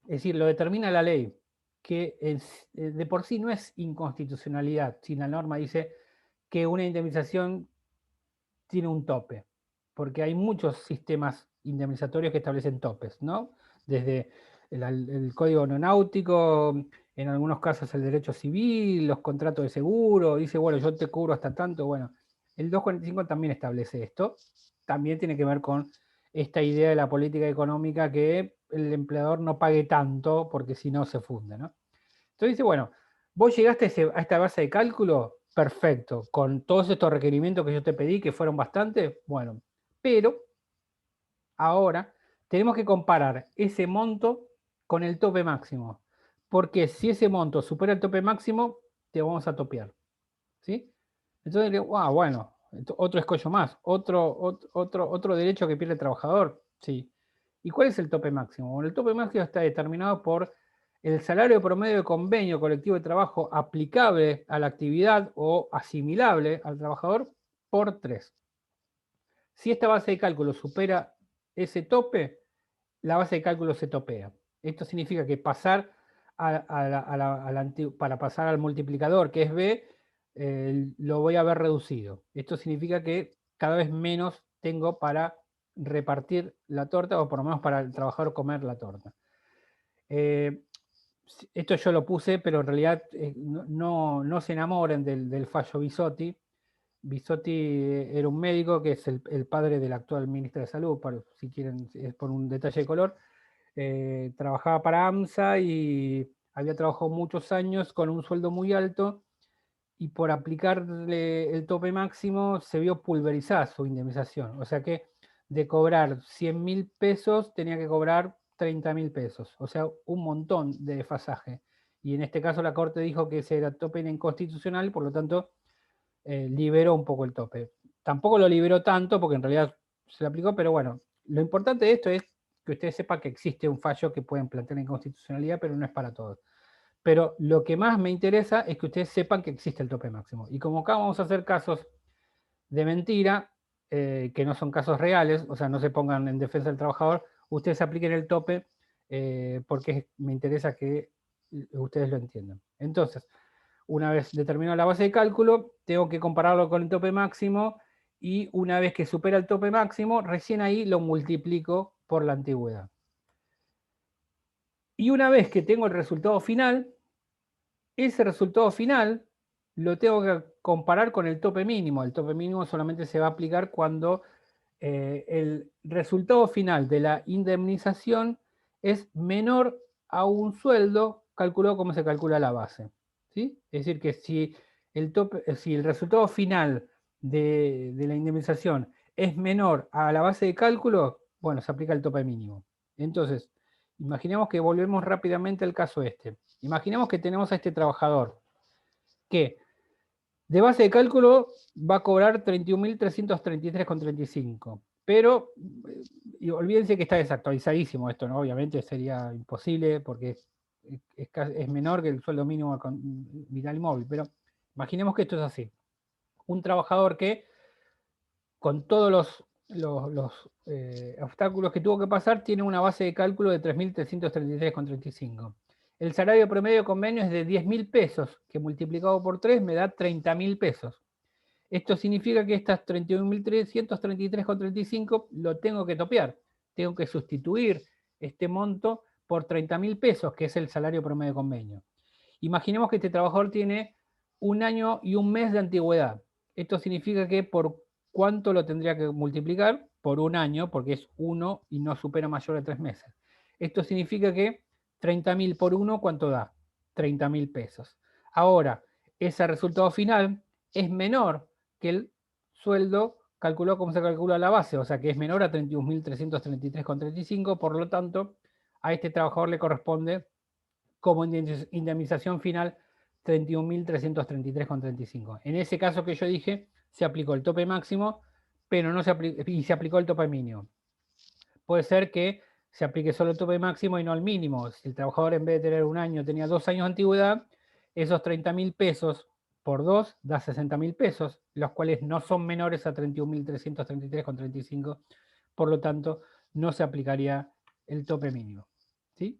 Speaker 1: Es decir, lo determina la ley, que de por sí no es inconstitucionalidad, si la norma dice que una indemnización tiene un tope, porque hay muchos sistemas indemnizatorios que establecen topes, ¿no? Desde el Código Aeronáutico, en algunos casos el derecho civil, los contratos de seguro, dice, bueno, yo te cubro hasta tanto, bueno, el 245 también establece esto, también tiene que ver con esta idea de la política económica que el empleador no pague tanto porque si no se funde, ¿no? Entonces dice, bueno, vos llegaste a esta base de cálculo, perfecto, con todos estos requerimientos que yo te pedí, que fueron bastantes, bueno, pero ahora tenemos que comparar ese monto con el tope máximo, porque si ese monto supera el tope máximo, te vamos a topear, ¿sí? Entonces digo, bueno, otro escollo más, otro derecho que pierde el trabajador, sí. ¿Y cuál es el tope máximo? Bueno, el tope máximo está determinado por el salario promedio de convenio colectivo de trabajo aplicable a la actividad o asimilable al trabajador por 3. Si esta base de cálculo supera ese tope, la base de cálculo se topea. Esto significa que para pasar al multiplicador, que es B, lo voy a ver reducido. Esto significa que cada vez menos tengo para repartir la torta, o por lo menos para el trabajador comer la torta. Esto yo lo puse, pero en realidad no se enamoren del fallo Bisotti. Bisotti era un médico que es el padre del actual ministro de Salud, si quieren, es por un detalle de color. trabajaba para AMSA y había trabajado muchos años con un sueldo muy alto y por aplicarle el tope máximo se vio pulverizada su indemnización. O sea que de cobrar 100.000 pesos tenía que cobrar 30.000 pesos. O sea, un montón de desfasaje. Y en este caso la Corte dijo que ese tope era inconstitucional, por lo tanto liberó un poco el tope. Tampoco lo liberó tanto porque en realidad se le aplicó, pero bueno, lo importante de esto es que ustedes sepan que existe un fallo que pueden plantear la inconstitucionalidad, pero no es para todos. Pero lo que más me interesa es que ustedes sepan que existe el tope máximo. Y como acá vamos a hacer casos de mentira, que no son casos reales, o sea, no se pongan en defensa del trabajador, ustedes apliquen el tope porque me interesa que ustedes lo entiendan. Entonces, una vez determinada la base de cálculo, tengo que compararlo con el tope máximo y una vez que supera el tope máximo, recién ahí lo multiplico por la antigüedad. Y una vez que tengo el resultado final, ese resultado final lo tengo que comparar con el tope mínimo. El tope mínimo solamente se va a aplicar cuando el resultado final de la indemnización es menor a un sueldo calculado como se calcula la base. ¿Sí? Es decir, que si el resultado final de la indemnización es menor a la base de cálculo, bueno, se aplica el tope mínimo. Entonces, imaginemos que volvemos rápidamente al caso este. Imaginemos que tenemos a este trabajador que de base de cálculo va a cobrar 31.333,35. Pero y olvídense que está desactualizadísimo esto, ¿no? Obviamente sería imposible porque es menor que el sueldo mínimo vital y móvil. Pero imaginemos que esto es así. Un trabajador que con todos los obstáculos que tuvo que pasar tiene una base de cálculo de 3.333,35. El salario promedio de convenio es de 10.000 pesos, que multiplicado por 3 me da 30.000 pesos. Esto significa que estas 31.333,35 lo tengo que topear. Tengo que sustituir este monto por 30.000 pesos, que es el salario promedio de convenio. Imaginemos que este trabajador tiene 1 año y 1 mes de antigüedad. Esto significa que por cuánto lo tendría que multiplicar, por 1 año, porque es 1 y no supera mayor de 3 meses. Esto significa que 30.000 por 1, ¿cuánto da? 30.000 pesos. Ahora, ese resultado final es menor que el sueldo calculado como se calcula la base, o sea que es menor a 31.333,35, por lo tanto, a este trabajador le corresponde como indemnización final 31.333,35. En ese caso que yo dije, se aplicó el tope máximo, pero no se aplicó el tope mínimo. Puede ser que se aplique solo el tope máximo y no el mínimo. Si el trabajador en vez de tener 1 año tenía 2 años de antigüedad, esos 30.000 pesos por 2 da 60.000 pesos, los cuales no son menores a 31.333,35, por lo tanto, no se aplicaría el tope mínimo. ¿Sí?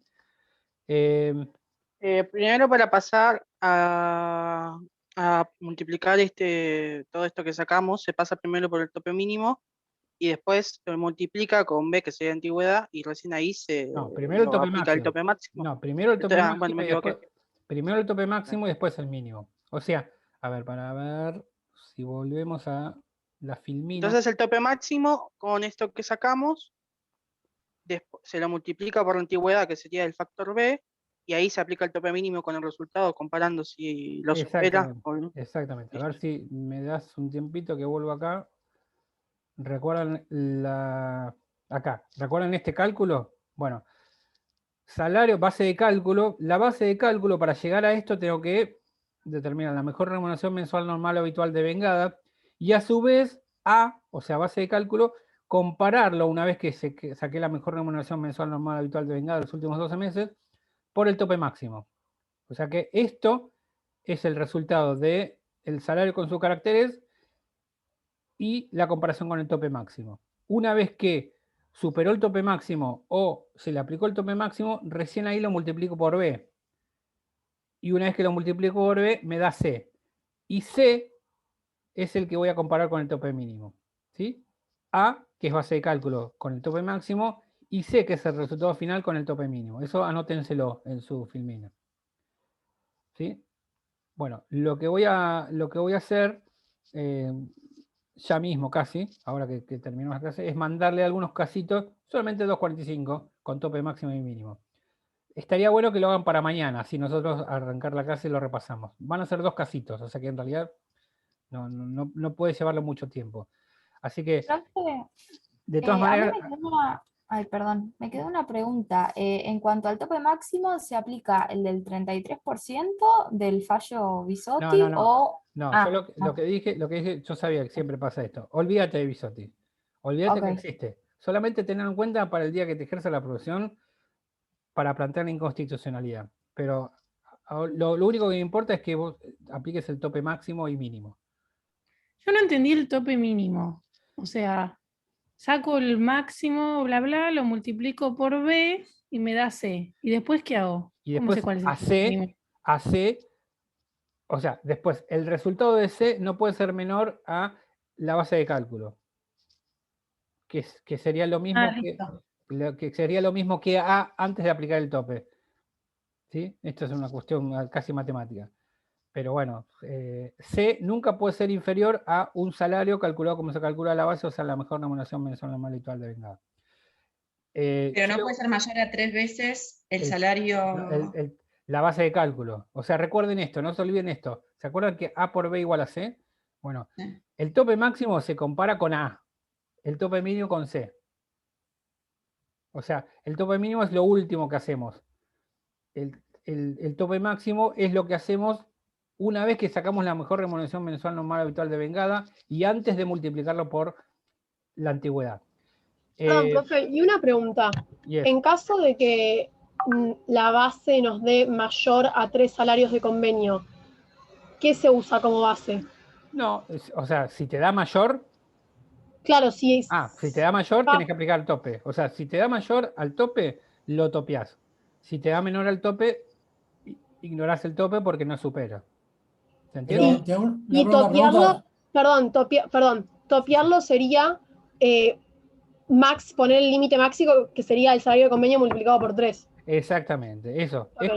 Speaker 15: Primero, para pasar a multiplicar todo esto que sacamos, se pasa primero por el tope mínimo y después se multiplica con B, que sería antigüedad, y recién ahí se
Speaker 1: primero el tope
Speaker 15: aplica el tope máximo.
Speaker 1: No, primero el tope máximo,
Speaker 15: bueno, me equivoqué.
Speaker 1: Primero el tope máximo y después el mínimo. O sea, a ver, para ver si volvemos a la filmina.
Speaker 15: Entonces el tope máximo, con esto que sacamos, se lo multiplica por la antigüedad, que sería el factor B, y ahí se aplica el tope mínimo con el resultado, comparando si lo supera o no.
Speaker 1: Exactamente. A ver si me das un tiempito que vuelvo acá. ¿Recuerdan acá? ¿Recuerdan este cálculo? Bueno, salario, base de cálculo. La base de cálculo, para llegar a esto, tengo que determinar la mejor remuneración mensual normal o habitual de vengada y a su vez o sea, base de cálculo, compararlo una vez que saqué la mejor remuneración mensual normal habitual de vengada de los últimos 12 meses por el tope máximo. O sea que esto es el resultado del salario con sus caracteres y la comparación con el tope máximo. Una vez que superó el tope máximo o se le aplicó el tope máximo, recién ahí lo multiplico por B. Y una vez que lo multiplico por B, me da C. Y C es el que voy a comparar con el tope mínimo. ¿Sí? A, que es base de cálculo con el tope máximo, y C, que es el resultado final con el tope mínimo. Eso anótenselo en su filmina. ¿Sí? Bueno, lo que voy a hacer ya mismo casi, ahora que terminamos la clase, es mandarle algunos casitos Solamente 2.45 con tope máximo y mínimo. Estaría bueno que lo hagan para mañana, si nosotros arrancar la clase lo repasamos. Van a ser 2 casitos, o sea que en realidad no puede llevarlo mucho tiempo. Así que,
Speaker 16: Profe,
Speaker 1: de todas
Speaker 16: a mí
Speaker 1: maneras,
Speaker 16: me quedó una, ay, perdón, me quedó una pregunta. En cuanto al tope máximo, ¿se aplica el del 33% del fallo Bisotti o...?
Speaker 1: No,
Speaker 16: Ah,
Speaker 1: yo lo
Speaker 16: no.
Speaker 1: que dije, yo sabía que siempre pasa esto. Olvídate de Bisotti. Olvídate que
Speaker 16: Ok.
Speaker 1: existe. Solamente tener en cuenta para el día que te ejerza la profesión para plantear la inconstitucionalidad. Pero lo único que me importa es que vos apliques el tope máximo y mínimo.
Speaker 4: Yo no entendí el tope mínimo. O sea, saco el máximo, bla, bla, lo multiplico por B y me da C. ¿Y después qué hago?
Speaker 1: Y
Speaker 4: ¿Cómo sé
Speaker 1: después
Speaker 4: cuál es el tope mínimo?
Speaker 1: a C, o sea, después el resultado de C no puede ser menor a la base de cálculo. Que sería lo mismo que sería lo mismo que A antes de aplicar el tope. ¿Sí? Esto es una cuestión casi matemática. Pero bueno, C nunca puede ser inferior a un salario calculado como se calcula la base, o sea, la mejor remuneración mensual normal habitual de vengada.
Speaker 7: Pero no puede ser mayor a 3 veces el salario.
Speaker 1: La base de cálculo. O sea, recuerden esto, no se olviden esto. ¿Se acuerdan que A por B igual a C? Bueno, el tope máximo se compara con A, el tope mínimo con C. O sea, el tope mínimo es lo último que hacemos. El tope máximo es lo que hacemos una vez que sacamos la mejor remuneración mensual normal habitual de vengada y antes de multiplicarlo por la antigüedad.
Speaker 5: Perdón, profe, y una pregunta.
Speaker 1: Yes.
Speaker 5: En caso de que la base nos dé mayor a 3 salarios de convenio, ¿qué se usa como base?
Speaker 1: No, o sea, si te da mayor...
Speaker 5: Claro, si es...
Speaker 1: si te da mayor, tenés que aplicar el tope. O sea, si te da mayor al tope, lo topeás. Si te da menor al tope, ignorás el tope porque no supera. ¿Se entiende?
Speaker 5: Y topearlo, perdón, topearlo sería poner el límite máximo, que sería el salario de convenio multiplicado por 3.
Speaker 1: Exactamente, eso.
Speaker 5: Okay.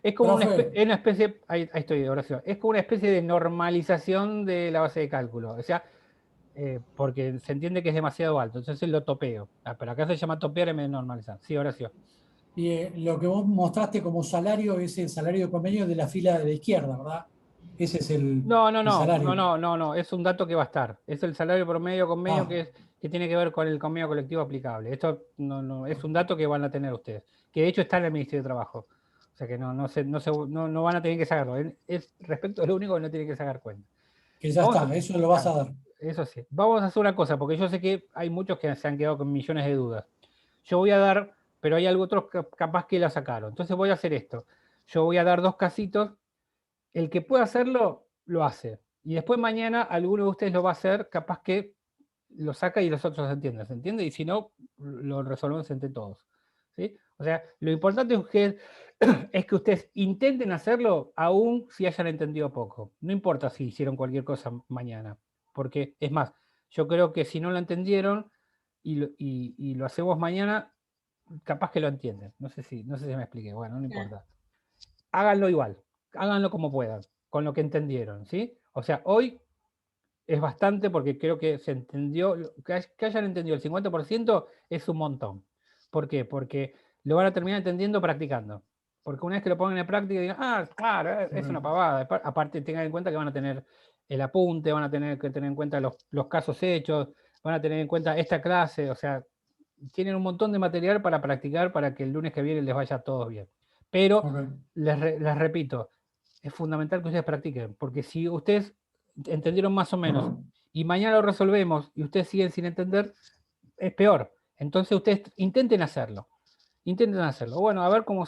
Speaker 1: Es como una especie, ahí estoy, Horacio, es como una especie de normalización de la base de cálculo. O sea, porque se entiende que es demasiado alto, entonces lo topeo. Pero acá se llama topear en vez de normalizar. Sí, Horacio.
Speaker 6: Y lo que vos mostraste como salario es el salario de convenio de la fila de la izquierda, ¿verdad? Ese es el salario.
Speaker 1: No, es un dato que va a estar. Es el salario promedio convenio que tiene que ver con el convenio colectivo aplicable. Esto no es un dato que van a tener ustedes, que de hecho está en el Ministerio de Trabajo. O sea que no van a tener que sacarlo. Es respecto a lo único que no tienen que sacar cuenta.
Speaker 6: Que ya está, eso lo vas a dar.
Speaker 1: Eso sí. Vamos a hacer una cosa, porque yo sé que hay muchos que se han quedado con millones de dudas. Yo voy a dar, pero hay otros capaz que la sacaron. Entonces voy a hacer esto. Yo voy a dar 2 casitos. El que pueda hacerlo, lo hace. Y después mañana alguno de ustedes lo va a hacer, capaz que lo saca y los otros se entienden. ¿Se entiende? Y si no, lo resolvemos entre todos. ¿Sí? O sea, lo importante es que ustedes intenten hacerlo aún si hayan entendido poco. No importa si hicieron cualquier cosa mañana. Porque, es más, yo creo que si no lo entendieron y lo hacemos mañana, capaz que lo entienden. No sé si me expliqué. Bueno, no importa. Háganlo igual. Háganlo como puedan, con lo que entendieron, ¿sí? O sea, hoy es bastante porque creo que se entendió, que hayan entendido el 50% es un montón. ¿Por qué? Porque lo van a terminar entendiendo practicando. Porque una vez que lo pongan en práctica, digan, claro, es una pavada. Aparte, tengan en cuenta que van a tener el apunte, van a tener que tener en cuenta los casos hechos, van a tener en cuenta esta clase, o sea, tienen un montón de material para practicar para que el lunes que viene les vaya a todos bien. Pero, les repito, es fundamental que ustedes practiquen, porque si ustedes entendieron más o menos y mañana lo resolvemos y ustedes siguen sin entender, es peor. Entonces ustedes intenten hacerlo. Intenten hacerlo. Bueno, a ver cómo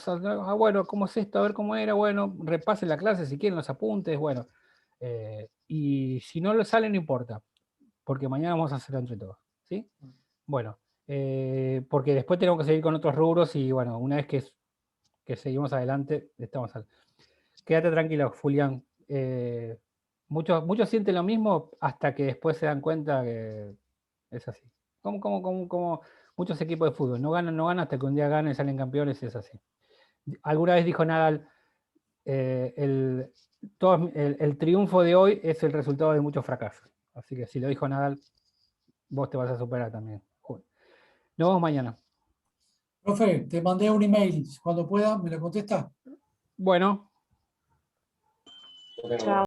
Speaker 1: cómo es esto, a ver cómo era, bueno, repasen la clase si quieren los apuntes, bueno. Y si no lo sale, no importa, porque mañana vamos a hacerlo entre todos. ¿Sí? Bueno, porque después tenemos que seguir con otros rubros y bueno, una vez que seguimos adelante, estamos al... Quédate tranquilo, Julián. Muchos sienten lo mismo hasta que después se dan cuenta que es así. Como muchos equipos de fútbol. No ganan hasta que un día ganan y salen campeones, es así. Alguna vez dijo Nadal, el triunfo de hoy es el resultado de muchos fracasos. Así que si lo dijo Nadal, vos te vas a superar también. Nos vemos mañana.
Speaker 6: Profe, te mandé un email. Cuando pueda, me lo contesta.
Speaker 1: Bueno.
Speaker 16: Chao.